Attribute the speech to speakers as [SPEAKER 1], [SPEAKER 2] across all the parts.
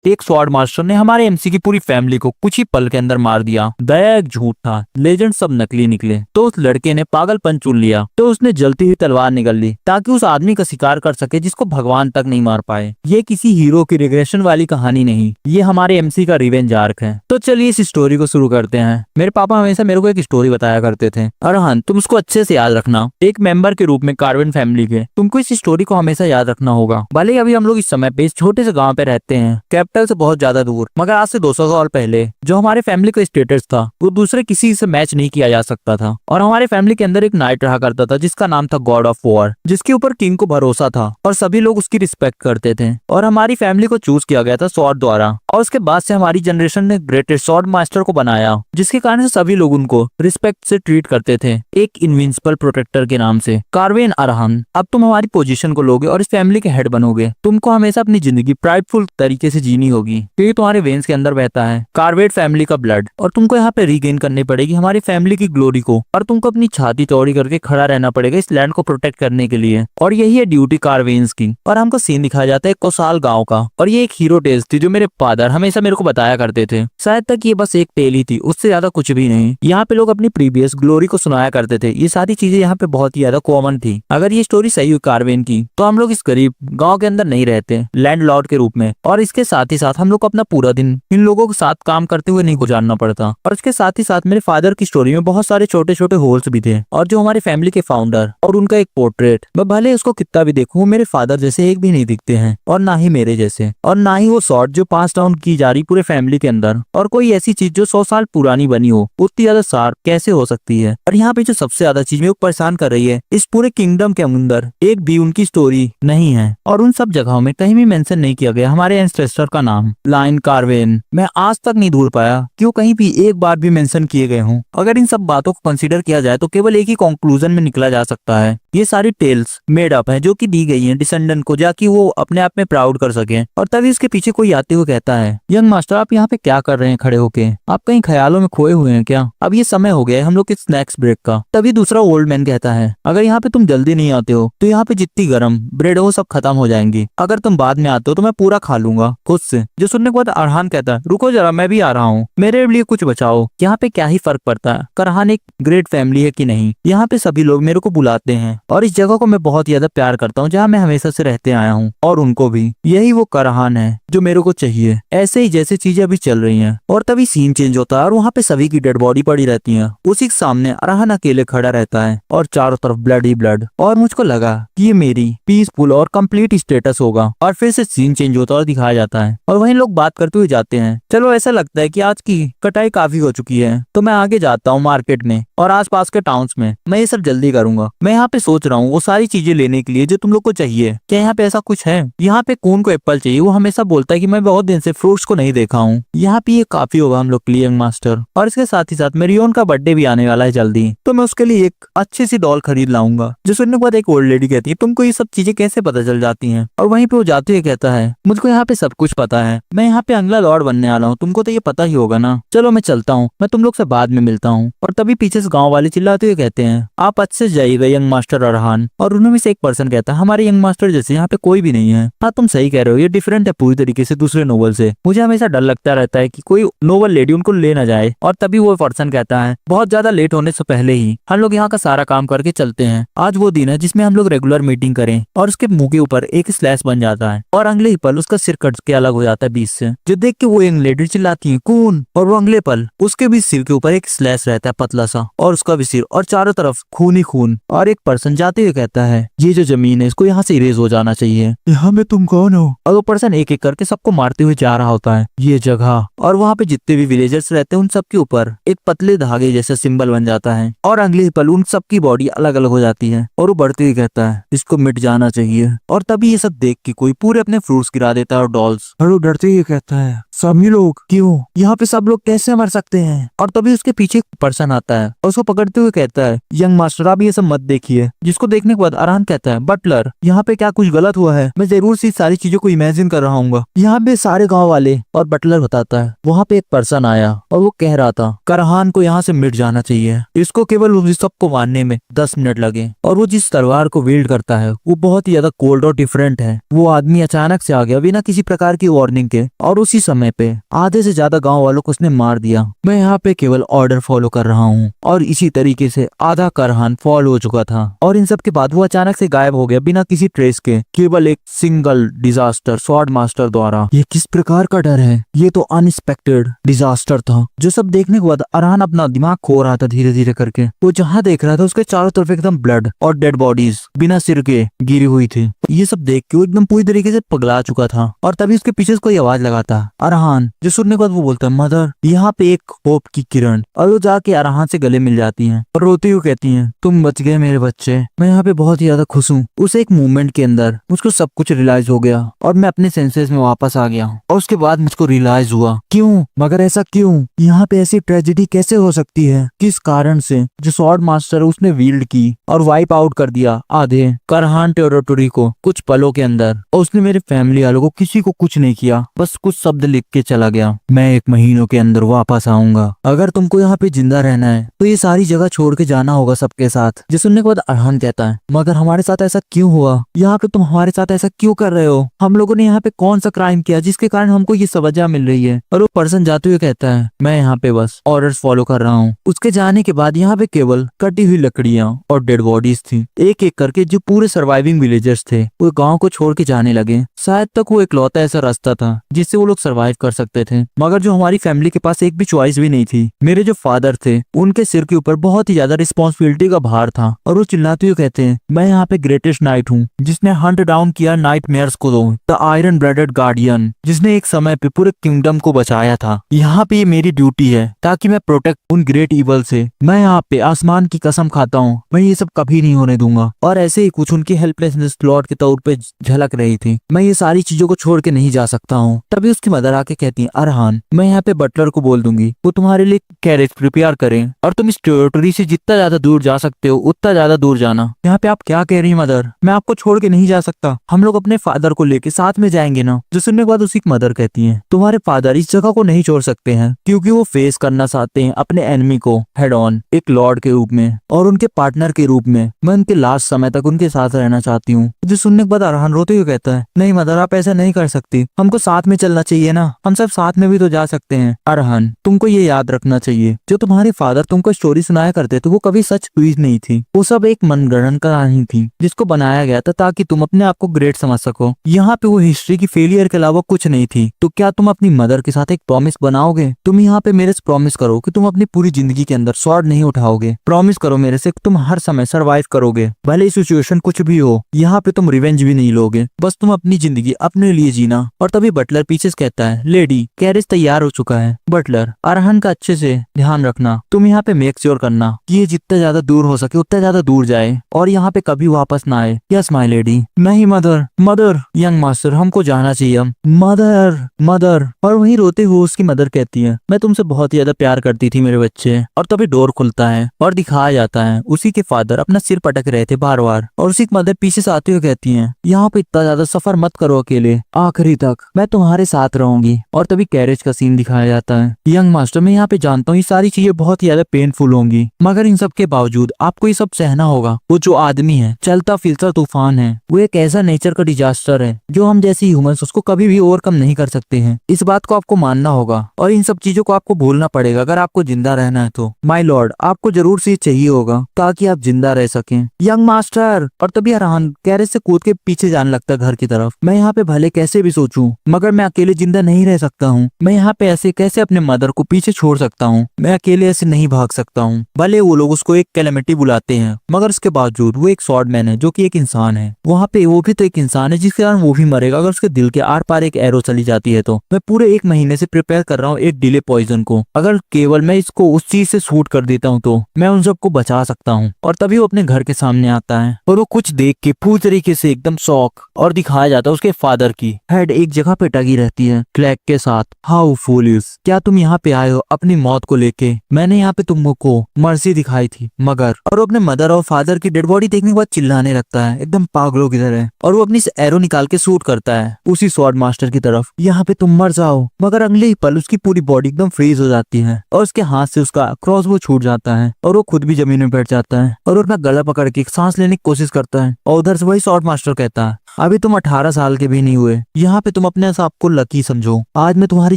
[SPEAKER 1] एक sword master ने हमारे एमसी की पूरी फैमिली को कुछ ही पल के अंदर मार दिया। दया एक झूठ था, लेजेंड सब नकली निकले। तो उस लड़के ने पागलपन चुन लिया, तो उसने जलती हुई तलवार निकल ली ताकि उस आदमी का शिकार कर सके जिसको भगवान तक नहीं मार पाए। ये किसी हीरो की रिग्रेशन वाली कहानी नहीं, ये हमारे एमसी का रिवेंज आर्क है। तो चलिए इस स्टोरी को शुरू करते हैं। मेरे पापा हमेशा मेरे को एक स्टोरी बताया करते थे, अरहान तुम उसको अच्छे से याद रखना। एक मेंबर के रूप में कार्विन फैमिली के तुमको इस स्टोरी को हमेशा याद रखना होगा। भले ही अभी हम लोग इस समय पे इस छोटे से गांव पे रहते हैं, कैपिटल से बहुत ज्यादा दूर, मगर आज से 200 साल पहले जो हमारे फैमिली का स्टेटस था वो दूसरे किसी से मैच नहीं किया जा सकता था। और हमारे फैमिली के अंदर एक नाइट रहा करता था जिसका नाम था गॉड ऑफ वॉर, जिसके ऊपर किंग को भरोसा था और सभी लोग उसकी रिस्पेक्ट करते थे। और हमारी फैमिली को चूज किया गया था स्वॉर्ड द्वारा, और उसके बाद से हमारी जनरेशन ने ग्रेटेस्ट स्वॉर्ड मास्टर को बनाया, जिसके कारण से सभी लोग उनको रिस्पेक्ट से ट्रीट करते थे, एक इनविंसिबल प्रोटेक्टर के नाम से। कार्वेन अरहान, अब तुम हमारी पोजीशन को लोगे और इस फैमिली के हेड बनोगे। तुमको हमेशा अपनी जिंदगी प्राइडफुल तरीके से जीनी होगी क्योंकि तुम्हारे वेन्स के अंदर बहता है कार्वेट फैमिली का ब्लड, और तुमको यहाँ पे रीगेन करनी पड़ेगी हमारी फैमिली की ग्लोरी को, और तुमको अपनी छाती चौड़ी करके खड़ा रहना पड़ेगा इस लैंड को प्रोटेक्ट करने के लिए। और यही है ड्यूटी कार्वेन्स की। और हमको सीन दिखाया जाता है कोसाल गाँव का, और ये एक हीरो टेल्स थी जो मेरे फादर हमेशा मेरे को बताया करते थे। शायद तक ये बस एक टेल ही थी, उससे ज्यादा कुछ भी नहीं। यहाँ पे लोग अपनी प्रीवियस ग्लोरी को सुनाया करते थे। ये सारी चीजें यहाँ पे बहुत ही ज्यादा कॉमन थी। अगर ये स्टोरी सही हुई कार्वेन की तो हम लोग इस गरीब गांव के अंदर नहीं रहते लैंडलॉर्ड के रूप में, और इसके साथ ही साथ हम लोग को अपना पूरा दिन इन लोगों के साथ काम करते हुए नहीं गुजारना पड़ता। और इसके साथ ही साथ मेरे फादर की स्टोरी में बहुत सारे छोटे छोटे होल्स भी थे, और जो हमारे फैमिली के फाउंडर और उनका एक पोर्ट्रेट, मैं भले उसको कितना भी देखूं मेरे फादर जैसे एक भी नहीं दिखते हैं, और ना ही मेरे जैसे, और ना ही वो शॉर्ट जो पास डाउन की जा रही पूरे फैमिली के अंदर, और कोई ऐसी चीज जो 100 साल पुरानी बनी हो उतनी ज्यादा सार कैसे हो सकती है। और यहाँ पे जो सबसे ज्यादा चीज मेरे को परेशान कर रही है, इस पूरे किंगडम के अंदर एक भी उनकी स्टोरी नहीं है, और उन सब जगहों में कहीं भी मेंशन नहीं किया गया हमारे एंसेस्टर का नाम लाइन कार्वेन। मैं आज तक नहीं ढूंढ पाया कि वो कहीं भी एक बार भी मेंशन किए गए हों। अगर इन सब बातों को कंसीडर किया जाए तो केवल एक ही कंक्लूजन में निकला जा सकता है, ये सारी टेल्स मेड अप है जो कि दी गई हैं डिसेंडेंट को, जाकि वो अपने आप में प्राउड कर सके। और तभी इसके पीछे कोई आते हुए कहता है, यंग मास्टर आप यहाँ पे क्या कर रहे हैं खड़े होके, आप कहीं ख्यालों में खोए हुए हैं क्या? अब ये समय हो गया है हम लोग के स्नैक्स ब्रेक का। तभी दूसरा ओल्ड मैन कहता है, अगर यहाँ पे तुम जल्दी नहीं आते हो तो यहाँ पे जितनी गर्म ब्रेड हो सब खत्म हो जाएंगी। अगर तुम बाद में आते हो तो मैं पूरा खा लूंगा खुद से। जो सुनने के बाद अरहान कहता है, रुको जरा मैं भी आ रहा हूँ, मेरे लिए कुछ बचाओ। यहाँ पे क्या ही फर्क पड़ता है करहान एक ग्रेट फैमिली है कि नहीं, यहाँ पे सभी लोग मेरे को बुलाते हैं, और इस जगह को मैं बहुत ज्यादा प्यार करता हूँ जहाँ मैं हमेशा से रहते आया हूँ, और उनको भी। यही वो करहान है जो मेरे को चाहिए, ऐसे ही जैसे चीजें अभी चल रही हैं। और तभी सीन चेंज होता है और वहाँ पे सभी की डेड बॉडी पड़ी रहती है। उसी के सामने अरहान अकेले खड़ा रहता है और चारों तरफ ब्लड ही ब्लड, और मुझको लगा कि ये मेरी पीसफुल और कंप्लीट स्टेटस होगा। और फिर से सीन चेंज होता और दिखाया जाता है, और वहीं लोग बात करते हुए जाते हैं। चलो ऐसा लगता है कि आज की कटाई काफी हो चुकी है, तो मैं आगे जाता हूँ मार्केट में और आसपास के टाउन्स में। मैं ये सब जल्दी करूंगा। मैं यहाँ पे सोच रहा हूँ वो सारी चीजें लेने के लिए जो तुम लोग को चाहिए। क्या यहाँ पे ऐसा कुछ है? यहाँ पे कून को एप्पल चाहिए, वो हमेशा बोलता है कि मैं बहुत दिन से फ्रूट्स को नहीं देखा हूँ। यहाँ पे ये काफी होगा हम लोग के लिए यंग मास्टर। और इसके साथ ही साथ मेरियोन का बर्थडे भी आने वाला है जल्दी, तो मैं उसके लिए एक अच्छी सी डॉल खरीद लाऊंगा। जो सुनने के बाद एक ओल्ड लेडी कहती है, तुमको ये सब चीजें कैसे पता चल जाती हैं? और वहीं पे वो जाते हुए कहता है, मुझको यहाँ पे सब कुछ पता है, मैं यहाँ पे अगला लॉर्ड बनने वाला हूँ, तुमको तो ये पता ही होगा ना। चलो मैं चलता हूँ, मैं तुम लोग से बाद में मिलता हूँ। और तभी पीछे से गाँव वाले चिल्लाते हुए कहते हैं, आप अच्छे से जाइएगा यंग मास्टर अरहान। और उनमें से एक पर्सन कहता है, हमारे यंग मास्टर जैसे यहाँ पे कोई भी नहीं है। हाँ तुम सही कह रहे हो, ये डिफरेंट है पूरी तरीके से दूसरे नोवेल से। मुझे हमेशा डर लगता रहता है कि कोई नोवेल लेडी उनको ले ना जाए। और तभी वो पर्सन कहता है, बहुत ज्यादा लेट होने से पहले ही हम लोग यहाँ का सारा काम करके चलते हैं। आज वो दिन है जिसमें हम लोग रेगुलर मीटिंग करें। और उसके मुंह के ऊपर एक स्लैश बन जाता है, और अगले ही पल उसका सिर कट के अलग हो जाता है बीच से। जो देख के वो यंग लेडी चिल्लाती है, कौन? और वो अगले पल उसके भी सिर के ऊपर एक स्लैश रहता है पतला सा, और उसका भी सिर, और चारों तरफ खून ही खून। और एक पर्सन जाते हुए कहता है, ये जो जमीन है इसको यहाँ से इरेज हो जाना चाहिए। यहाँ में तुम कौन हो? और वो पर्सन एक एक करके सबको मारते हुए जा रहा होता है ये जगह। और वहाँ पे जितने भी विलेजर्स रहते हैं उन सब के ऊपर एक पतले धागे जैसा सिंबल बन जाता है, और अगले ही पल उन सबकी बॉडी अलग अलग हो जाती है। और वो बढ़ते हुए कहता है, इसको मिट जाना चाहिए। और तभी ये सब देख के कोई पूरे अपने फ्रूट्स गिरा देता है और डॉल्स। और वो डरते हुए कहता है, सभी लोग क्यों? यहाँ पे सब लोग कैसे मर सकते हैं? और तभी उसके पीछे एक पर्सन आता है और उसको पकड़ते हुए कहता है, यंग मास्टर आप ये सब मत देखिए। जिसको देखने के बाद अरहान कहता है, बटलर यहाँ पे क्या कुछ गलत हुआ है? मैं जरूर से सारी चीजों को इमेजिन कर रहा हूँ। यहाँ पे सारे गाँव वाले और बटलर बताता है, वहाँ पे एक पर्सन आया और वो कह रहा था अरहान को यहाँ से मिट जाना चाहिए। इसको केवल उस सबको मारने में 10 मिनट लगे। और वो जिस तलवार को विल्ड करता है वो बहुत ही ज्यादा कोल्ड और डिफरेंट है। वो आदमी अचानक से आ गया बिना किसी प्रकार की वार्निंग के और उसी समय पे आधे से ज्यादा गांव वालों को उसने मार दिया। मैं यहाँ पे केवल ऑर्डर फॉलो कर रहा हूँ। और इसी तरीके से आधा करहान फॉल हो चुका था और इन सब के बाद वो अचानक से गायब हो गया बिना किसी ट्रेस के, केवल एक सिंगल डिजास्टर स्वॉर्ड मास्टर द्वारा। ये किस प्रकार का डर है? ये तो अनएक्सपेक्टेड डिजास्टर था। जो सब देखने के बाद अरहान अपना दिमाग खो रहा था धीरे धीरे करके। वो जहाँ देख रहा था उसके चारों तरफ एकदम ब्लड और डेड बॉडीज बिना सिर के गिरी हुई थी। ये सब देख के वो एकदम पूरी तरीके से पगला चुका था। और तभी उसके पीछे से कोई आवाज लगाता अरहान, जो सुनने के बाद वो बोलता है, मदर यहाँ पे एक होप की किरण। और वो जाके अरहान से गले मिल जाती हैं और रोती हुई कहती हैं, तुम बच गए मेरे बच्चे, मैं यहाँ पे बहुत ही ज्यादा खुश हूँ। उस एक मूवमेंट के अंदर मुझको सब कुछ रियलाइज हो गया और मैं अपने सेंसेस में वापस आ गया। और उसके बाद मुझको रियलाइज हुआ, क्यों मगर ऐसा क्यों? यहाँ पे ऐसी ट्रेजेडी कैसे हो सकती है? किस कारण से जो स्वॉर्ड मास्टर उसने वील्ड की और वाइप आउट कर दिया आधे करहान टेरिटोरी को कुछ पलों के अंदर। और उसने मेरे फैमिली वालों को किसी को कुछ नहीं किया, बस कुछ शब्द लिख के चला गया। मैं 1 महीनों के अंदर वापस आऊंगा। अगर तुमको यहाँ पे जिंदा रहना है तो ये सारी जगह छोड़ के जाना होगा सबके साथ। जो सुनने के बाद अरहान कहता है, मगर हमारे साथ ऐसा क्यों हुआ? यहाँ पे तुम हमारे साथ ऐसा क्यों कर रहे हो? हम लोगों ने यहाँ पे कौन सा क्राइम किया जिसके कारण हमको ये सजा मिल रही है? और वो पर्सन जाते हुए कहता है, मैं यहाँ पे बस ऑर्डर्स फॉलो कर रहा हूँ। उसके जाने के बाद यहाँ पे केवल कटी हुई लकड़ियां और डेड बॉडीज थी। एक एक करके जो पूरे सर्वाइविंग विलेजर्स थे वो गांव को छोड़ के जाने लगे। शायद तक वो इकलौता ऐसा रास्ता था जिससे वो लोग सर्वाइव कर सकते थे। मगर जो हमारी फैमिली के पास एक भी चॉइस भी नहीं थी। मेरे जो फादर थे उनके सिर के ऊपर बहुत ही ज्यादा रिस्पॉन्सिबिलिटी का भार था। और वो चिल्लाते हुए कहते हैं, मैं यहाँ पे ग्रेटेस्ट नाइट हूँ जिसने हंट डाउन किया नाइटमेयर्स को, द आयरन ब्लडेड गार्डियन, जिसने एक समय पे पूरे किंगडम को बचाया था। यहाँ पे ये मेरी ड्यूटी है ताकि मैं प्रोटेक्ट उन ग्रेट इवल से। मैं यहाँ पे आसमान की कसम खाता हूँ, मैं ये सब कभी नहीं होने दूंगा। और ऐसे ही कुछ उनकी हेल्पलेसनेस प्लॉट के तौर पे झलक रही थी। मैं ये सारी चीजों को छोड़ के नहीं जा सकता हूँ। तभी उसकी मदर आके कहती है, अरहान मैं यहाँ पे बटलर को बोल दूंगी वो तुम्हारे लिए कैरेज प्रिपेयर करें और तुम इस टेरिटोरी से जितना ज्यादा दूर जा सकते हो उतना ज्यादा दूर जाना। यहाँ पे आप क्या कह रही है मदर? मैं आपको छोड़ के नहीं जा सकता। हम लोग अपने फादर को लेके साथ में जाएंगे ना। जो सुनने के बाद उसी की मदर कहती है, तुम्हारे फादर इस जगह को नहीं छोड़ सकते हैं क्योंकि वो फेस करना चाहते हैं अपने एनिमी को हेड ऑन, एक लॉर्ड के रूप में और उनके पार्टनर के रूप में। मैं उनके लास्ट समय तक उनके साथ रहना चाहती हूँ। जो सुनने के बाद अरहान रोते हुए कहता है, नहीं मदर आप ऐसा नहीं कर सकती, हमको साथ में चलना चाहिए ना, हम सब साथ में भी तो जा सकते हैं। अरहान तुमको ये याद रखना चाहिए, जो तुम्हारे फादर तुमको स्टोरी सुनाया करते थे वो कभी सच हुई नहीं थी। वो सब एक मनगढ़ंत कहानी थी जिसको बनाया गया था ताकि तुम अपने आप को ग्रेट समझ सको। यहाँ पे वो हिस्ट्री की फेलियर के अलावा कुछ नहीं थी। तो क्या तुम अपनी मदर के साथ एक प्रॉमिस बनाओगे? तुम यहाँ पे मेरे से प्रॉमिस करो कि तुम अपनी पूरी जिंदगी के अंदर स्वॉर्ड नहीं उठाओगे। प्रॉमिस करो मेरे से कि तुम हर समय सर्वाइव करोगे, भले सिचुएशन कुछ भी हो। यहाँ पे तुम रिवेंज भी नहीं लोगे, बस तुम अपनी जिंदगी अपने लिए जीना। और तभी बटलर पीछे से कहता है, लेडी कैरेज तैयार हो चुका है। बटलर अरहान का अच्छे से ध्यान रखना, तुम यहाँ पे मेक श्योर करना कि ये जितना ज्यादा दूर हो सके उतना ज्यादा दूर जाए और यहाँ पे कभी वापस ना आए। Yes my lady. नहीं मदर, मदर यंग मास्टर हमको जाना चाहिए। Mother mother. और वहीं रोते हुए उसकी मदर कहती है, मैं तुमसे बहुत ही ज्यादा प्यार करती थी मेरे बच्चे। और तभी डोर खुलता है और दिखाया जाता है उसी के फादर अपना सिर पटक रहे थे बार बार। और उसी की मदर पीछे से आते हुए कहती है, यहाँ पे इतना ज्यादा सफर मत करो अकेले, आखिरी तक मैं तुम्हारे साथ रहूंगी। और तभी कैरेज का सीन दिखाया जाता है। यंग मास्टर मैं यहाँ पे जानता हूँ ये सारी चीजें बहुत ही ज्यादा पेनफुल होंगी, मगर इन सब के बावजूद आपको ये सब सहना होगा। वो जो आदमी है चलता फिरता तूफान है, वो एक ऐसा नेचर का डिजास्टर है जो हम जैसे ह्यूमंस उसको कभी भी ओवरकम नहीं कर सकते हैं। इस बात को आपको मानना होगा और इन सब चीजों को आपको भूलना पड़ेगा अगर आपको जिंदा रहना है तो। माय लॉर्ड आपको जरूर से चाहिए होगा ताकि आप जिंदा रह सकें। Young master. और तभी अरहान कैरेज से कूद के पीछे जाने लगता है घर की तरफ। मैं यहाँ पे भले कैसे भी सोचूं मगर मैं अकेले जिंदा नहीं रह सकता हूँ। मैं यहाँ पे ऐसे कैसे अपने मदर को पीछे छोड़ सकता हूँ? मैं अकेले ऐसे नहीं भाग सकता हूँ। भले वो लोग उसको एक कैलेमिटी बुलाते हैं मगर उसके बावजूद वो एक स्वॉर्ड मैन है जो कि एक इंसान है। वहाँ पे वो भी तो एक इंसान है जिसके कारण वो भी मरेगा अगर उसके दिल के आर पार एक एरो चली जाती है। तो मैं पूरे 1 महीने से प्रिपेयर कर रहा हूँ एक डिले पॉइजन को। अगर केवल मैं इसको उस चीज से शूट कर देता हूँ तो मैं उन सबको बचा सकता हूँ। और तभी वो अपने घर के सामने आता है और वो कुछ देख के पूरी तरीके से एकदम शॉक और दिखाया जाता है उसके फादर की हेड एक जगह पे टगी रहती है। फ्लैग के साथ। हाउ फूलिश, क्या तुम यहाँ पे आए हो अपनी मौत को लेके? मैंने यहाँ पे तुमको मर्जी दिखाई थी मगर। और वो अपने मदर और फादर की डेड बॉडी देखने के बाद चिल्लाने लगता है एकदम पागलों की तरह, और वो अपनी एरो निकाल के शूट करता है उसी स्वॉर्ड मास्टर की तरफ। यहाँ पे तुम मर जाओ। मगर अगले ही पल उसकी पूरी बॉडी एकदम फ्रीज हो जाती है और उसके हाथ से उसका क्रॉसबो छूट जाता है और वो खुद भी जमीन में बैठ जाता है और अपना गला पकड़ के सांस लेने की कोशिश करता है। और उधर से वही स्वॉर्ड मास्टर कहता है, अभी तुम 18 साल के भी नहीं हुए, यहाँ पे तुम अपने आप को लकी समझो, आज मैं तुम्हारी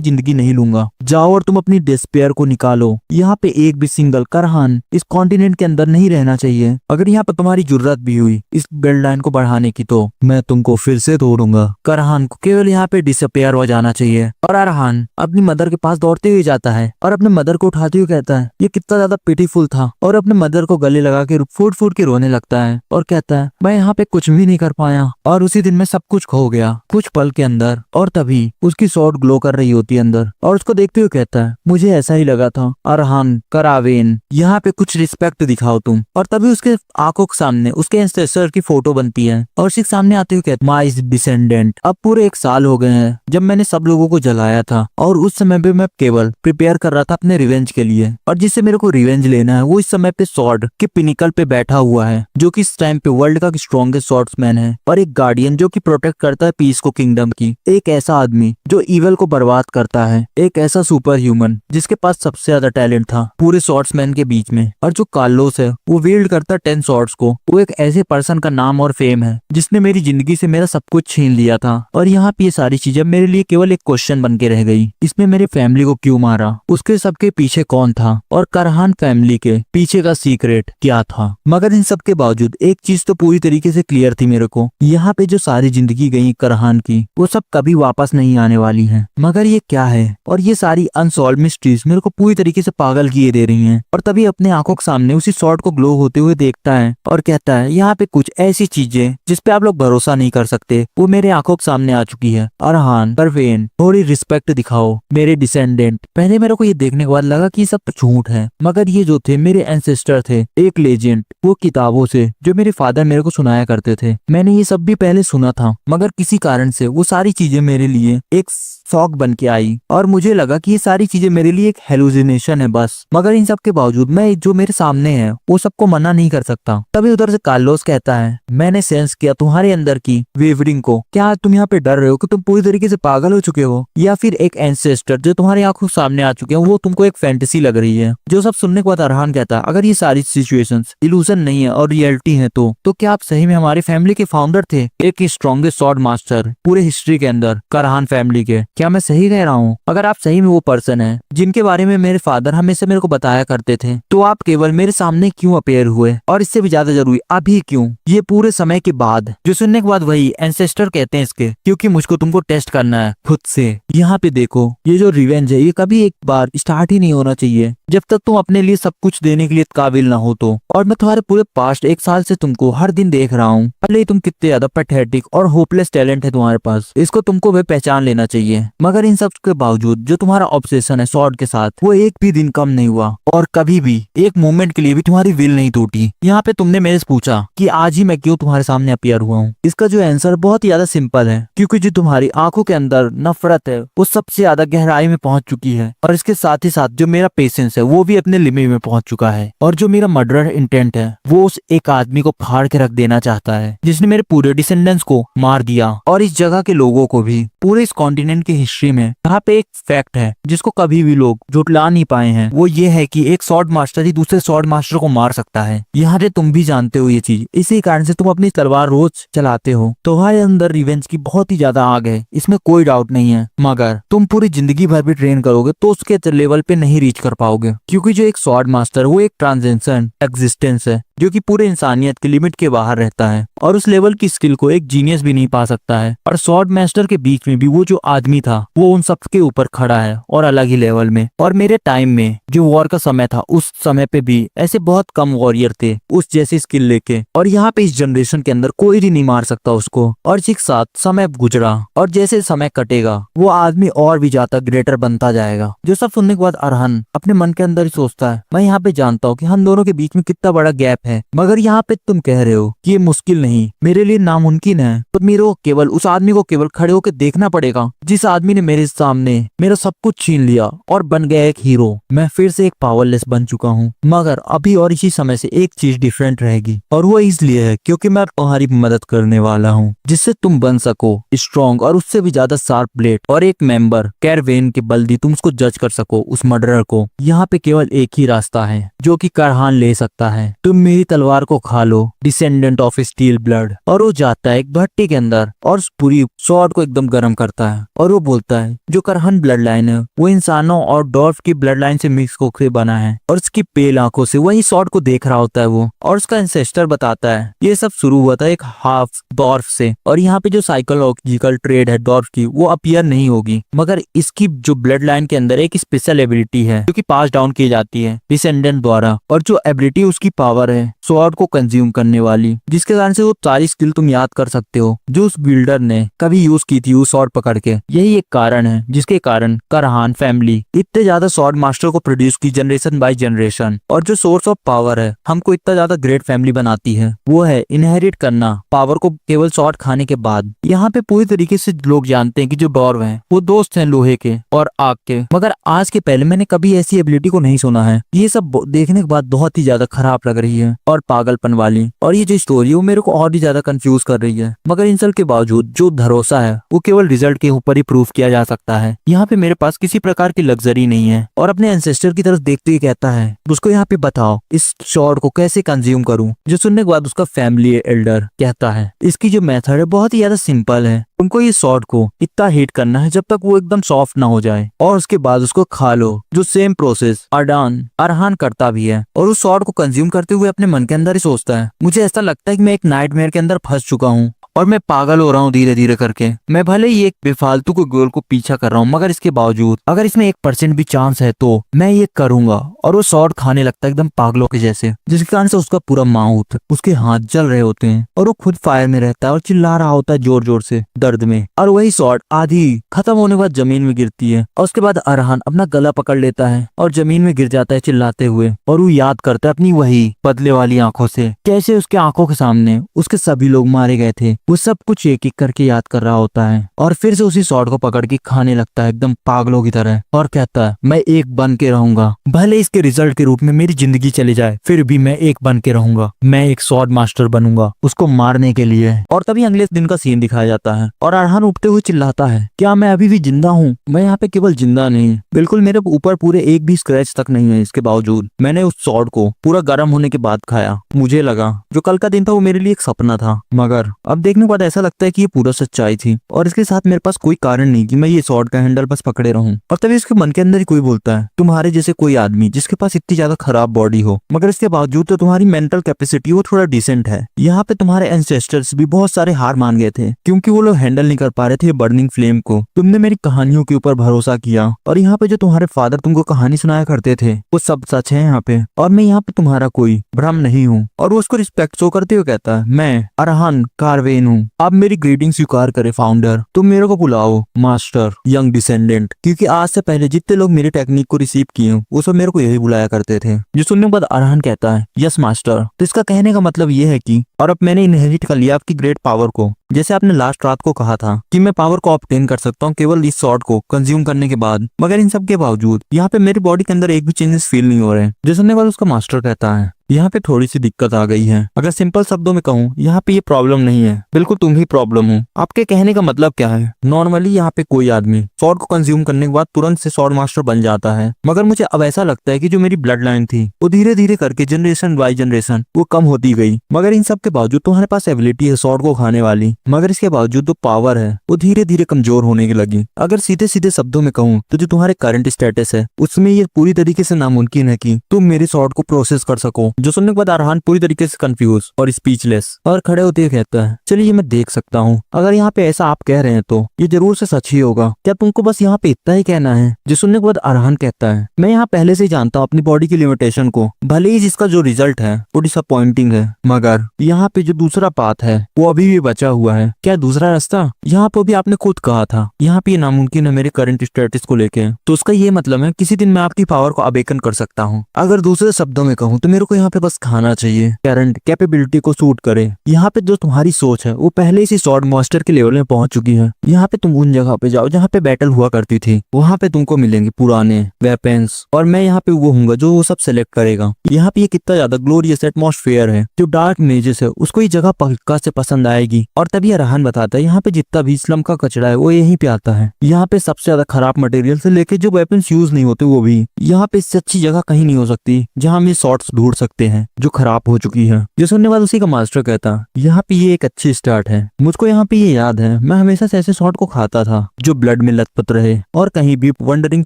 [SPEAKER 1] जिंदगी नहीं लूंगा, जाओ और तुम अपनी डिस्पेयर को निकालो। यहाँ पे एक भी सिंगल करहान इस कॉन्टिनेंट के अंदर नहीं रहना चाहिए। अगर यहाँ पे तुम्हारी जरूरत भी हुई इस ब्लड लाइन को बढ़ाने की तो मैं तुमको फिर से तोड़ूंगा। करहान को केवल यहाँ पे डिसअपेयर हो जाना चाहिए। और अरहान अपनी मदर के पास दौड़ते हुए जाता है और अपने मदर को उठाते हुए कहता है ये कितना ज्यादा पिटीफुल था, और अपने मदर को गले लगा के फूट फूट के रोने लगता है और कहता है मैं यहाँ पे कुछ भी नहीं कर पाया और उसी दिन में सब कुछ खो गया कुछ पल के अंदर। और तभी उसकी स्वॉर्ड ग्लो कर रही होती है अंदर और उसको देखते हुए कहता है मुझे ऐसा ही लगा था। अरहान, करावेन, यहाँ पे कुछ रिस्पेक्ट दिखाओ तुम। और तभी उसके आंखों के सामने उसके एंसेस्टर की फोटो बनती है और उसके सामने आते हुए कहता है माय डिसेंडेंट, अब पूरे 1 साल हो गए हैं जब मैंने सब लोगों को जलाया था और उस समय पे मैं केवल प्रिपेयर कर रहा था अपने रिवेंज के लिए, और जिससे मेरे को रिवेंज लेना है वो इस समय पे स्वॉर्ड के पिनिकल पे बैठा हुआ है जो कि इस टाइम पे वर्ल्ड का स्ट्रॉन्गेस्ट स्वॉर्ड्समैन है, और एक गार्डियन जो कि प्रोटेक्ट करता है पीस को, किंगडम की। एक ऐसा आदमी जो इवल को बर्बाद करता है, एक ऐसा सुपर ह्यूमन जिसके पास सबसे ज्यादा टैलेंट था पूरे स्वॉर्ड्समैन के बीच में। और जो कार्लोस है वो विल्ड करता है 10 स्वॉर्ड्स को। वो एक ऐसे पर्सन का नाम और फेम है जिसने मेरी जिंदगी से मेरा सब कुछ छीन लिया था, और यहाँ पे ये सारी चीजें मेरे लिए केवल एक क्वेश्चन बन के रह गई, इसमें मेरे फैमिली को क्यों मारा, उसके सबके पीछे कौन था, और करहान फैमिली के पीछे का सीक्रेट क्या था। मगर इन सब के बावजूद एक चीज तो पूरी तरीके से क्लियर थी मेरे को, यहाँ पे जो सारी जिंदगी गई करहान की वो सब कभी वापस नहीं आने वाली है। मगर ये क्या है, और ये सारी अनसॉल्व मिस्ट्रीज मेरे को पूरी तरीके से पागल किए दे रही हैं। और तभी अपने आंखों के सामने उसी स्वॉर्ड को ग्लो होते हुए देखता है और कहता है यहाँ पे कुछ ऐसी चीजें जिसपे आप लोग भरोसा नहीं कर सकते वो मेरे आंखों के सामने आ चुकी है। अरहान, परवेन, थोड़ी रिस्पेक्ट दिखाओ मेरे डिसेंडेंट। पहले मेरे को ये देखने के बाद लगा कि सब झूठ है, मगर ये जो थे मेरे एंसेस्टर थे, एक लेजेंड, वो किताबों से जो मेरे फादर मेरे को सुनाया करते थे। मैंने ये सब भी पहले सुना था, मगर किसी कारण से वो सारी चीजें मेरे लिए एक शौक बन के आई और मुझे लगा कि ये सारी चीजें मेरे लिए एक हेलुसिनेशन है बस। मगर इन सब के बावजूद मैं जो मेरे सामने है वो सबको मना नहीं कर सकता। तभी उधर से कार्लोस कहता है मैंने सेंस किया तुम्हारे अंदर की वेवरिंग को, क्या तुम यहाँ पे डर रहे हो कि तुम पूरी तरीके से पागल हो चुके हो, या फिर एक एंसेस्टर जो तुम्हारी आंखों के सामने आ चुके हैं वो तुमको एक फैंटेसी लग रही है। जो सब सुनने के बाद अरहान कहता है अगर ये सारी सिचुएशंस इल्यूजन नहीं है और रियलिटी है तो क्या आप सही में हमारी फैमिली के फाउंडर थे, एक स्ट्रॉन्गेस्ट स्वॉर्ड मास्टर पूरे हिस्ट्री के अंदर, करहान फैमिली के? क्या मैं सही कह रहा हूँ? अगर आप सही में वो पर्सन है जिनके बारे में मेरे फादर हमेशा मेरे को बताया करते थे, तो आप केवल मेरे सामने क्यों अपेयर हुए, और इससे भी ज्यादा जरूरी अभी क्यों, ये पूरे समय के बाद? जो सुनने के बाद वही एंसेस्टर कहते हैं इसके, क्योंकि मुझको तुमको टेस्ट करना है खुद से। यहाँ पे देखो ये जो रिवेंज है ये कभी एक बार स्टार्ट ही नहीं होना चाहिए जब तक तुम अपने लिए सब कुछ देने के लिए काबिल ना हो तो। और मैं तुम्हारे पूरे पास्ट 1 साल से तुमको हर दिन देख रहा हूँ, भले ही तुम कितने ज्यादा पैथेटिक और होपलेस टैलेंट है तुम्हारे पास, इसको तुमको भी पहचान लेना चाहिए। मगर इन सब के बावजूद जो तुम्हारा ऑब्सेशन है स्वॉर्ड के साथ वो एक भी दिन कम नहीं हुआ, और कभी भी एक मोमेंट के लिए भी तुम्हारी विल नहीं टूटी। यहाँ पे तुमने मेरे से पूछा कि आज ही मैं क्यों तुम्हारे सामने अपीयर हुआ हूँ। इसका जो आंसर बहुत ही ज्यादा सिंपल है, क्योंकि जो तुम्हारी आंखों के अंदर नफरत है वो सबसे ज्यादा गहराई में पहुंच चुकी है, और इसके साथ ही साथ जो मेरा पेशेंस है वो भी अपने लिमिट में पहुंच चुका है, और जो मेरा मर्डर इंटेंट है वो उस एक आदमी को फाड़ के रख देना चाहता है जिसने मेरे पूरे डिसेंडेंट्स को मार दिया, और इस जगह के लोगों को भी। पूरे इस कॉन्टिनेंट की हिस्ट्री में यहाँ पे एक फैक्ट है जिसको कभी भी लोग जुटला नहीं पाए हैं, वो ये है कि एक स्वॉर्ड मास्टर ही दूसरे स्वॉर्ड मास्टर को मार सकता है। यहाँ पे तुम भी जानते हो ये चीज, इसी कारण से तुम अपनी तलवार रोज चलाते हो। तुम्हारे अंदर रिवेंज की बहुत ही ज्यादा आग है, इसमें कोई डाउट नहीं है, मगर तुम पूरी जिंदगी भर भी ट्रेन करोगे तो उसके लेवल पे नहीं रीच कर पाओगे, क्योंकि जो एक स्वॉर्ड मास्टर वो एक ट्रांजेंशन एग्जिस्टेंस है जो कि पूरे इंसानियत की लिमिट के बाहर रहता है, और उस लेवल की स्किल को एक जीनियस भी नहीं पा सकता है। और स्वॉर्ड मास्टर के बीच में भी वो जो आदमी था वो उन सब के ऊपर खड़ा है और अलग ही लेवल में। और मेरे टाइम में जो वॉर का समय था उस समय पे भी ऐसे बहुत कम वॉरियर थे उस जैसी स्किल लेके, और यहाँ पे इस जनरेशन के अंदर कोई भी नहीं मार सकता उसको। और जिस साथ समय गुजरा और जैसे समय कटेगा वो आदमी और भी ज्यादा ग्रेटर बनता जाएगा। जो सब सुनने के बाद अरहान अपने मन के अंदर ही सोचता है मैं यहाँ पे जानता हूँ कि हम दोनों के बीच में कितना बड़ा गैप है, मगर यहाँ पे तुम कह रहे हो कि ये मुश्किल नहीं, मेरे लिए नामुमकिन नामुमकिन है तो मेरे को केवल उस आदमी को केवल खड़े होकर देखना पड़ेगा जिस आदमी ने मेरे सामने मेरा सब कुछ छीन लिया और बन गया एक हीरो। मैं फिर से एक पावरलेस बन चुका हूँ, मगर अभी और इसी समय से एक चीज डिफरेंट रहेगी, और वो इसलिए है क्योंकि मैं तुम्हारी मदद करने वाला हूँ जिससे तुम बन सको स्ट्रॉन्ग और उससे भी ज्यादा शार्प ब्लेड, और एक मेंबर कैरवेन के बल्दी तुम उसको जज कर सको उस मर्डरर को। यहाँ पे केवल एक ही रास्ता है जो कि करहान ले सकता है। तुम मेरी तलवार को खा लो, डिसेंडेंट ऑफ स्टील ब्लड। और वो जाता है एक भट्टी के अंदर और उस पूरी स्वॉर्ड को एकदम गर्म करता है और वो बोलता है जो करहान ब्लड लाइन है वो इंसानों और डॉर्फ की ब्लड लाइन से मिक्स होकर बना है, और उसकी पेल आंखों से वही स्वॉर्ड को देख रहा होता है वो। और उसका एंसेस्टर बताता है ये सब शुरू हुआ था एक हाफ डॉर्फ से, और यहाँ पे जो साइकोलॉजिकल ट्रेड है डॉर्फ की वो अपीयर नहीं होगी, मगर इसकी जो ब्लड लाइन के अंदर एक स्पेशल एबिलिटी है जो कि पास डाउन की जाती है डिसेंडेंट द्वारा, और जो एबिलिटी उसकी पावर है स्वॉर्ड को कंज्यूम करने वाली, जिसके कारण से वो सारी स्किल तुम याद कर सकते हो जो उस बिल्डर ने कभी यूज की थी उस स्वॉर्ड पकड़ के। यही एक कारण है जिसके कारण करहान फैमिली इतने ज्यादा स्वॉर्ड मास्टर को प्रोड्यूस की जनरेशन बाय जनरेशन, और जो सोर्स ऑफ पावर है हमको इतना ज्यादा ग्रेट फैमिली बनाती है वो है इनहेरिट करना पावर को केवल स्वॉर्ड खाने के बाद। यहाँ पे पूरी तरीके से लोग जानते हैं कि जो डॉर्व हैं वो दोस्त हैं लोहे के और आग के, मगर आज के पहले मैंने कभी ऐसी एबिलिटी को नहीं सुना है। ये सब देखने के बाद बहुत ही ज्यादा खराब लग रही है और पागलपन वाली, और ये जो स्टोरी है वो मेरे को और भी ज्यादा कंफ्यूज कर रही है। मगर इन सब के बावजूद जो भरोसा है वो केवल रिजल्ट के ऊपर ही प्रूफ किया जा सकता है। यहाँ पे मेरे पास किसी प्रकार की लग्जरी नहीं है, और अपने एंसेस्टर की तरफ देखते ही कहता है उसको यहाँ पे बताओ इस शॉर्ड को कैसे कंज्यूम करूं। जो सुनने के बाद उसका फैमिली एल्डर कहता है इसकी जो मेथड है बहुत ही ज्यादा सिंपल है, तुमको ये शॉर्ड को इतना हीट करना है जब तक वो एकदम सॉफ्ट ना हो जाए, और उसके बाद उसको खा लो। जो सेम प्रोसेस अरहान करता भी है, और उस शॉर्ड को कंज्यूम करते हुए अपने मन के अंदर ही सोचता है मुझे ऐसा लगता है कि मैं एक नाइटमेयर के अंदर फंस चुका हूँ और मैं पागल हो रहा हूँ धीरे धीरे करके। मैं भले ही एक बेफालतू को गोल को पीछा कर रहा हूँ, मगर इसके बावजूद अगर इसमें 1% भी चांस है तो मैं ये करूंगा। और वो शॉर्ड खाने लगता है एकदम पागलों के जैसे, जिसके कारण से उसका पूरा माउथ उसके हाथ जल रहे होते हैं और वो खुद फायर में रहता है और चिल्ला रहा होता है जोर जोर से दर्द में। और वही शॉर्ड आधी खत्म होने के बाद जमीन में गिरती है, और उसके बाद अरहान अपना गला पकड़ लेता है और जमीन में गिर जाता है चिल्लाते हुए, और वो याद करता है अपनी वही बदले वाली आंखों से कैसे उसके आंखों के सामने उसके सभी लोग मारे गए थे। वो सब कुछ एक एक करके याद कर रहा होता है, और फिर से उसी शॉर्ड को पकड़ के खाने लगता है एकदम पागलों की तरह, और कहता है मैं एक बन के रहूंगा, भले इसके रिजल्ट के रूप में मेरी जिंदगी चली जाए फिर भी मैं एक बन के रहूंगा। मैं एक शॉर्ड मास्टर बनूंगा उसको मारने के लिए। और तभी अगले दिन का सीन दिखाया जाता है, और अरहान उठते हुए चिल्लाता है क्या मैं अभी भी जिंदा हूँ? मैं यहाँ पे केवल जिंदा नहीं, बिल्कुल मेरे ऊपर पूरे एक भी स्क्रैच तक नहीं है। इसके बावजूद मैंने उस शॉर्ड को पूरा गर्म होने के बाद खाया। मुझे लगा जो कल का दिन था वो मेरे लिए एक सपना था, मगर अब देखने के बाद ऐसा लगता है कि ये पूरा सच्चाई थी, और इसके साथ मेरे पास कोई कारण नहीं कि मैं ये शॉर्ड का हैंडल बस पकड़े रहूं। और तभी इसके मन के अंदर ही कोई बोलता है तुम्हारे जैसे कोई आदमी जिसके पास इतनी ज्यादा खराब बॉडी हो मगर इसके बावजूद तो तुम्हारी मेंटल कैपेसिटी वो थोड़ा डिसेंट है। यहाँ पे तुम्हारे एंसेस्टर्स भी बहुत सारे हार मान गए थे क्योंकि वो लोग हैंडल नहीं कर पा रहे थे बर्निंग फ्लेम को। तुमने मेरी कहानियों के ऊपर भरोसा किया, और यहाँ पे जो तुम्हारे फादर तुमको कहानी सुनाया करते थे वो सब सच है यहाँ पे, और मैं यहाँ पे तुम्हारा कोई भ्रम नहीं हूँ। और वो उसको रिस्पेक्ट शो करते हुए कहता है मैं अरहान कारवेन हूँ, आप मेरी ग्रीटिंग स्वीकार करे फाउंडर। तुम मेरे को बुलाओ मास्टर यंग डिसेंडेंट, क्योंकि आज से पहले जितने लोग मेरी टेक्निक को रिसीव किए वो सब मेरे को यही बुलाया करते थे। जो सुनने के बाद अरहान कहता है यस मास्टर। तो इसका कहने का मतलब ये है कि और अब मैंने इनहेरिट कर लिया आपकी ग्रेट पावर को, जैसे आपने लास्ट रात को कहा था कि मैं पावर को ऑब्टेन कर सकता हूँ केवल इस शॉर्ट को कंज्यूम करने के बाद। मगर इन सब के बावजूद यहाँ पे मेरी बॉडी के अंदर एक भी चेंजेस फील नहीं हो रहे। जो सुनने के बाद उसका मास्टर कहता है यहाँ पे थोड़ी सी दिक्कत आ गई है। अगर सिंपल शब्दों में कहूँ यहाँ पे ये प्रॉब्लम नहीं है, बिल्कुल तुम ही प्रॉब्लम हो। आपके कहने का मतलब क्या है? नॉर्मली यहाँ पे कोई आदमी शॉर्ट को कंज्यूम करने के बाद तुरंत से शॉर्ट मास्टर बन जाता है, मगर मुझे अब ऐसा लगता है कि जो मेरी ब्लड लाइन थी वो धीरे धीरे करके जनरेशन बाई जनरेशन वो कम होती गई। मगर इन सब के बावजूद तुम्हारे पास एबिलिटी है शॉर्ट को खाने वाली, मगर इसके बावजूद जो पावर है वो धीरे धीरे कमजोर होने की लगी। अगर सीधे सीधे शब्दों में कहूँ तो जो तुम्हारे करंट स्टेटस है उसमें ये पूरी तरीके से नामुमकिन है कि तुम मेरे शॉर्ट को प्रोसेस कर सको। जो सुनने के बाद अरहान पूरी तरीके से कंफ्यूज और स्पीचलेस और खड़े होते हुए कहता है चलिए मैं देख सकता हूँ, अगर यहाँ पे ऐसा आप कह रहे हैं तो ये जरूर से सच ही होगा। क्या तुमको बस यहाँ पे इतना ही कहना है? जो सुनने के बाद अरहान कहता है मैं यहाँ पहले से ही जानता हूँ अपनी बॉडी की लिमिटेशन को, भले ही जिसका जो रिजल्ट है वो डिसअपॉइंटिंग है, मगर यहाँ पे जो दूसरा पाथ है वो अभी भी बचा हुआ है। क्या दूसरा रास्ता? यहाँ पे भी आपने खुद कहा था यहाँ पे नामुमकिन है मेरे करंट स्टेटस को लेके, तो उसका ये मतलब है किसी दिन मैं आपकी पावर को अवेकन कर सकता हूँ। अगर दूसरे शब्दों में कहूँ तो मेरे को यहाँ पे बस खाना चाहिए करंट कैपेबिलिटी को सूट करे। यहाँ पे जो तुम्हारी सोच है वो पहले से स्वॉर्ड मास्टर के लेवल में पहुंच चुकी है। यहाँ पे तुम उन जगह पे जाओ जहाँ पे बैटल हुआ करती थी, वहाँ पे तुमको मिलेंगे पुराने वेपन्स, और मैं यहाँ पे वो हूँ जो वो सब सेलेक्ट करेगा। यहाँ पे ये कितना ज्यादा ग्लोरियस एटमॉस्फेयर है, जो डार्क मेजेस है उसको ये जगह पक्का से पसंद आएगी। और तभी रहन बताता है यहाँ पे जितना भी इस्लाम का कचरा है वो यहीं पे आता है। यहाँ पे सबसे ज्यादा खराब मटेरियल से लेके जो वेपन्स यूज नहीं होते वो भी। यहाँ पे इससे अच्छी जगह कहीं नहीं हो सकती जहाँ हम ये शॉर्ट्स ढूंढ सकते हैं जो खराब हो चुकी है। ये सुनने बाद उसी का मास्टर कहता यहाँ पे ये एक अच्छी स्टार्ट है। मुझको यहाँ पे ये याद है मैं हमेशा से ऐसे शॉर्ट को खाता था जो ब्लड में लथपथ रहे और कहीं भी वंडरिंग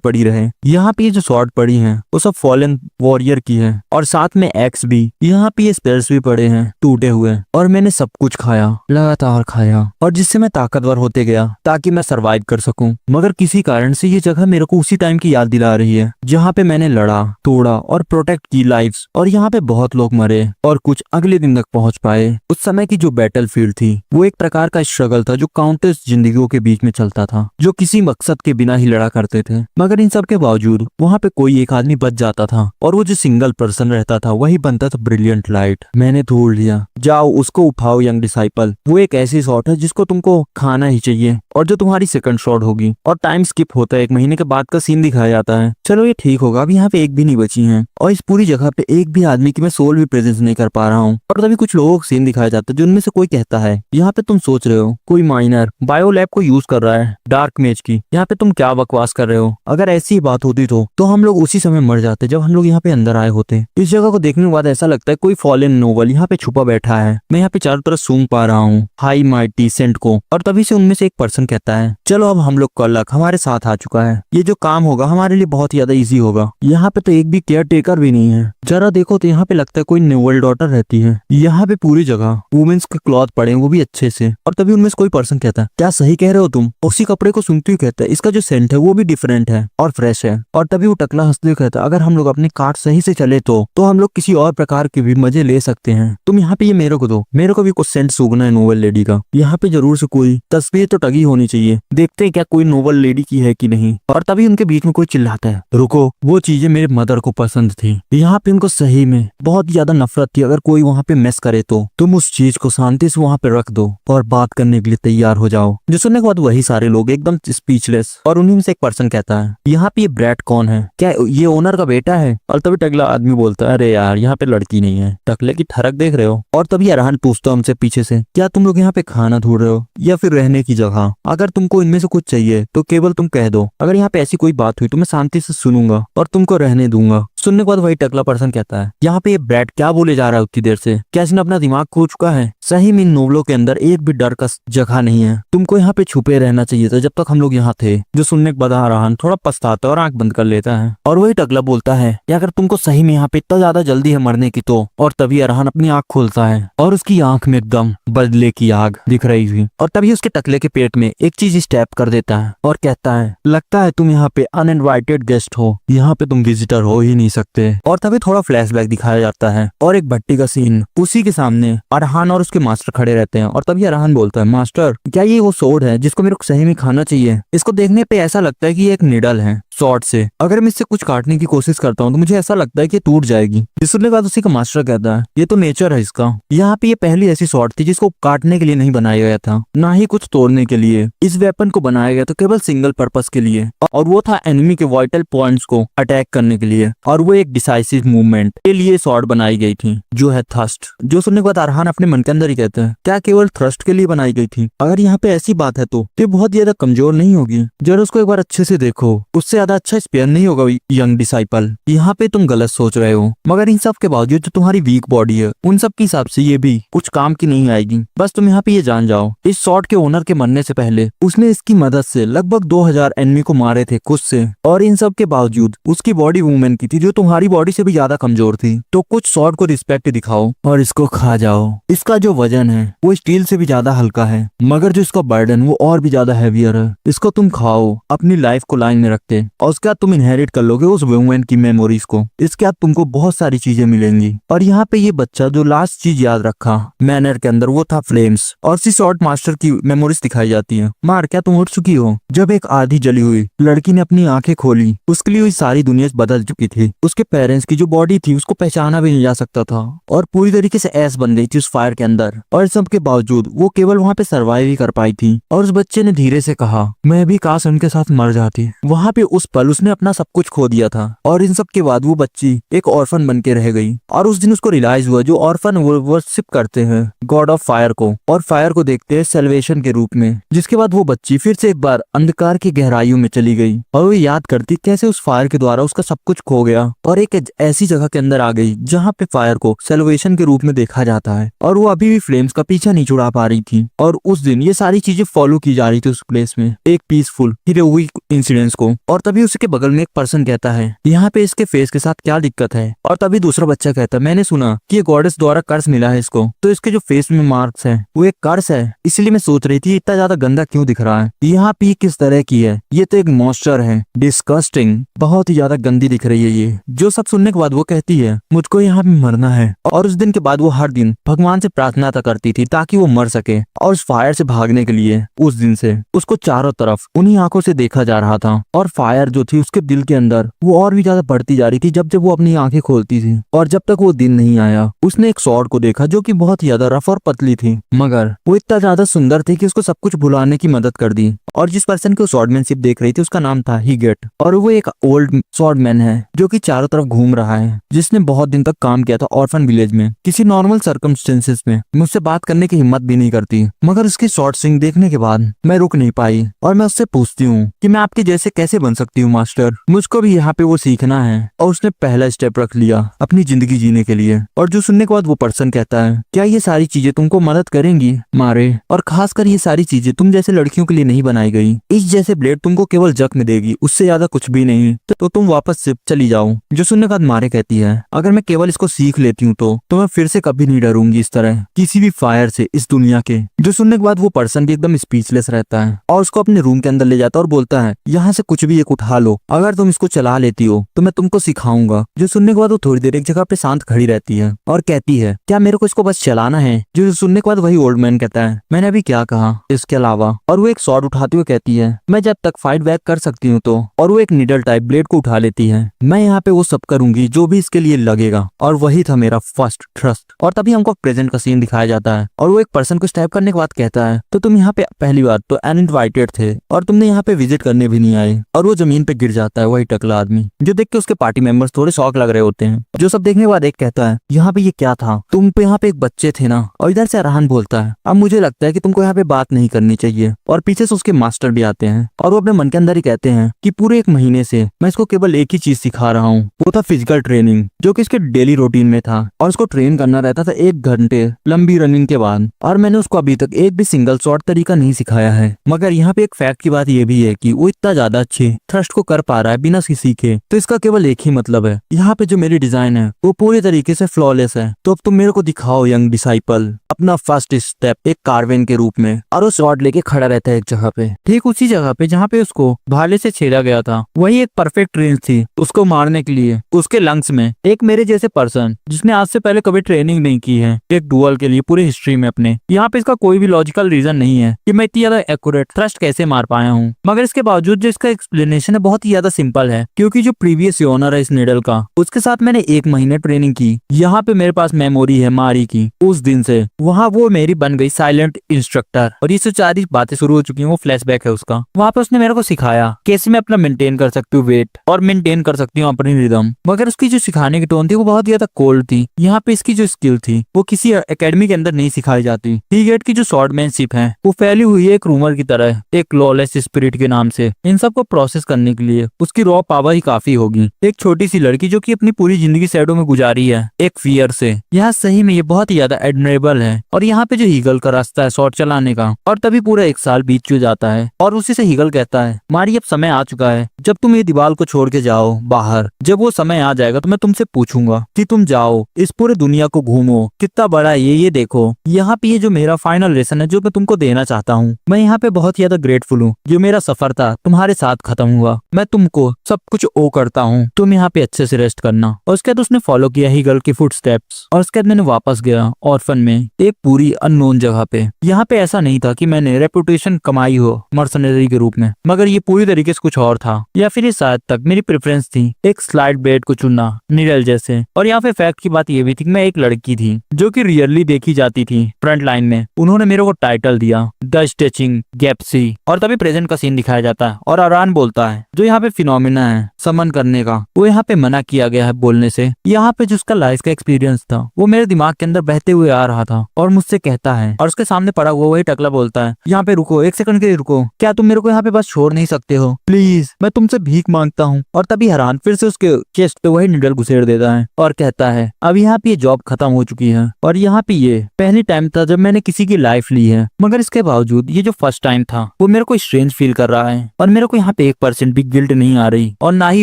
[SPEAKER 1] पड़ी रहे। यहाँ पे ये जो शॉर्ट पड़ी है वो सब फॉलन वॉरियर की है, और साथ में एक्स भी। यहाँ पे ये स्पेयर्स भी पड़े हैं टूटे हुए, और मैंने सब कुछ खाया, लगातार खाया, और जिससे मैं ताकतवर होते गया ताकि मैं सरवाइव कर सकूं। मगर किसी कारण से ये जगह मेरे को उसी टाइम की याद दिला रही है जहाँ पे मैंने लड़ा, तोड़ा और प्रोटेक्ट की लाइफ्स, और यहाँ पे बहुत लोग मरे और कुछ अगले दिन तक पहुंच पाए। उस समय की जो बैटल फील्ड थी वो एक प्रकार का स्ट्रगल था जो काउंटलेस जिंदगियों के बीच में चलता था, जो किसी मकसद के बिना ही लड़ा करते थे। मगर इन सब के बावजूद वहाँ पे कोई एक आदमी बच जाता था, और वो जो सिंगल पर्सन रहता था वही बनता था ब्रिलियंट लाइट। मैंने ढूंढ लिया, जाओ उसको उठाओ यंग डिसाइपल। वो एक ऐसी शॉट है जिसको तुमको खाना ही चाहिए, और जो तुम्हारी सेकंड शॉट होगी। और टाइम स्किप होता है, 1 महीने के बाद का सीन दिखाया जाता है। चलो ये ठीक होगा, अब यहाँ पे एक भी नहीं बची है, और इस पूरी जगह पे एक भी आदमी की मैं सोल भी प्रेजेंस नहीं कर पा रहा हूँ। और तभी कुछ लोगों का सीन दिखाया जाता है जिनमें से कोई कहता है यहाँ पे तुम सोच रहे हो कोई माइनर बायो लैब को यूज कर रहा है डार्क मेज की, यहाँ पे तुम क्या बकवास कर रहे हो। अगर ऐसी बात होती तो हम लोग उसी समय मर जाते जब हम लोग यहाँ पे अंदर आए होते। इस जगह को देखने के बाद ऐसा लगता है कोई फॉलन नोबल यहाँ पे छुपा बैठा है। मैं यहाँ पे चारों तरफ सूंघ पा रहा हूँ हाई माइटी सेंट को, और तभी से उनमें से एक पर्सन कहता है चलो अब हम लोग का लक हमारे साथ आ चुका है, ये जो काम होगा हमारे लिए बहुत ज्यादा इजी होगा। यहाँ पे तो एक भी केयर टेकर भी नहीं है। जरा देखो तो यहाँ पे लगता है कोई नोबल डॉटर रहती है। यहाँ पे पूरी जगह वुमेन्स के क्लॉथ पड़े हैं, वो भी अच्छे से। और तभी उनमें से कोई पर्सन कहता है क्या सही कह रहे हो तुम। उसी कपड़े को सुनते हुए कहता है इसका जो सेंट है वो भी डिफरेंट है और फ्रेश है। और तभी वो टकला हंसते हुए कहता है अगर हम लोग अपनी कार्ड सही से चले तो हम लोग किसी और प्रकार के भी मजे ले सकते हैं। तुम यहाँ पे ये मेरे को दो, मेरे को भी कुछ सेंट सूंघना है नोबल लेडी का। यहाँ पे जरूर से कोई तस्वीर तो टंगी होनी चाहिए, देखते हैं क्या कोई नोबल लेडी की है कि नहीं। और तभी उनके बीच में कोई चिल्लाता है रुको, वो चीजें मेरे मदर को पसंद थी। यहाँ पे उनको सही में बहुत ज्यादा नफरत थी, अगर कोई वहाँ पे मेस करे तो तुम उस चीज को शांति से वहाँ पे रख दो और बात करने के लिए तैयार हो जाओ। जो सुनने के बाद वही सारे लोग एकदम स्पीचलेस, और उन्हीं में से एक पर्सन कहता है यहाँ पे ये ब्रैड कौन है, क्या ये ओनर का बेटा है। और तभी टकला आदमी बोलता है अरे यार यहाँ पे लड़की नहीं है, टकले की ठरक देख रहे हो। और तभी अरहान पूछता हमसे पीछे से क्या तुम लोग यहाँ पे खाना ढूंढ रहे हो या फिर रहने की जगह। अगर तुमको इनमें से कुछ चाहिए तो केवल तुम कह दो, अगर यहाँ पे ऐसी कोई बात हुई तो मैं शांति से सुनूंगा और तुमको रहने दूंगा। सुनने के बाद वही टकला पर्सन कहता है यहाँ पे ये ब्रैड क्या बोले जा रहा है उतनी देर से, क्या इसने अपना दिमाग खो चुका है। सही में इन नोबलों के अंदर एक भी डर का जगह नहीं है, तुमको यहाँ पे छुपे रहना चाहिए था जब तक हम लोग यहाँ थे। जो सुनने के बाद अरहान थोड़ा पछताता है और आंख बंद कर लेता है। और वही टकला बोलता है कि अगर तुमको सही में यहाँ पे इतना ज्यादा जल्दी है मरने की तो। और तभी अरहान अपनी आंख खोलता है और उसकी आंख में एकदम बदले की आग दिख रही थी। और तभी उसके टकले के पेट में एक चीज स्टैप कर देता है और कहता है लगता है तुम यहाँ पे अनइनवाइटेड गेस्ट हो, यहाँ पे तुम विजिटर हो ही नहीं सकते। और तभी थोड़ा फ्लैशबैक दिखाया जाता है और एक भट्टी का सीन, उसी के सामने अरहान और उसके मास्टर खड़े रहते हैं। और तभी अरहान बोलता है मास्टर क्या ये वो सोर्ड है जिसको मेरे को सही में खाना चाहिए। इसको देखने पे ऐसा लगता है कि ये एक निडल है शॉर्ट से, अगर मैं इससे कुछ काटने की कोशिश करता हूँ तो मुझे ऐसा लगता है कि टूट जाएगी। इसके बाद उसी का मास्टर कहता है ये तो नेचर है इसका, यहाँ पे ये पहली ऐसी शॉर्ट थी जिसको काटने के लिए नहीं बनाया गया था, ना ही कुछ तोड़ने के लिए। इस वेपन को बनाया गया था केवल सिंगल पर्पस के लिए, और वो था एनिमी के वाइटल पॉइंट्स को अटैक करने के लिए। और वो एक डिसाइसिव मूवमेंट के लिए शॉर्ट बनाई गई थी जो है थ्रस्ट। जो सुनने के बाद अरहान अपने मन के अंदर ही कहते हैं क्या केवल थ्रस्ट के लिए बनाई गई थी। अगर यहाँ पे ऐसी बात है तो ये बहुत ज्यादा कमजोर नहीं होगी, जरा उसको एक बार अच्छे से देखो, उससे ज्यादा अच्छा स्पेयर नहीं होगा यंग डिसाइपल। यहाँ पे तुम गलत सोच रहे हो, मगर इन सब के बावजूद जो तुम्हारी वीक बॉडी है उन सब के हिसाब से ये भी कुछ काम की नहीं आएगी। बस तुम यहाँ पे ये जान जाओ इस शॉर्ट के ओनर के मरने से पहले उसने इसकी मदद से लगभग 2000 एनिमी को मारे थे खुद से, और इन सब के बावजूद उसकी बॉडी वुमेन की थी जो तुम्हारी बॉडी से भी ज्यादा कमजोर थी। तो कुछ शॉर्ट को रिस्पेक्ट दिखाओ और इसको खा जाओ। इसका जो वजन है वो स्टील से भी ज्यादा हल्का है, मगर जो इसका बर्डन वो और भी ज्यादा हैवियर है। इसको तुम खाओ अपनी लाइफ को लाइन में रखते। और उसके बाद तुम इनहेरिट कर लोगे उस वुमेन की मेमोरीज को। इसके बाद तुमको बहुत सारी चीजें मिलेंगी। और यहाँ पे ये बच्चा जो लास्ट चीज याद रखा मैनर के अंदर वो था फ्लेम्स, और उसी शॉर्ट मास्टर की मेमोरीज दिखाई जाती है। मार, क्या तुम उठ चुकी हो? जब एक आधी जली हुई लड़की ने अपनी आंखें खोली, उसके लिए सारी दुनिया बदल चुकी थी। उसके पेरेंट्स की जो बॉडी थी उसको पहचाना भी नहीं जा सकता था, और पूरी तरीके से ऐस बन गई थी उस फायर के अंदर। और सब के बावजूद वो केवल वहाँ पे सरवाइव ही कर पाई थी। और उस बच्चे ने धीरे से कहा, मैं भी काश उनके साथ मर जाती। वहाँ पे उस पल उसने अपना सब कुछ खो दिया था, और इन सब के बाद वो बच्ची एक ऑर्फन बन के रह गई। और उस दिन उसको रियलाइज हुआ जो ऑर्फन वर्शिप करते हैं गॉड ऑफ फायर को, और फायर को देखते हैं सेल्वेशन के रूप में। जिसके बाद वो बच्ची फिर से एक बार अंधकार की गहराइयों में चली गई, और वो याद करती कैसे उस फायर के द्वारा उसका सब कुछ खो गया, और एक ऐसी जगह के अंदर आ गई जहाँ पे फायर को सेल्वेशन के रूप में देखा जाता है। और वो अभी भी फ्लेम्स का पीछा नहीं छुड़ा पा रही थी। और उस दिन ये सारी चीजें फॉलो की जा रही थी उस प्लेस में, एक पीसफुल हीरोइक इंसिडेंट्स को। और तभी उसके बगल में एक पर्सन कहता है, यहाँ पे इसके फेस के साथ क्या दिक्कत है? और तभी दूसरा बच्चा कहता है, मैंने सुना कि ये गॉडेस द्वारा कर्स मिला है इसको, तो इसके जो फेस में मार्क्स है वो एक कर्स है, इसलिए मैं सोच रही थी इतना ज्यादा गंदा क्यों दिख रहा है। यहाँ पे किस तरह की है? ये तो एक मॉन्स्टर है, डिस्गस्टिंग, बहुत ही ज्यादा गंदी दिख रही है ये। जो सब सुनने के बाद वो कहती है, मुझको यहाँ पे मरना है। और उस दिन के बाद वो हर दिन भगवान से प्रार्थना करती थी ताकि वो मर सके। और उस फायर से भागने के लिए उस दिन से उसको चारों तरफ उन्हीं आंखों से देखा जा रहा था। और फायर जो थी उसके दिल के अंदर वो और भी ज्यादा बढ़ती जा रही थी जब जब वो अपनी आंखें खोलती थी। और जब तक वो दिन नहीं आया, उसने एक स्वॉर्ड को देखा जो कि बहुत ही ज्यादा रफ और पतली थी, मगर वो इतना ज्यादा सुंदर थी कि उसको सब कुछ भुलाने की मदद कर दी। और जिस पर्सन को स्वॉर्डमैनशिप देख रही थी उसका नाम था हीगेट, और वो एक ओल्ड स्वॉर्डमैन है जो कि चारों तरफ घूम रहा है, जिसने बहुत दिन तक काम किया था ऑर्फन विलेज में। किसी नॉर्मल सर्कमस्टेंसेस में मुझसे बात करने की हिम्मत भी नहीं करती, मगर उसकी शॉर्ट स्विंग देखने के बाद मैं रुक नहीं पाई, और मैं उससे पूछती हूँ कि मैं आपके जैसे कैसे बन सकती हूँ मास्टर, मुझको भी यहाँ पे वो सीखना है। और उसने पहला स्टेप रख लिया अपनी जिंदगी जीने के लिए। और जो सुनने के बाद वो पर्सन कहता है, क्या ये सारी चीजें तुमको मदद करेंगी मारे? और खासकर ये सारी चीजें तुम जैसे लड़कियों के लिए नहीं बनाई गई। इस जैसे ब्लेड तुमको केवल जख्म देगी, उससे ज्यादा कुछ भी नहीं, तो तुम वापस से चली जाओ। जो सुनने के बाद मारे कहती है, अगर मैं केवल इसको सीख लेती हूँ तो मैं फिर से कभी नहीं डरूंगी इस तरह किसी भी फायर से इस दुनिया के। जो सुनने के बाद वो पर्सन भी एकदम स्पीचलेस रहता है, और उसको अपने रूम के अंदर ले जाता है और बोलता है, यहाँ से कुछ भी एक उठा लो, अगर तुम इसको चला लेती हो तो मैं तुमको सिखाऊंगा। जो सुनने के बाद वो थोड़ी देर एक जगह पे शांत खड़ी रहती है और कहती है, क्या मेरे को इसको बस चलाना है? जो सुनने के बाद वही ओल्ड मैन कहता है, मैंने अभी क्या कहा इसके अलावा? और वो एक स्वॉर्ड उठाते हुए कहती है, मैं जब तक फाइट बैक कर सकती हूँ तो। और वो एक नीडल टाइप ब्लेड को उठा लेती है, मैं यहाँ पे वो सब करूंगी जो भी इसके लिए लगेगा। और वही था मेरा फर्स्ट ट्रस्ट। और तभी हमको प्रेजेंट का सीन दिखाया जाता है, और वो एक पर्सन को स्टैप करने के बाद कहता है, तो तुम यहाँ पे पहली बार तो अनइनवाइटेड थे, और तुमने यहाँ पे विजिट करने भी नहीं आए। और वो जमीन पे गिर जाता है, वही टकला आदमी, जो देख के उसके पार्टी मेंबर्स थोड़े शॉक लग रहे होते हैं। जो सब देखने के बाद एक कहता है, यहाँ पे ये क्या था? तुम पे यहाँ पे एक बच्चे थे ना? और इधर से अरहान बोलता है, अब मुझे लगता है कि तुमको यहाँ पे बात नहीं करनी चाहिए। और पीछे से उसके मास्टर भी आते हैं, और वो अपने मन के अंदर ही कहते हैं कि पूरे 1 महीने से मैं इसको केवल एक ही चीज सिखा रहा हूँ, वो था फिजिकल ट्रेनिंग, जो कि इसके डेली रूटीन में था। और उसको ट्रेन करना रहता था 1 घंटे लंबी रनिंग के बाद। और मैंने उसको अभी तक एक भी सिंगल शॉट तरीका नहीं सिखाया है। मगर यहाँ पे एक फैक्ट की बात ये भी है कि वो इतना ज्यादा अच्छे थ्रस्ट को कर पा रहा है बिना सीखे, तो इसका केवल एक ही मतलब है, यहाँ पे जो मेरी डिजाइन है वो पूरी तरीके से फ्लॉलेस है। तो अब तुम मेरे को दिखाओ यंग डिसाइपल अपना फर्स्ट स्टेप एक कार्वेन के रूप में। और वो शॉट लेके खड़ा रहता है एक जगह पे, ठीक उसी जगह पे जहाँ पे उसको भाले से छेड़ा गया था। वही एक परफेक्ट रेंज थी उसको मारने के लिए। उसके लंग्स में एक मेरे जैसे पर्सन जिसने आज से पहले कभी ट्रेनिंग नहीं की है एक डुअल के लिए पूरी हिस्ट्री में अपने, यहाँ पे इसका कोई भी लॉजिकल रीजन नहीं है कि मैं इतनी ज्यादा एक्यूरेट थ्रस्ट कैसे मार पाया हूँ। मगर इसके बावजूद जो इसका एक्सप्लेनेशन है बहुत ही ज्यादा सिंपल है, क्योंकि जो प्रीवियस ओनर है इस निडल का, उसके साथ मैंने 1 महीने ट्रेनिंग की। यहाँ पे मेरे पास मेमोरी है मारी की उस दिन से, वहाँ वो मेरी बन गई साइलेंट इंस्ट्रक्टर। और ये सारी बातें शुरू हो चुकी है, वो फ्लैशबैक है उसका। वहाँ पे उसने मेरे को सिखाया कैसे मैं अपना मेंटेन कर सकती हूँ वेट, और मेंटेन कर सकती हूँ अपनी रिदम। मगर उसकी जो सिखाने की टोन थी वो बहुत ज्यादा कोल्ड थी। यहाँ पे इसकी जो स्किल थी वो किसी एकेडमी के अंदर नहीं सिखाई जाती। हीगेट की जो स्वॉर्डमैनशिप है वो फैली हुई है एक रूमर की तरह, एक लॉलेस स्पिरिट के नाम से। इन सब को प्रोसेस करने के लिए उसकी रॉ पावर ही काफी होगी। एक छोटी सी लड़की जो कि अपनी पूरी जिंदगी शैडो में गुजारी है एक फियर से, यहाँ सही में ये बहुत ही ज्यादा एडमरेबल है। और यहाँ पे जो हीगल का रास्ता है शॉट चलाने का, और तभी पूरा 1 साल बीत जाता है। और उसी से हीगल कहता है, मारी अब समय आ चुका है जब तुम ये दीवार को छोड़ के जाओ बाहर, जब वो समय आ जाएगा तो मैं तुमसे पूछूंगा कि तुम जाओ, इस पूरे दुनिया को घूमो, कितना बड़ा है ये देखो। यहाँ पे ये जो मेरा फाइनल लेसन है जो मैं तुमको देना चाहता हूँ, मैं यहाँ पे बहुत ज्यादा ग्रेटफुल हूँ। जो मेरा सफर था तुम्हारे साथ खत्म हुआ, मैं तुमको सब कुछ ओ करता हूँ, तुम यहाँ पे अच्छे से रेस्ट करना। और उसके बाद उसने फॉलो किया ही गर्ल की फुटस्टेप्स, और उसके बाद मैंने वापस गया ऑर्फन में, एक पूरी अननोन जगह पे। यहाँ पे ऐसा नहीं था कि मैंने रेपुटेशन कमाई हो मर्सनरी के रूप में, मगर ये पूरी तरीके से कुछ और था, या फिर ये शायद तक मेरी प्रेफरेंस थी एक स्लाइड ब्लेड को चुनना निडल जैसे। और यहाँ पे फैक्ट की बात ये भी थी कि मैं एक लड़की थी जो कि रियरली देखी जाती थी फ्रंट लाइन में। उन्होंने मेरे को टाइटल दिया द स्टेचिंग गैप्सी, और तभी प्रेजेंट का सीन दिखाया जाता है और आरान बोलता है जो यहाँ पे फिनोमिना है समन करने का, वो यहाँ पे मना किया गया है बोलने से। यहाँ पे जो उसका लाइफ का एक्सपीरियंस था वो मेरे दिमाग के अंदर बहते हुए आ रहा था और मुझसे कहता है, और उसके सामने पड़ा हुआ वही टकला बोलता है यहाँ पे रुको, एक सेकंड के लिए रुको, क्या तुम मेरे को यहाँ पे बस छोड़ नहीं सकते हो प्लीज, मैं तुमसे भीख मांगता हूँ। और तभी हरान फिर से उसके चेस्ट पे वही निडल घुसेड़ देता है और कहता है अब यहाँ पे ये जॉब खत्म हो चुकी है, और यहाँ पे ये पहली टाइम था जब मैंने किसी की लाइफ ली है, मगर इसके बावजूद ये जो फर्स्ट टाइम था वो मेरे को स्ट्रेंज फील कर रहा है, और मेरे को यहाँ पे 1% भी गिल्ट नहीं आ रही और ना ही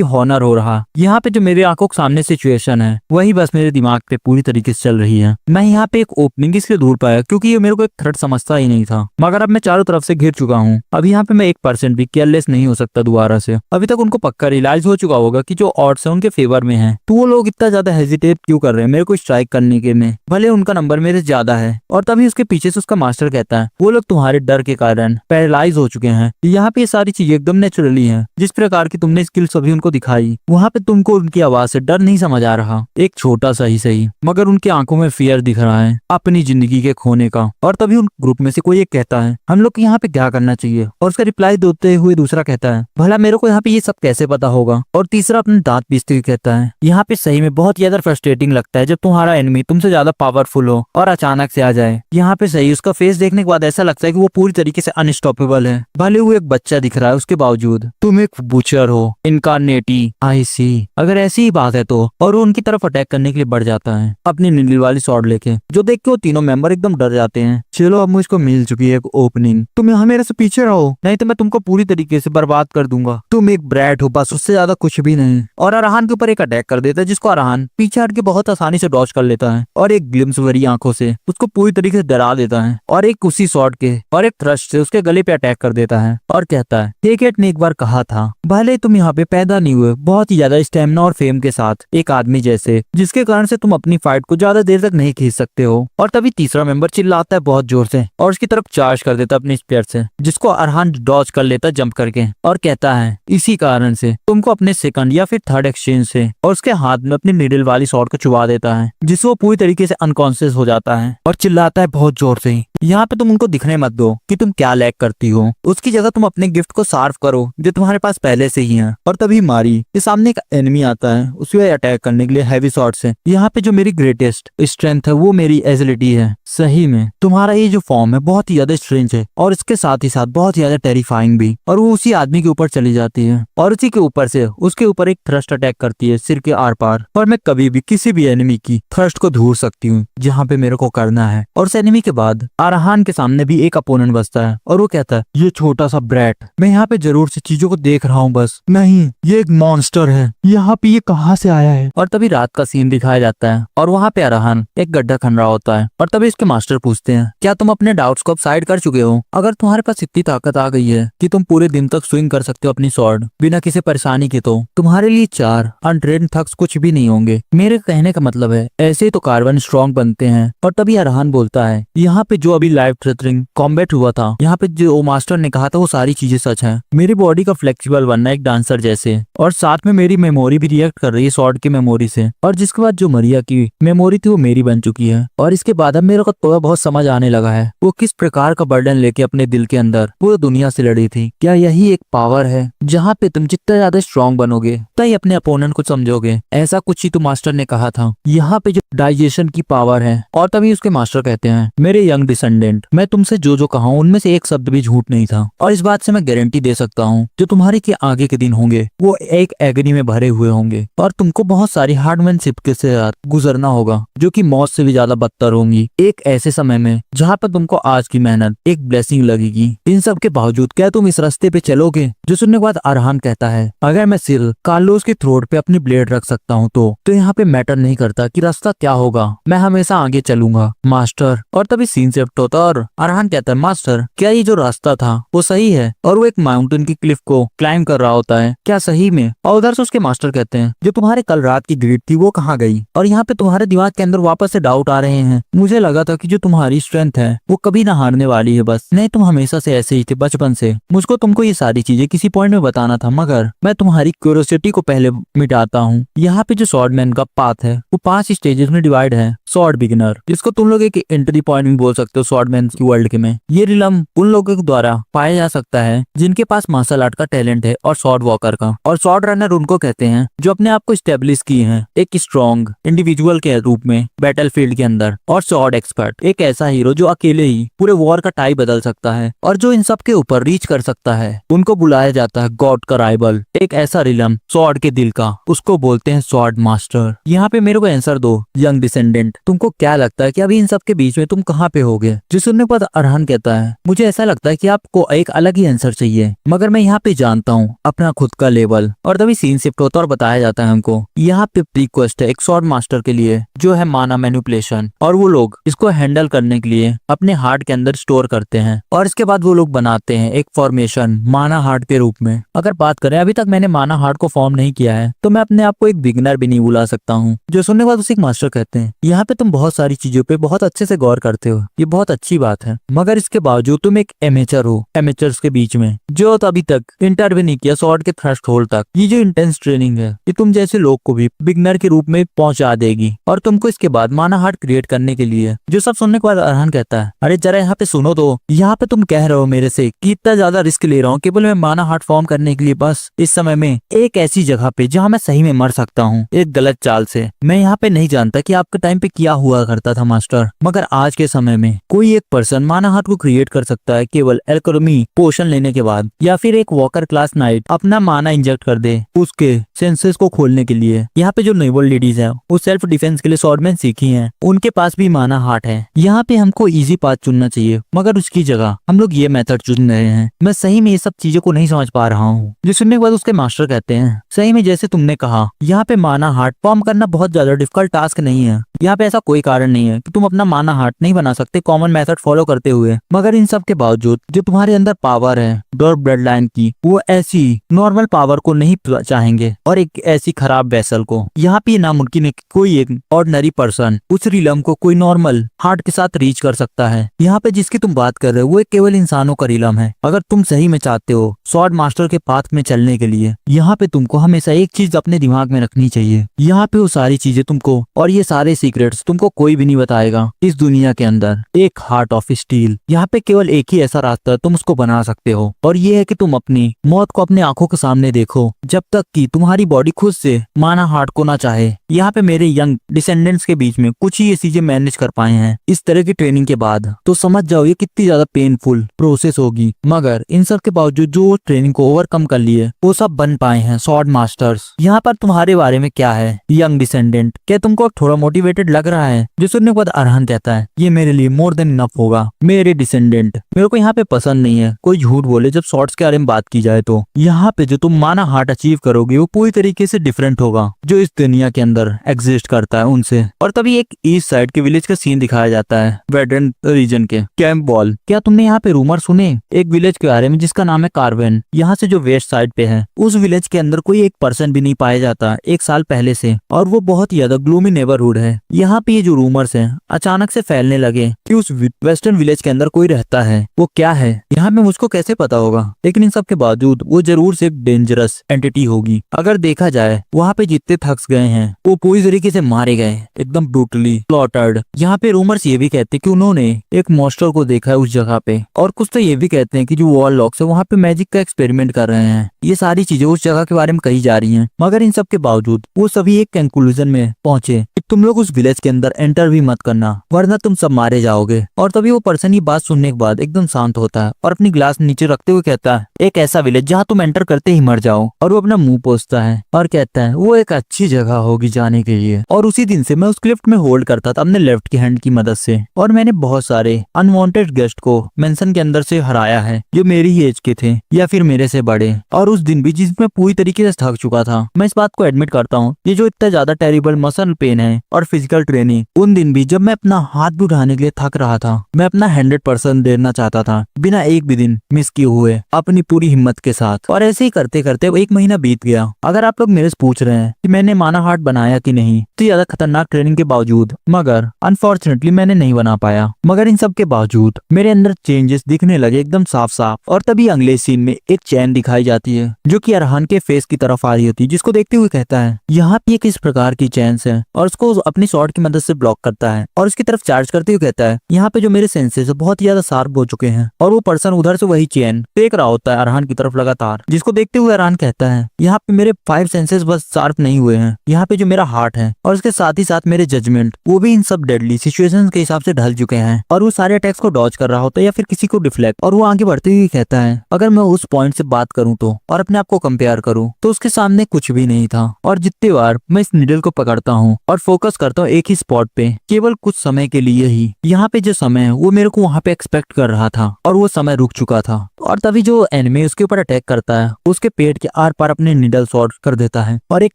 [SPEAKER 1] हॉनर हो रहा। यहाँ पे जो मेरे आंखों के सामने सिचुएशन है वही बस मेरे दिमाग पे पूरी तरीके से चल रही है। मैं यहाँ पे एक ओपनिंग इसलिए ढूंढ पाया क्योंकि ये मेरे को एक थ्रेट समझता ही नहीं था, मगर अब मैं चारों तरफ से घिर चुका हूँ। अब यहाँ पे मैं 1% भी केयरलेस नहीं हो सकता दोबारा से। अभी तक उनको पक्का रियलाइज हो चुका होगा कि जो ऑड्स है उनके फेवर में है, तो वो लोग इतना ज्यादा हेजिटेट क्यों कर रहे हैं मेरे को स्ट्राइक करने के में, भले उनका नंबर मेरे ज्यादा है। और तभी उसके पीछे से उसका मास्टर कहता है वो लोग तुम्हारे डर के कारण पैरालाइज हो चुके हैं। यहाँ पे ये सारी चीजें एकदम नेचुरली हैं, जिस प्रकार की तुमने स्किल्स अभी उनको दिखाई, वहाँ पे तुमको उनकी आवाज से डर नहीं समझ आ रहा, एक छोटा सा ही सही, मगर उनकी आंखों में फियर दिख रहा है अपनी जिंदगी के खोने का। और तभी उन ग्रुप में से कोई एक कहता है हम लोग यहाँ पे क्या करना चाहिए, और उसका रिप्लाई देते हुए दूसरा कहता है भला मेरे को यहाँ पे ये सब कैसे पता होगा। और तीसरा अपने दांत पीसते हुए कहता है यहाँ पे सही में बहुत ज्यादा फ्रस्ट्रेटिंग लगता है जब तुम्हारा एनिमी तुमसे ज्यादा पावरफुल हो और अचानक से आ जाए। यहाँ पे सही उसका फेस देखने के बाद ऐसा लगता है कि वो पूरी तरीके से अनस्टॉपेबल है, भले वो एक बच्चा दिख रहा है उसके बावजूद। तुम एक बुचर हो इनकारनेटी, आई सी, अगर ऐसी ही बात है तो। और वो उनकी तरफ अटैक करने के लिए बढ़ जाता है अपनी नीली वाली शॉट लेके, जो देख के वो तीनों मेंबर एकदम डर जाते हैं। चलो अब मुझको मिल चुकी है एक ओपनिंग, तुम यहाँ मेरे से पीछे रहो नहीं तो मैं तुमको पूरी तरीके से बर्बाद कर दूंगा, तुम एक ब्रैट हो बस, उससे ज्यादा कुछ भी नहीं। और अरहान के ऊपर एक अटैक कर देता है जिसको अरहान पीछे हट के बहुत आसानी से डॉज कर लेता है, और एक ग्लिम्स भरी आंखों से उसको पूरी तरीके से डरा देता है, और एक उसी शॉट के और एक थ्रस्ट से उसके गले पे अटैक कर देता है और कहता है टेकेट ने एक बार कहा था भले तुम यहाँ पे पैदा नहीं हुए बहुत ही ज्यादा स्टेमिना और फेम के साथ एक आदमी जैसे, जिसके कारण से तुम अपनी फाइट को ज्यादा देर तक नहीं खींच सकते हो। और तभी तीसरा मेंबर चिल्लाता है बहुत जोर से और उसकी तरफ चार्ज कर देता है अपनी स्पेयर से, जिसको अरहान डॉज कर लेता है जंप करके, और कहता है इसी कारण से तुमको अपने सेकंड या फिर थर्ड एक्सचेंज से, और उसके हाथ में अपनी नीडल वाली शॉट को चुबा देता है, जिससे वो पूरी तरीके से अनकॉन्शियस हो जाता है और चिल्लाता है बहुत जोर से यहाँ पे तुम उनको दिखने मत दो कि तुम क्या लैक करती हो, उसकी जगह तुम अपने गिफ्ट को सार्व करो जो तुम्हारे पास पहले से ही है। और तभी मारी के सामने एक एनिमी आता है उसे अटैक करने के लिए हैवी शॉट से। यहाँ पे जो मेरी ग्रेटेस्ट स्ट्रेंथ है वो मेरी एजिलिटी है। सही में तुम्हारा ये जो फॉर्म है बहुत ही ज्यादा स्ट्रेंज है और इसके साथ ही साथ बहुत ज्यादा टेरिफाइंग भी। और वो उसी आदमी के ऊपर चली जाती है और उसी के ऊपर से उसके ऊपर एक थ्रस्ट अटैक करती है सिर के आर पार, और मैं कभी भी किसी भी एनिमी की थ्रस्ट को धूर सकती हूँ जहाँ पे मेरे को करना है। और उस एनिमी के बाद अरहान के सामने भी एक अपोनेंट बचता है और वो कहता है ये छोटा सा ब्रैट, मैं यहाँ पे जरूर से चीजों को देख रहा हूँ बस, नहीं ये एक मॉन्स्टर है, यहाँ पे ये कहाँ से आया है। और तभी रात का सीन दिखाया जाता है और वहाँ पे अरहान एक गड्ढा खन रहा होता है और तभी इसके मास्टर पूछते हैं क्या तुम अपने डाउट्स को अब साइड कर चुके हो, अगर तुम्हारे पास इतनी ताकत आ गई है कि तुम पूरे दिन तक स्विंग कर सकते हो अपनी स्वॉर्ड बिना किसी परेशानी के, तो तुम्हारे लिए 4 अनट्रेन्ड थग्स कुछ भी नहीं होंगे। मेरे कहने का मतलब है ऐसे तो कार्बन स्ट्रॉन्ग बनते हैं। और तभी अरहान बोलता है यहाँ पे जो अभी लाइफ थ्रेटनिंग कॉम्बैट हुआ था, यहाँ पे जो मास्टर ने कहा था वो सारी चीजें सच है। मेरी बॉडी का फ्लेक्सिबल बनना एक डांसर जैसे, और साथ में मेरी मेमोरी भी रिएक्ट कर रही है स्वॉर्ड की मेमोरी से, और जिसके बाद जो मरिया की मेमोरी थी वो मेरी बन चुकी है। और इसके बाद अब मेरे को थोड़ा बहुत समझ आने लगा है वो किस प्रकार का बर्डन लेके अपने दिल के अंदर पूरी दुनिया से लड़ी थी। क्या यही एक पावर है जहाँ पे तुम जितना ज्यादा स्ट्रॉन्ग बनोगे उतना ही अपने अपोनेंट को समझोगे, ऐसा कुछ ही तो मास्टर ने कहा था। यहाँ पे जो डाइजेशन की पावर है। और तभी उसके मास्टर कहते हैं मेरे यंग डिसेंडेंट, मैं तुमसे जो कहा हूँ उनमें से एक शब्द भी झूठ नहीं था, और इस बात से मैं गारंटी दे सकता हूँ जो तुम्हारे के आगे के दिन होंगे वो वो एक एग्नी में भरे हुए होंगे और तुमको बहुत सारी हार्डमैनशिप के साथ गुजरना होगा जो कि मौत से भी ज्यादा बदतर होंगी एक ऐसे समय में जहाँ पर तुमको आज की मेहनत एक ब्लेसिंग लगेगी। इन सब के बावजूद क्या तुम इस रास्ते पे चलोगे? जो सुनने के बाद अरहान कहता है, अगर मैं सिर्फ कार्लोस के थ्रोट पे अपनी ब्लेड रख सकता हूँ तो यहाँ पे मैटर नहीं करता कि रास्ता क्या होगा, मैं हमेशा आगे चलूंगा मास्टर। और तभी सीन शिफ्ट होता है और अरहान कहता है, मास्टर क्या ये जो रास्ता था वो सही है? और वो एक माउंटेन की क्लिफ को क्लाइम कर रहा होता है, क्या सही में? और उधर से उसके मास्टर कहते हैं, जो तुम्हारे कल रात की ग्रिड थी वो कहाँ गई? और यहाँ पे तुम्हारे दिमाग के अंदर वापस से डाउट आ रहे हैं, मुझे लगा था कि जो तुम्हारी स्ट्रेंथ है वो कभी ना हारने वाली है, बस नहीं तुम हमेशा से ऐसे ही थे बचपन से। मुझको तुमको ये सारी चीजें किसी पॉइंट में बताना था मगर मैं तुम्हारी क्यूरियोसिटी को पहले मिटाता हूँ। यहाँ पे जो स्वॉर्डमैन का पाथ है वो 5 स्टेजेस में डिवाइड है। स्वॉर्ड बिगिनर, जिसको तुम लोग एक एंट्री पॉइंट भी बोल सकते हो स्वॉर्डमैन की वर्ल्ड के में। ये रिलम उन लोगों के द्वारा पाया जा सकता है जिनके पास मार्शल आर्ट का टैलेंट है और स्वॉर्ड वॉकर का। और स्वॉर्ड रनर उनको कहते हैं जो अपने आप को स्टेब्लिश किए हैं एक स्ट्रॉन्ग इंडिविजुअल के रूप में बैटलफील्ड के अंदर। और स्वॉर्ड एक्सपर्ट, एक ऐसा हीरो जो अकेले ही पूरे वॉर का टाई बदल सकता है और जो इन सब के ऊपर रीच कर सकता है। उनको बुलाया जाता है गॉड का राइवल, एक ऐसा रिलम स्वॉर्ड के दिल का, उसको बोलते हैं स्वॉर्ड मास्टर। यहाँ पे मेरे को आंसर दो यंग डिसेंडेंट, तुमको क्या लगता है कि अभी इन सब के बीच में तुम कहाँ पे होगे? जो सुनने पर अरहान कहता है, मुझे ऐसा लगता है कि आपको एक अलग ही आंसर चाहिए मगर मैं यहाँ पे जानता हूँ अपना खुद का लेवल। और तभी सीन शिफ्ट होता है और बताया जाता है हमको यहाँ पे रिक्वेस्ट है एक स्वॉर्ड मास्टर के लिए जो है माना मैनिपुलेशन। और वो लोग इसको हैंडल करने के लिए अपने हार्ट के अंदर स्टोर करते हैं और इसके बाद वो लोग बनाते हैं एक फॉर्मेशन माना हार्ट के रूप में। अगर बात करें अभी तक मैंने माना हार्ट को फॉर्म नहीं किया है तो मैं अपने आप को एक बिगिनर भी नहीं बुला सकता हूँ। जो सुनने के बाद उसे एक मास्टर कहते हैं, यहाँ पे तुम बहुत सारी चीजों पे बहुत अच्छे से गौर करते हो, ये बहुत अच्छी बात है मगर इसके बावजूद तुम एक एमेचर हो एमेचर्स के बीच में जो अभी तक इंटर भी नहीं किया स्वॉर्ड के थ्रेशोल्ड तक। ये जो इंटेंस ट्रेनिंग है ये तुम जैसे लोग को भी बिगिनर के रूप में पहुंचा देगी और तुमको इसके बाद माना हार्ट क्रिएट करने के लिए। जो सब सुनने के बाद अरहान कहता है, अरे जरा यहाँ पे सुनो तो, यहाँ पे तुम कह रहे हो मेरे से कि इतना ज्यादा रिस्क ले रहा हूँ केवल मैं माना हार्ट फॉर्म करने के लिए, बस इस समय में एक ऐसी जगह पे जहाँ मैं सही में मर सकता हूँ एक गलत चाल से। मैं यहाँ पे नहीं जानता कि आपके टाइम पे क्या हुआ करता था मास्टर मगर आज के समय में कोई एक पर्सन माना हार्ट को क्रिएट कर सकता है केवल एल्कोमी पोशन लेने के बाद, या फिर एक वॉकर क्लास नाइट अपना माना इंजेक्ट कर दे उसके सेंसेस को खोलने के लिए। यहाँ पे जो नेवल लेडीज है वो सेल्फ डिफेंस के लिए स्वॉर्डमैन सीखी हैं, उनके पास भी माना हार्ट है। यहाँ पे हमको इजी पाथ चुनना चाहिए मगर उसकी जगह हम लोग ये मेथड चुन रहे हैं। मैं सही में ये सब चीजों को नहीं समझ पा रहा हूँ। जो सुनने के बाद उसके मास्टर कहते हैं, सही में जैसे तुमने कहा यहाँ पे माना हार्ट फॉर्म करना बहुत ज्यादा डिफिकल्ट टास्क नहीं है। यहाँ पे ऐसा कोई कारण नहीं है कि तुम अपना माना हार्ट नहीं बना सकते कॉमन मेथड फॉलो करते हुए, मगर इन सब के बावजूद जो तुम्हारे अंदर पावर है डॉर्क ब्लड लाइन की, वो ऐसी नॉर्मल पावर को नहीं चाहेंगे और एक ऐसी खराब वेसल को। यहाँ पे नामुमकिन है कि कोई एक ऑर्डिनरी पर्सन उस रिलम को कोई नॉर्मल हार्ट के साथ रीच कर सकता है। यहाँ पे जिसकी तुम बात कर रहे हो वो एक केवल इंसानों का रिलम है। अगर तुम सही में चाहते हो स्वॉर्ड मास्टर के पाथ में चलने के लिए, यहाँ पे तुमको हमेशा एक चीज अपने दिमाग में रखनी चाहिए, यहाँ पे वो सारी चीजें तुमको और ये सारे सीक्रेट्स तुमको कोई भी नहीं बताएगा। इस दुनिया के अंदर एक हार्ट ऑफ स्टील, यहाँ पे केवल एक ही ऐसा रास्ता तुम उसको बना सकते हो और ये है कि तुम अपनी मौत को अपने आंखों के सामने देखो जब तक कि तुम्हारी बॉडी खुद से माना हार्ट को ना चाहे। यहाँ पे मेरे यंग डिसेंडेंट्स के बीच में कुछ ही ये चीजें मैनेज कर पाए हैं इस तरह की ट्रेनिंग के बाद, तो समझ जाओ ये कितनी ज्यादा पेनफुल प्रोसेस होगी। मगर इन सब के बावजूद जो ट्रेनिंग को ओवरकम कर लिए वो सब बन पाए हैं स्वॉर्ड मास्टर्स। यहाँ पर तुम्हारे बारे में क्या है यंग डिसेंडेंट, क्या तुमको थोड़ा मोटिवेटेड लग रहा है? जो सुनने के बाद अरहान कहता है, ये मेरे लिए मोर देन इनफ होगा मेरे डिसेंडेंट। मेरे को यहाँ पे पसंद नहीं है कोई झूठ बोले जब शॉर्ट्स के बारे में बात की जाए तो। यहाँ पे जो तुम माना हार्ट अचीव करोगे वो पूरी तरीके से डिफरेंट होगा जो इस दुनिया के अंदर एग्जिस्ट करता है उनसे। और तभी एक ईस्ट साइड के विलेज का सीन दिखाया जाता है वेडन रीजन के कैंप बॉल। क्या तुमने यहाँ पे रूमर सुने एक विलेज के बारे में जिसका नाम है कार्वेन? यहाँ से जो वेस्ट साइड पे है उस विलेज के अंदर कोई एक पर्सन भी नहीं पाया जाता 1 साल पहले से, और वो बहुत ही ज्यादा ग्लूमी नेबरहुड है। यहाँ पे ये जो रूमर्स है अचानक से फैलने लगे कि उस वेस्टर्न विलेज के अंदर कोई रहता है, वो क्या है यहाँ पे मुझको कैसे पता होगा, लेकिन इन सब के बावजूद वो जरूर से एक डेंजरस एंटिटी होगी। अगर देखा जाए वहाँ पे जितने थक्स गए हैं वो पूरी तरीके से मारे गए एकदम ब्रूटली स्लॉटर्ड। यहाँ पे रूमर्स ये भी कहते हैं कि उन्होंने एक मॉन्स्टर को देखा है उस जगह पे, और कुछ तो ये भी कहते हैं कि जो वॉल लॉक्स है वहाँ पे मैजिक का एक्सपेरिमेंट कर रहे हैं। ये सारी चीजें उस जगह के बारे में कही जा रही हैं, मगर इन सब के बावजूद वो सभी एक कंक्लूजन में पहुंचे कि तुम लोग उस विलेज के अंदर एंटर भी मत करना, वरना तुम सब मारे जाओगे। और तभी वो पर्सन ये बात सुनने के बाद एकदम शांत होता है और अपनी ग्लास नीचे रखते हुए कहता है, एक ऐसा विलेज जहाँ तुम एंटर करते ही मर जाओ। और वो अपना मुंह पोंछता है और कहता है, वो एक अच्छी जगह होगी जाने के लिए। और उसी दिन से मैं उस लिफ्ट में होल्ड करता था अपने लेफ्ट की हैंड की मदद से, और मैंने बहुत सारे अनवांटेड गेस्ट को मेंशन के अंदर से हराया है जो मेरी ही एज के थे या फिर मेरे से बड़े। और उस दिन भी जिसमें पूरी तरीके से थक चुका था, मैं इस बात को एडमिट करता हूँ, ये जो इतना ज्यादा टेरिबल मसल पेन है और फिजिकल ट्रेनिंग, उन दिन भी जब मैं अपना हाथ भी उठाने के लिए थक रहा था, मैं अपना 100% देना चाहता था बिना एक भी दिन मिस किए हुए अपनी पूरी हिम्मत के साथ। और ऐसे ही करते करते 1 महीना बीत गया। अगर आप लोग मेरे से पूछ रहे हैं कि मैंने माना हार्ट बनाया कि नहीं, तो ज्यादा खतरनाक ट्रेनिंग के बावजूद मगर अनफॉर्चुनेटली मैंने नहीं बना पाया। मगर इन सब के बावजूद मेरे अंदर चेंजेस दिखने लगे एकदम साफ साफ। और तभी अगले सीन में एक चैन दिखाई जाती है जो कि अरहान के फेस की तरफ आ रही होती है, जिसको देखते हुए कहता है, यहाँ पे किस प्रकार की चैन है, और उसको अपनी शॉर्ट की मदद से ब्लॉक करता है और उसकी तरफ चार्ज करते हुए कहता है, यहाँ पे जो मेरे सेंसेस है बहुत ज्यादा शार्प हो चुके हैं। और वो पर्सन उधर से वही चैन देख रहा होता है अरहान की तरफ लगातार, जिसको देखते हुए अरहान कहता है, यहाँ पे मेरे 5 सेंसेस बस शार्प नहीं हुए हैं, यहाँ पे जो मेरा हार्ट है और उसके साथ ही साथ मेरे जजमेंट, वो भी इन सब डेडली सिचुएशंस के हिसाब से ढल चुके हैं। और वो सारे अटैक्स को डॉज कर रहा होता है या फिर किसी को डिफ्लेक्ट। और वो आगे बढ़ते हुए कहता है, अगर मैं उस पॉइंट से बात करूं तो और अपने आप को कंपेयर करूं तो उसके सामने कुछ भी नहीं था। और जितनी बार मैं इस नीडल को पकड़ता हूं और फोकस करता हूं एक ही स्पॉट पे केवल कुछ समय के लिए ही, यहाँ पे जो समय है वो मेरे को वहाँ पे एक्सपेक्ट कर रहा था और वो समय रुक चुका था। और तभी जो एनिमी उसके ऊपर अटैक करता है, उसके पेट के आर पार अपने नीडल शॉट कर देता है और एक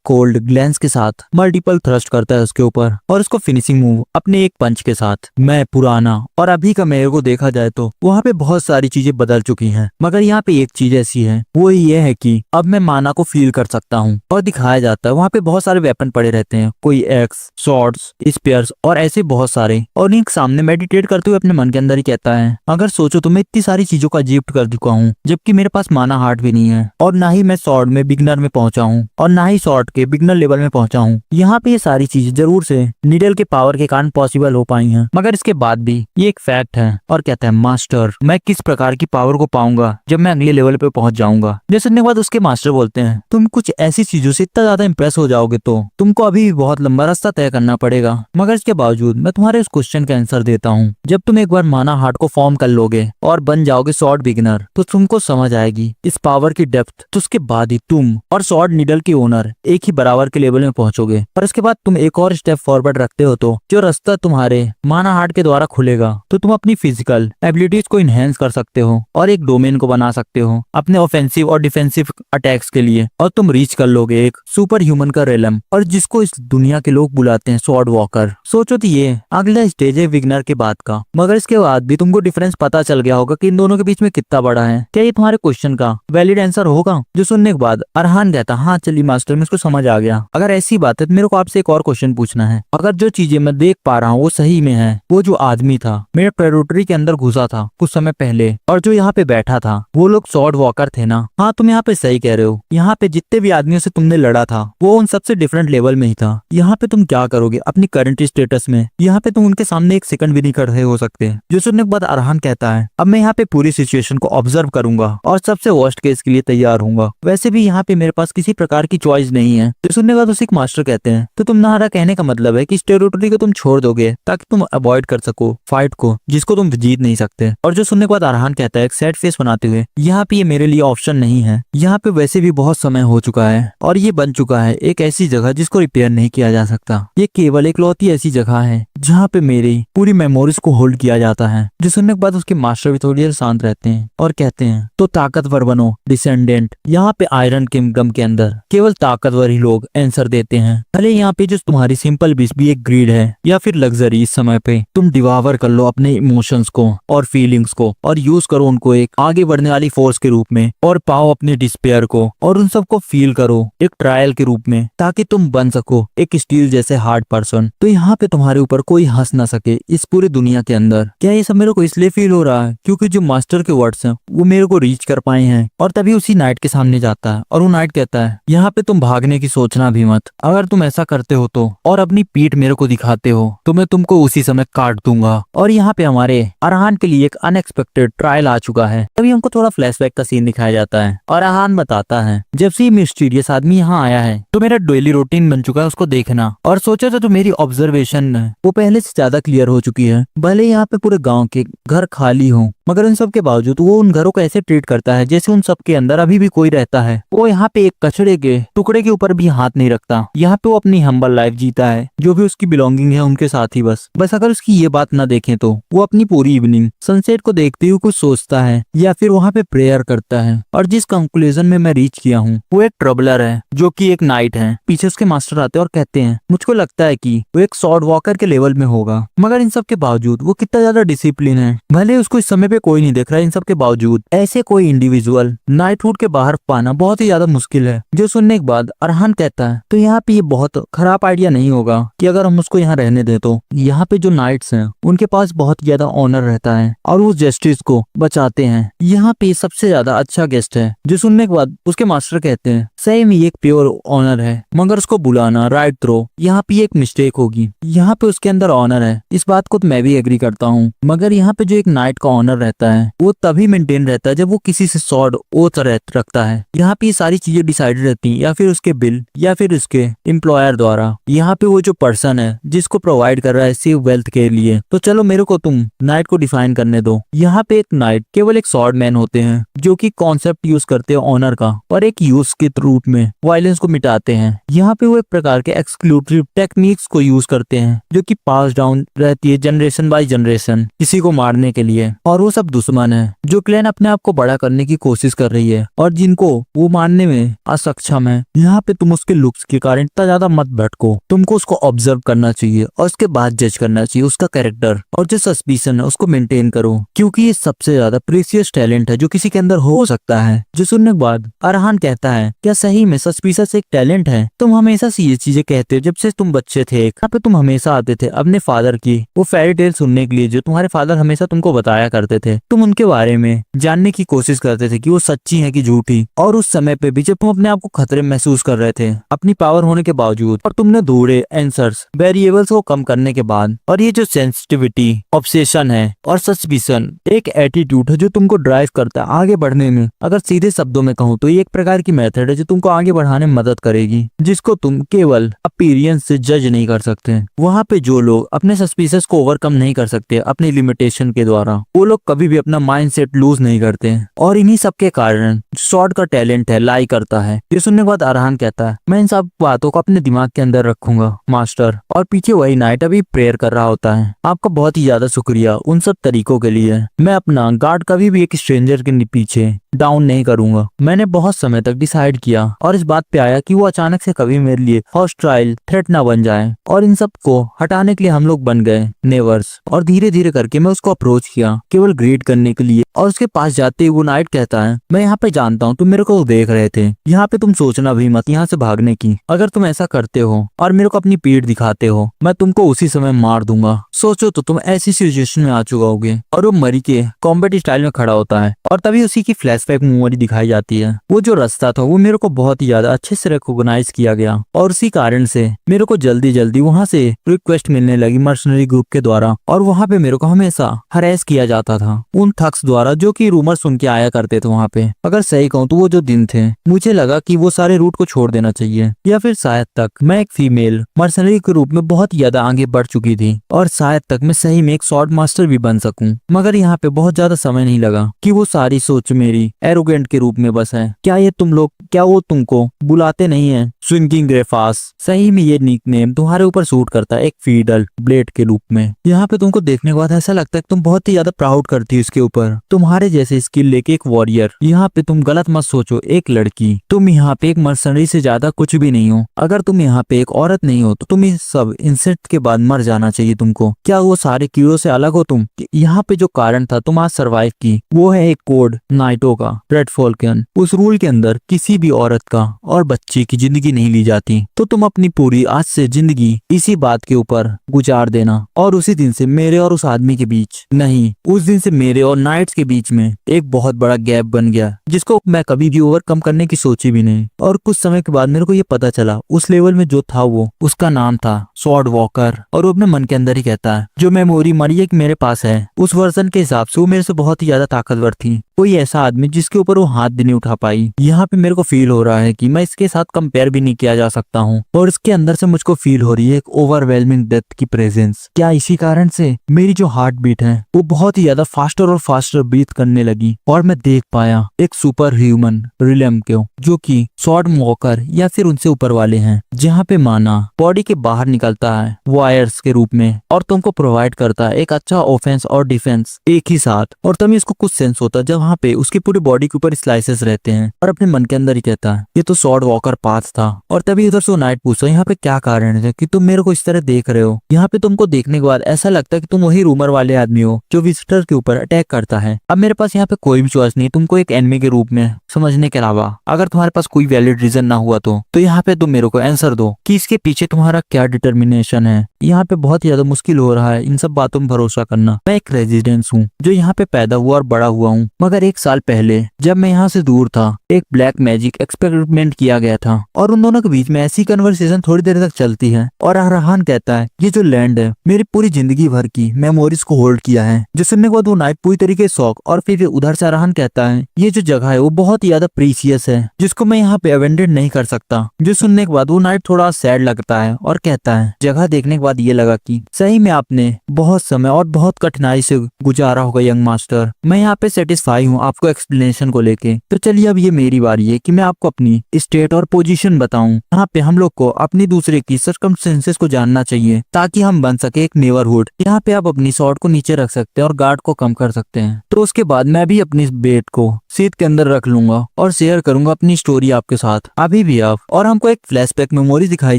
[SPEAKER 1] कोल्ड ग्लैंस के साथ मल्टीपल थ्रस्ट करता है उसके ऊपर, और उसको फिनिशिंग मूव अपने एक पंच के साथ। मैं पुराना और अभी का मेरे को देखा जाए तो वहाँ पे बहुत सारी चीजें बदल चुकी हैं, मगर यहाँ पे एक चीज ऐसी है, वो ये है कि अब मैं माना को फील कर सकता हूँ। और दिखाया जाता है वहाँ पे बहुत सारे वेपन पड़े रहते हैं, कोई एक्स, शॉर्ट्स, स्पेयर्स और ऐसे बहुत सारे। और इनके सामने मेडिटेट करते हुए अपने मन के अंदर ही कहता है, अगर सोचो तो मैं इतनी सारी चीजों का गिफ्ट कर चुका हूँ, जबकि मेरे पास माना हार्ट भी नहीं है, और ना ही मैं स्वॉर्ड में बिगनर में पहुंचा हूँ, और ना ही स्वॉर्ड के बिगनर लेवल में पहुंचा हूँ। यहाँ पे ये सारी चीजें जरूर से नीडल के पावर के कारण पॉसिबल हो पाई हैं, मगर इसके बाद भी ये एक फैक्ट है। और कहता है, मास्टर मैं किस प्रकार की पावर को पाऊंगा जब मैं अगले लेवल पे पहुंच जाऊंगा। जैसे सुनने के बाद उसके मास्टर बोलते हैं, तुम कुछ ऐसी चीजों से इतना ज्यादा इंप्रेस हो जाओगे तो तुमको अभी भी बहुत लंबा रास्ता तय करना पड़ेगा, मगर इसके बावजूद मैं तुम्हारे उस क्वेश्चन का आंसर देता हूँ। जब तुम एक बार माना हार्ट को फॉर्म कर लोगे और बन जाओगे स्वॉर्ड बिगिनर, तो तुमको समझ आएगी इस पावर की डेप्थ। तो उसके बाद ही तुम और स्वॉर्ड नीडल की ओनर एक ही बराबर के लेवल में पहुंचोगे। और इसके बाद तुम एक और स्टेप फॉरवर्ड रखते हो तो जो रास्ता तुम्हारे माना हार्ट के द्वारा खुलेगा, तो तुम अपनी फिजिकल एबिलिटीज को इनहेंस कर सकते हो और एक डोमेन को बना सकते हो अपने ऑफेंसिव और डिफेंसिव अटैक्स के लिए। और तुम रीच कर लोगे एक सुपर ह्यूमन का रेलम, और जिसको इस दुनिया के लोग बुलाते हैं स्वॉर्ड वॉकर। सोचो तो ये अगला स्टेज है विगनर के बाद का, मगर इसके बाद भी तुमको डिफरेंस पता चल गया होगा कि इन दोनों के बीच में कितना बड़ा है। क्या ये तुम्हारे क्वेश्चन का वैलिड आंसर होगा? जो सुनने के बाद अरहान कहता, हाँ चलिए मास्टर, मैं इसको समझ आ गया। अगर ऐसी बात है तो मेरे को आपसे एक और क्वेश्चन पूछना है। अगर जो चीजें मैं देख पा रहा हूँ वो सही में है, वो जो आदमी था मेरे टेरिटरी के अंदर घुसा था कुछ समय पहले और जो यहाँ पे बैठा था, वो लोग स्वॉर्ड वॉकर थे ना? हाँ तुम यहाँ पे सही कह रहे हो। यहाँ पे जितने भी आदमियों से तुमने लड़ा था वो उन सबसे डिफरेंट लेवल में ही था। यहाँ पे तुम क्या करोगे अपनी करंट स्टेटस में? यहाँ पे तुम उनके सामने एक सेकंड भी नहीं खड़े हो सकते। जो सुनने के बाद अरहान कहता है, अब मैं यहाँ पे पूरी सिचुएशन को ऑब्जर्व करूंगा और सबसे वर्स्ट केस के लिए तैयार हूँ। वैसे भी यहाँ पे मेरे पास किसी प्रकार की चॉइस नहीं है। तो सुनने के बाद उसे एक मास्टर कहते हैं, तो तुम्हारा कहने का मतलब है कि इस टेरिटरी को तुम छोड़ दोगे ताकि तुम अवॉइड कर सको फाइट को जिसको तुम जीत नहीं सकते। और जो सुनने के बाद अरहान कहता है एक सैड फेस बनाते हुए, यहाँ पे ये मेरे लिए ऑप्शन नहीं है। यहाँ पे वैसे भी बहुत समय हो चुका है और ये बन चुका है एक ऐसी जगह जिसको रिपेयर नहीं किया जा सकता। ये केवल एक लौती ऐसी जगह है जहाँ पे मेरी पूरी मेमोरीज को होल्ड किया जाता है। जो सुनने के बाद उसके मास्टर भी थोड़ी देर शांत रहते हैं और कहते हैं, तो ताकतवर बनो डिसेंडेंट। यहाँ पे आयरन किंगडम के अंदर केवल ताकतवर ही लोग आंसर देते हैं। भले यहाँ पे जो तुम्हारी सिंपल बीस भी एक ग्रीड है या फिर लग्जरी, इस समय पे तुम डिवावर कर लो अपने इमोशंस को और फीलिंग्स को और यूज करो उनको एक आगे बढ़ने वाली फोर्स के रूप में, और पाओ अपने डिस्पेयर को और उन सबको फील करो एक ट्रायल के रूप में, ताकि तुम बन सको एक स्टील जैसे हार्ड पर्सन। तो यहाँ पे तुम्हारे ऊपर कोई हंस ना सके इस पूरी दुनिया के अंदर। क्या ये सब मेरे को इसलिए फील हो रहा है क्योंकि जो मास्टर के वर्ड्स हैं वो मेरे को रीच कर पाए हैं। और तभी उसी नाइट के सामने जाता है और वो नाइट कहता है, यहाँ पे तुम भागने की सोचना भी मत। अगर तुम ऐसा करते हो तो और अपनी पीठ मेरे को दिखाते हो तो मैं तुमको उसी समय काट दूंगा। और यहाँ पे हमारे अरहान के लिए एक अनएक्सपेक्टेड ट्रायल आ चुका है। तभी हमको थोड़ा फ्लैशबैक फ्लैशबैक का सीन दिखाया जाता है और अरहान बताता है, जब से ये मिस्टीरियस आदमी यहाँ आया है तो मेरा डेली रूटीन बन चुका है उसको देखना, और सोचा था तो मेरी ऑब्जर्वेशन वो पहले से ज्यादा क्लियर हो चुकी है। भले यहाँ पे पूरे गाँव के घर खाली हो, मगर उन सब के बावजूद वो उन घरों को ऐसे ट्रीट करता है जैसे उन सब के अंदर अभी भी कोई रहता है। वो यहाँ पे एक कचड़े के टुकड़े के ऊपर भी हाथ नहीं रखता। यहाँ पे वो अपनी हम्बल लाइफ जीता है, जो भी उसकी बिलोंगिंग है उनके साथ ही बस अगर उसकी ये बात ना देखें तो वो अपनी पूरी इवनिंग सनसेट को देखते हुए कुछ सोचता है या फिर वहाँ पे प्रेयर करता है। और जिस कंक्लूजन में मैं रीच किया हूँ वो एक ट्रबलर है जो कि एक नाइट है। पीछे उसके मास्टर आते हैं और कहते हैं, मुझको लगता है कि वो एक स्वॉर्ड वॉकर के लेवल में होगा, मगर इन सब के बावजूद वो कितना ज्यादा डिसिप्लिन है। भले उसको इस समय पे कोई नहीं देख रहा है, इन सब के बावजूद ऐसे कोई इंडिविजुअल नाइटहुड के बाहर पाना बहुत ही ज्यादा मुश्किल है। जो सुनने के बाद अरहान कहता है, तो यहाँ पे ये बहुत खराब आइडिया नहीं होगा कि अगर हम उसको यहाँ रहने दे तो। यहाँ पे जो नाइट्स हैं उनके पास बहुत ज्यादा ऑनर रहता है और वो जस्टिस को बचाते हैं। यहाँ पे सबसे ज्यादा अच्छा गेस्ट है। जो सुनने के बाद उसके मास्टर कहते हैं, सही में एक प्योर ऑनर है, मगर उसको बुलाना राइट थ्रो यहाँ पे एक मिस्टेक होगी। यहाँ पे उसके अंदर ऑनर है, इस बात को तो मैं भी एग्री करता हूँ, मगर यहाँ पे जो एक नाइट का ऑनर रहता है वो तभी मेंटेन रहता है जब वो किसी से सॉर्ड ओथ रखता है। यहाँ पे ये सारी चीजें डिसाइडेड रहती हैं या फिर उसके बिल या फिर उसके एम्प्लॉयर द्वारा। यहाँ पे वो जो पर्सन है जिसको प्रोवाइड कर रहा है सेव वेल्थ के लिए, तो चलो मेरे को तुम नाइट को डिफाइन करने दो। यहाँ पे एक नाइट केवल एक सॉर्ड मैन होते हैं जो कि कॉन्सेप्ट यूज करते हैं ऑनर का और एक यूज के रूप में वायलेंस को मिटाते हैं। यहाँ पे वो एक प्रकार के एक्सक्लूसिव टेक्निक्स को यूज करते हैं जो कि पास डाउन रहती है जनरेशन बाय जनरेशन किसी को मारने के लिए। और वो सब दुश्मन है जो क्लैन अपने आप को बड़ा करने की कोशिश कर रही है और जिनको वो मारने में असक्षम है। यहाँ पे तुम उसके लुक्स के कारण इतना ज्यादा मत भटको, तुमको उसको ऑब्जर्व करना चाहिए और उसके बाद जज करना चाहिए उसका कैरेक्टर, और जो सस्पिशन है उसको मेंटेन करो क्योंकि ये सबसे ज्यादा प्रीसियस टैलेंट है जो किसी के अंदर हो सकता है। जो सुनने के बाद अरहान कहता है, क्या सही में सस्पिशियस एक टैलेंट है? तुम हमेशा से ये चीजें कहते हो जब से तुम बच्चे थे। यहाँ पे तुम हमेशा आते थे अपने फादर की वो फेरी टेल सुनने के लिए जो तुम्हारे फादर हमेशा तुमको बताया करते थे। तुम उनके बारे में जानने की कोशिश करते थे कि वो सच्ची है कि झूठी। और उस समय पे भी जब तुम अपने आप को खतरे में महसूस कर रहे थे अपनी पावर होने के बावजूद, और तुमने ढूंढे आंसर्स वेरिएबल्स को कम करने के बाद। और ये जो सेंसिटिविटी, ऑब्सेशन है और सस्पिशन एक एटीट्यूड है जो तुमको ड्राइव करता है आगे बढ़ने में। अगर सीधे शब्दों में कहूँ तो ये एक प्रकार की मेथड है जो तुमको आगे बढ़ाने में मदद करेगी, जिसको तुम केवल अपीयरेंस से जज नहीं कर सकते। वहाँ पे जो लोग अपने सस्पिशंस को ओवरकम नहीं कर सकते अपनी लिमिटेशन के द्वारा, वो लोग कभी भी अपना माइंडसेट लूज नहीं करते। और इन्हीं सब के कारण शॉर्ट का टैलेंट है लाई करता है। ये सुनने के बाद अरहान कहता है, मैं इन सब बातों को अपने दिमाग के अंदर रखूंगा मास्टर। और पीछे वही नाइट अभी प्रेयर कर रहा होता है। आपका बहुत ही ज्यादा शुक्रिया उन सब तरीकों के लिए। मैं अपना गार्ड कभी भी एक स्ट्रेंजर के पीछे डाउन नहीं करूंगा। मैंने बहुत समय तक डिसाइड किया और इस बात पे आया कि वो अचानक से कभी मेरे लिए हॉस्टाइल थ्रेट ना बन जाए, और इन सब को हटाने के लिए हम लोग बन गए नेवर्स। और धीरे धीरे करके मैं उसको अप्रोच किया केवल ग्रीट करने के लिए। और उसके पास जाते ही वो नाइट कहता है, मैं यहाँ पे जानता हूँ तुम मेरे को देख रहे थे, यहाँ पे तुम सोचना भी मत यहाँ से भागने की। अगर तुम ऐसा करते हो और मेरे को अपनी पीठ दिखाते हो, मैं तुमको उसी समय मार दूंगा। सोचो तो तुम ऐसी सिचुएशन में आ चुका होगे। और वो मरी के कॉम्बैट स्टाइल में खड़ा होता है और तभी उसी की फ्लैशबैक मेमोरी दिखाई जाती है। वो जो रास्ता था वो मेरे को बहुत ही ज्यादा अच्छे से रिकॉग्नाइज किया गया और उसी कारण से मेरे को जल्दी जल्दी वहाँ से रिक्वेस्ट मिलने लगी मर्सनरी ग्रुप के द्वारा। और वहाँ पे मेरे को हमेशा हरेस किया जाता था उन थक्स द्वारा जो कि रूमर सुन के आया करते थे वहाँ पे। अगर सही कहूँ तो वो जो दिन थे मुझे लगा कि वो सारे रूट को छोड़ देना चाहिए, या फिर शायद तक मैं एक फीमेल मर्सनरी के रूप में बहुत ज्यादा आगे बढ़ चुकी थी और शायद तक मैं सही में एक स्वॉर्ड मास्टर भी बन सकूं। मगर यहाँ पे बहुत ज्यादा समय नहीं लगा कि वो सारी सोच मेरी एरोगेंट के रूप में बस है। क्या वो तुमको बुलाते नहीं है स्विंगिंग ग्रेफास? सही में ये निकनेम तुम्हारे ऊपर सूट करता है एक फीडल ब्लेड के रूप में। यहाँ पे तुमको देखने के बाद ऐसा लगता है कि तुम बहुत ही ज्यादा प्राउड करती हो इसके ऊपर। तुम्हारे जैसे स्किल लेके एक वॉरियर। यहाँ पे तुम गलत मत सोचो, एक लड़की। तुम यहाँ पे एक मर्सनरी से ज्यादा कुछ भी नहीं हो। अगर तुम यहाँ पे एक औरत नहीं हो तो तुम इस सब इंसेक्ट के बाद मर जाना चाहिए तुमको। क्या वो सारे कीड़ों से अलग हो तुम? यहाँ पे जो कारण था तुम आज सर्वाइव की, वो है एक कोड नाइटो का, रेड फॉल्कन। उस रूल के अंदर किसी भी औरत का और बच्चे की जिंदगी नहीं ली जाती। तो तुम अपनी पूरी आज से जिंदगी इसी बात के ऊपर गुजार देना। और उसी दिन से मेरे और उस आदमी के बीच नहीं, उस दिन से मेरे और नाइट्स के बीच में एक बहुत बड़ा गैप बन गया, जिसको मैं कभी भी ओवरकम करने की सोची भी नहीं। और कुछ समय के बाद मेरे को ये पता चला उस लेवल में जो था वो उसका नाम था स्वॉर्ड वॉकर। और वो अपने मन के अंदर ही कहता है जो मेमोरी मरियक मेरे पास है उस वर्जन के हिसाब से वो मेरे से बहुत ही ज्यादा ताकतवर थी। कोई ऐसा आदमी जिसके ऊपर वो हाथ भी नहीं उठा पाई। यहाँ पे मेरे को फील हो रहा है कि मैं इसके साथ कंपेयर भी नहीं किया जा सकता हूँ। और इसके अंदर से मुझको फील हो रही है एक ओवरवेलमिंग डेथ की प्रेजेंस। क्या इसी कारण से मेरी जो हार्ट बीट है वो बहुत ही ज्यादा फास्टर और फास्टर बीट करने लगी और मैं देख पाया एक सुपर ह्यूमन रिलम को जो कि स्वॉर्ड वॉकर या फिर उनसे ऊपर वाले हैं, जहाँ पे माना बॉडी के बाहर निकलता है वायर्स के रूप में और तुमको प्रोवाइड करता है एक अच्छा ऑफेंस और डिफेंस एक ही साथ। और तभी इसको कुछ सेंस होता है जब वहाँ पे उसकी पूरी बॉडी के ऊपर स्लाइसेस रहते हैं और अपने मन के अंदर ही कहता है ये तो स्वॉर्ड वॉकर पाथ था। और तभी उधर से नाइट पूछता यहाँ पे क्या कारण है कि तुम मेरे को इस तरह देख रहे हो। यहाँ पे तुमको देखने के बाद ऐसा लगता है कि तुम वही रूमर वाले आदमी हो जो विजिटर के ऊपर अटैक करता है। अब मेरे पास यहाँ पे कोई भी चॉइस नहीं तुमको एक एनिमी के रूप में समझने के अलावा। अगर तुम्हारे पास कोई वैलिड रीजन ना हुआ तो यहाँ पे तुम मेरे को आंसर दो कि इसके पीछे तुम्हारा क्या डिटर्मिनेशन है। यहाँ पे बहुत ज्यादा मुश्किल हो रहा है इन सब बातों में भरोसा करना। मैं एक रेजिडेंस हूँ जो यहाँ पे पैदा हुआ और बड़ा हुआ हूँ, मगर एक साल पहले जब मैं यहाँ से दूर था एक ब्लैक मैजिक एक्सपेरिमेंट किया गया था और उन दोनों के बीच में ऐसी कन्वर्सेशन थोड़ी देर तक चलती है। और अरहान कहता है ये जो लैंड है मेरी पूरी जिंदगी भर की मेमोरीज को होल्ड किया है। जो सुनने के बाद वो नाइट पूरी तरीके से शौक। और फिर उधर से अरहान कहता है ये जो जगह है वो बहुत ही ज्यादा प्रीसियस है जिसको मैं यहाँ पे अवेंडेड नहीं कर सकता। जो सुनने के बाद वो नाइट थोड़ा सैड लगता है और कहता है जगह देखने के बाद ये लगा कि सही में आपने बहुत समय और बहुत कठिनाई से गुजारा होगा यंग मास्टर। मैं यहाँ पे सेटिस्फाई हूँ आपको एक्सप्लेनेशन को लेके। तो चलिए अब ये मेरी बारी है कि मैं आपको अपनी स्टेट और पोजीशन बताऊं। यहाँ पे हम लोग को अपनी दूसरे की सर्कमस्टेंसेस को जानना चाहिए ताकि हम बन सके एक नेबरहुड। यहाँ पे आप अपनी शॉट को नीचे रख सकते हैं और गार्ड को कम कर सकते हैं। तो उसके बाद मैं भी अपनी बेट को सीट के अंदर रख लूंगा और शेयर करूंगा अपनी स्टोरी आपके साथ अभी भी आप। और हमको एक फ्लैशबैक मेमोरी दिखाई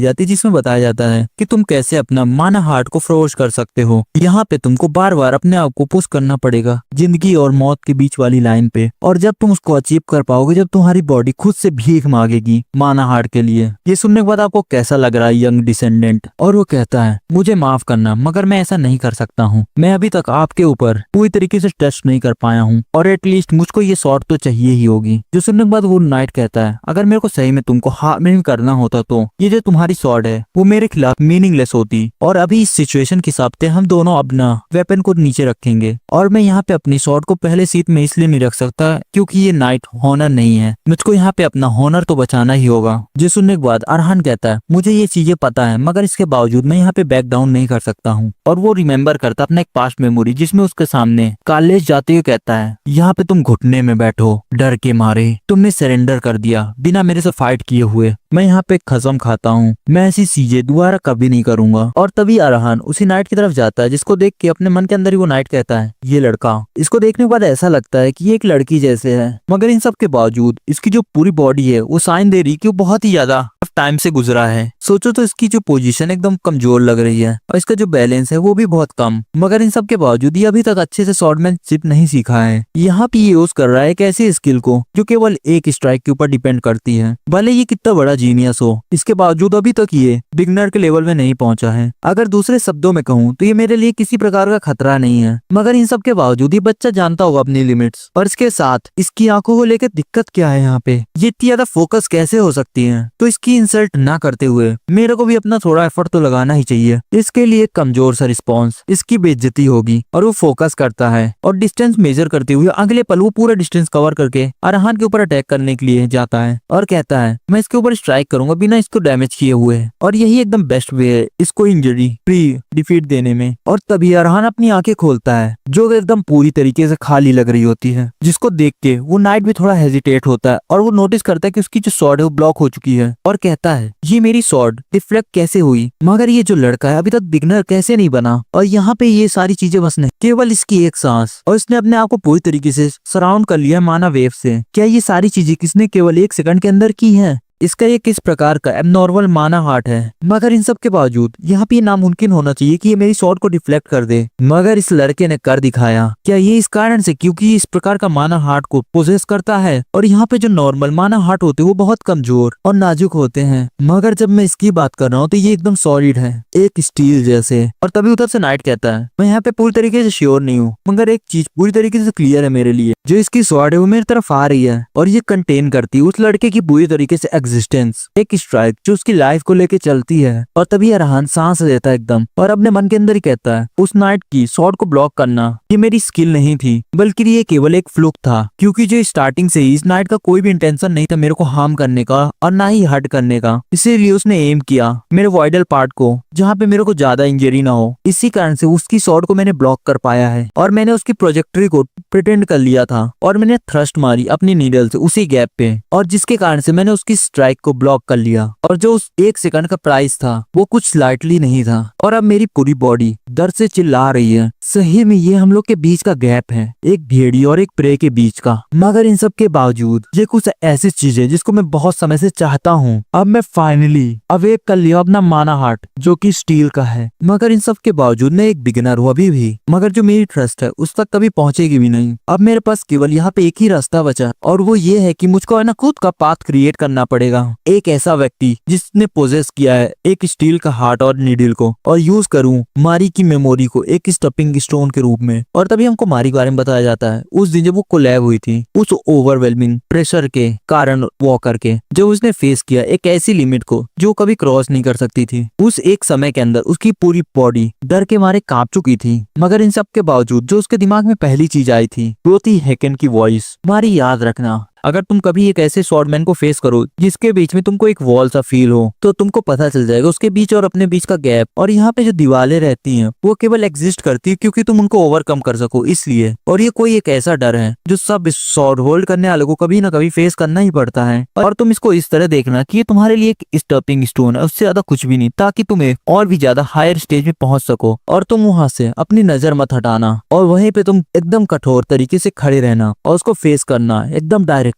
[SPEAKER 1] जाती है जिसमें बताया जाता है कि तुम कैसे अपना माना हार्ट को फ्रोज कर सकते हो। यहाँ पे तुमको बार बार अपने आप को पुश करना पड़ेगा जिंदगी और मौत के बीच वाली लाइन पे। और जब तुम उसको अचीव कर पाओगे जब तुम्हारी बॉडी खुद से भीख मांगेगी माना हार्ट के लिए। ये सुनने के बाद आपको कैसा लग रहा है यंग डिसेंडेंट। और वो कहता है मुझे माफ करना मगर मैं ऐसा नहीं कर सकता हूँ। मैं अभी तक आपके ऊपर पूरी तरीके से टेस्ट नहीं कर पाया हूँ और एटलीस्ट मुझको ये शॉट तो चाहिए ही होगी। जो सुनने के बाद वो नाइट कहता है अगर मेरे को सही में तुमको हार्म करना होता तो ये जो तुम्हारी शॉट है वो मेरे खिलाफ मीनिंगलेस होती। और अभी इस सिचुएशन के हिसाब से हम दोनों अपना वेपन को नीचे रखेंगे। और मैं यहाँ पे अपनी शॉट को पहले सीट में इसलिए नहीं रख सकता क्योंकि ये नाइट हॉनर नहीं है। मुझको यहाँ पे अपना हॉनर तो बचाना ही होगा। जो सुनने के बाद अरहान कहता है मुझे ये चीजें पता है मगर इसके बावजूद मैं यहाँ पे बैक डाउन नहीं कर सकता हूँ। और वो रिमेम्बर करता अपना एक पास्ट मेमोरी जिसमें उसके सामने कॉलेज जाते हुए कहता है यहाँ पे तुम घुटने में बैठो डर के मारे, तुमने सरेंडर कर दिया बिना मेरे से फाइट किए हुए। मैं यहाँ पे कसम खाता हूँ मैं ऐसी चीजें दोबारा कभी नहीं करूंगा। और तभी अरहान उसी नाइट की तरफ जाता है जिसको देख के अपने मन के अंदर ही वो नाइट कहता है ये लड़का। इसको देखने के बाद ऐसा लगता है कि ये एक लड़की जैसे है मगर इन सब के बावजूद इसकी जो पूरी बॉडी है वो साइन दे रही कि वो बहुत ही ज्यादा टाइम से गुजरा है। सोचो तो इसकी जो पोजीशन एकदम कमजोर लग रही है और इसका जो बैलेंस है वो भी बहुत कम। मगर इन सब के बावजूद ये अभी तक अच्छे से स्वॉर्डमैनशिप नहीं सीखा है। यहाँ पे ये यूज कर रहा है एक ऐसी स्किल को जो केवल एक स्ट्राइक के ऊपर डिपेंड करती है। भले ये कितना बड़ा जीनियस हो इसके बावजूद अभी तक ये बिगनर के लेवल में नहीं पहुंचा है। अगर दूसरे शब्दों में कहूँ तो ये मेरे लिए किसी प्रकार का खतरा नहीं है। मगर इन सब के बावजूद ये बच्चा जानता होगा अपनी लिमिट्स। और इसके साथ इसकी आंखों को लेकर दिक्कत क्या है, यहाँ पे ये इतनी ज्यादा फोकस कैसे हो सकती है। तो इसकी इंसल्ट ना करते हुए मेरे को भी अपना थोड़ा एफर्ट तो लगाना ही चाहिए। इसके लिए कमजोर सा रिस्पॉन्स इसकी बेइज्जती होगी। और वो फोकस करता है और डिस्टेंस मेजर करते हुए अगले पल वो पूरा डिस्टेंस कवर करके अरहान के ऊपर अटैक करने के लिए जाता है और कहता है मैं इसके ऊपर स्ट्राइक करूंगा बिना इसको डैमेज किए हुए। और यही एकदम बेस्ट वे है इसको इंजरी फ्री डिफीट देने में। और तभी अरहान अपनी आंखें खोलता है जो एकदम पूरी तरीके से खाली लग रही होती है, जिसको देख के वो नाइट भी थोड़ा हेजिटेट होता है और वो नोटिस करता है कि उसकी जो स्वॉर्ड है वो ब्लॉक हो चुकी है। और कहता है ये मेरी स्वॉर्ड डिफ्लेक्ट कैसे हुई, मगर ये जो लड़का है अभी तक बिगनर कैसे नहीं बना। और यहाँ पे ये सारी चीजें बस नहीं, केवल इसकी एक सांस और इसने अपने आप को पूरी तरीके से सराउंड कर लिया माना वेव से। क्या ये सारी चीजें किसने केवल 1 सेकंड के अंदर की है? इसका ये किस प्रकार का एबनॉर्मल माना हार्ट है। मगर इन सब के बावजूद यहाँ पे नामुमकिन होना चाहिए कि ये मेरी शॉट को डिफ्लेक्ट कर दे, मगर इस लड़के ने कर दिखाया। क्या ये इस कारण से क्योंकि इस प्रकार का माना हार्ट को पोजेस करता है और यहाँ पे जो नॉर्मल माना हार्ट होते हैं वो बहुत कमजोर और नाजुक होते हैं, मगर जब मैं इसकी बात कर रहा हूँ तो ये एकदम सॉलिड है, एक स्टील जैसे। और तभी उधर से नाइट कहता है मैं यहाँ पे पूरी तरीके से श्योर नहीं हूँ, मगर एक चीज पूरी तरीके से क्लियर है मेरे लिए, जो इसकी स्वॉर्ड है वो मेरी तरफ आ रही है और ये कंटेन करती है उस लड़के की पूरी तरीके से एग्जिस्टेंस, एक स्ट्राइक जो उसकी लाइफ को लेके चलती है। और तभी अरहान सांस लेता है एकदम और अपने मन के अंदर ही कहता है उस नाइट की स्वॉर्ड को ब्लॉक करना ये मेरी स्किल नहीं थी बल्कि ये केवल एक फ्लुक था, क्योंकि जो स्टार्टिंग से ही इस नाइट का कोई भी इंटेंशन नहीं था मेरे को हार्म करने का और ना ही हर्ट करने का। इसीलिए उसने एम किया मेरे वाइडल पार्ट को जहाँ पे मेरे को ज्यादा इंजरी ना हो। इसी कारण से उसकी स्वॉर्ड को मैंने ब्लॉक कर पाया है और मैंने उसकी प्रोजेक्टरी को प्रिटेंड कर लिया था और मैंने थ्रस्ट मारी अपनी नीडल से उसी गैप पे, और जिसके कारण से मैंने उसकी स्ट्राइक को ब्लॉक कर लिया। और जो उस 1 सेकंड का प्राइस था वो कुछ स्लाइटली नहीं था और अब मेरी पूरी बॉडी दर्द से चिल्ला रही है। सही में ये हम लोग के बीच का गैप है, एक भेड़ी और एक प्रे के बीच का। मगर इन सब के बावजूद ये कुछ ऐसी चीज है जिसको मैं बहुत समय से चाहता हूँ। अब मैं फाइनली अवेक कर लिया अपना माना हार्ट जो कि स्टील का है। मगर इन सब के बावजूद मैं एक बिगिनर हूँ अभी भी, मगर जो मेरी ट्रस्ट है उस तक कभी पहुंचेगी भी नहीं। अब मेरे पास केवल यहाँ पे एक ही रास्ता बचा और वो ये है कि मुझको है ना खुद का पाथ क्रिएट करना पड़ेगा। एक ऐसा व्यक्ति जिसने पोजेस किया है एक स्टील का हार्ट और नीडल को और यूज करूँ मारी की मेमोरी को एक स्टपिंग स्टोन के रूप में। और तभी हमको मारी के बारे में बताया जाता है उस दिन जब वो कोलैब हुई थी उस ओवरवेलमिंग प्रेशर के कारण वॉकर के, जो उसने फेस किया एक ऐसी लिमिट को जो कभी क्रॉस नहीं कर सकती थी। उस एक समय के अंदर उसकी पूरी बॉडी डर के मारे कांप चुकी थी। मगर इन सब के बावजूद जो उसके दिमाग में पहली चीज आई थी वो थी हैकेन की वॉइस। मारी याद रखना अगर तुम कभी एक ऐसे स्वॉर्डमैन को फेस करो जिसके बीच में तुमको एक वॉल सा फील हो तो तुमको पता चल जाएगा उसके बीच और अपने बीच का गैप। और यहाँ पे जो दीवारें रहती हैं वो केवल एग्जिस्ट करती है क्योंकि तुम उनको ओवरकम कर सको इसलिए। और ये कोई एक ऐसा डर है जो सब स्वॉर्ड होल्ड करने वालों को कभी ना कभी फेस करना ही पड़ता है। और तुम इसको इस तरह देखना कि ये तुम्हारे लिए एक स्टॉपिंग स्टोन है, उससे ज्यादा कुछ भी नहीं, ताकि तुम्हें और भी ज्यादा हायर स्टेज में पहुंच सको। और तुम वहां से अपनी नजर मत हटाना और वहीं पे तुम एकदम कठोर तरीके से खड़े रहना और उसको फेस करना एकदम डायरेक्टली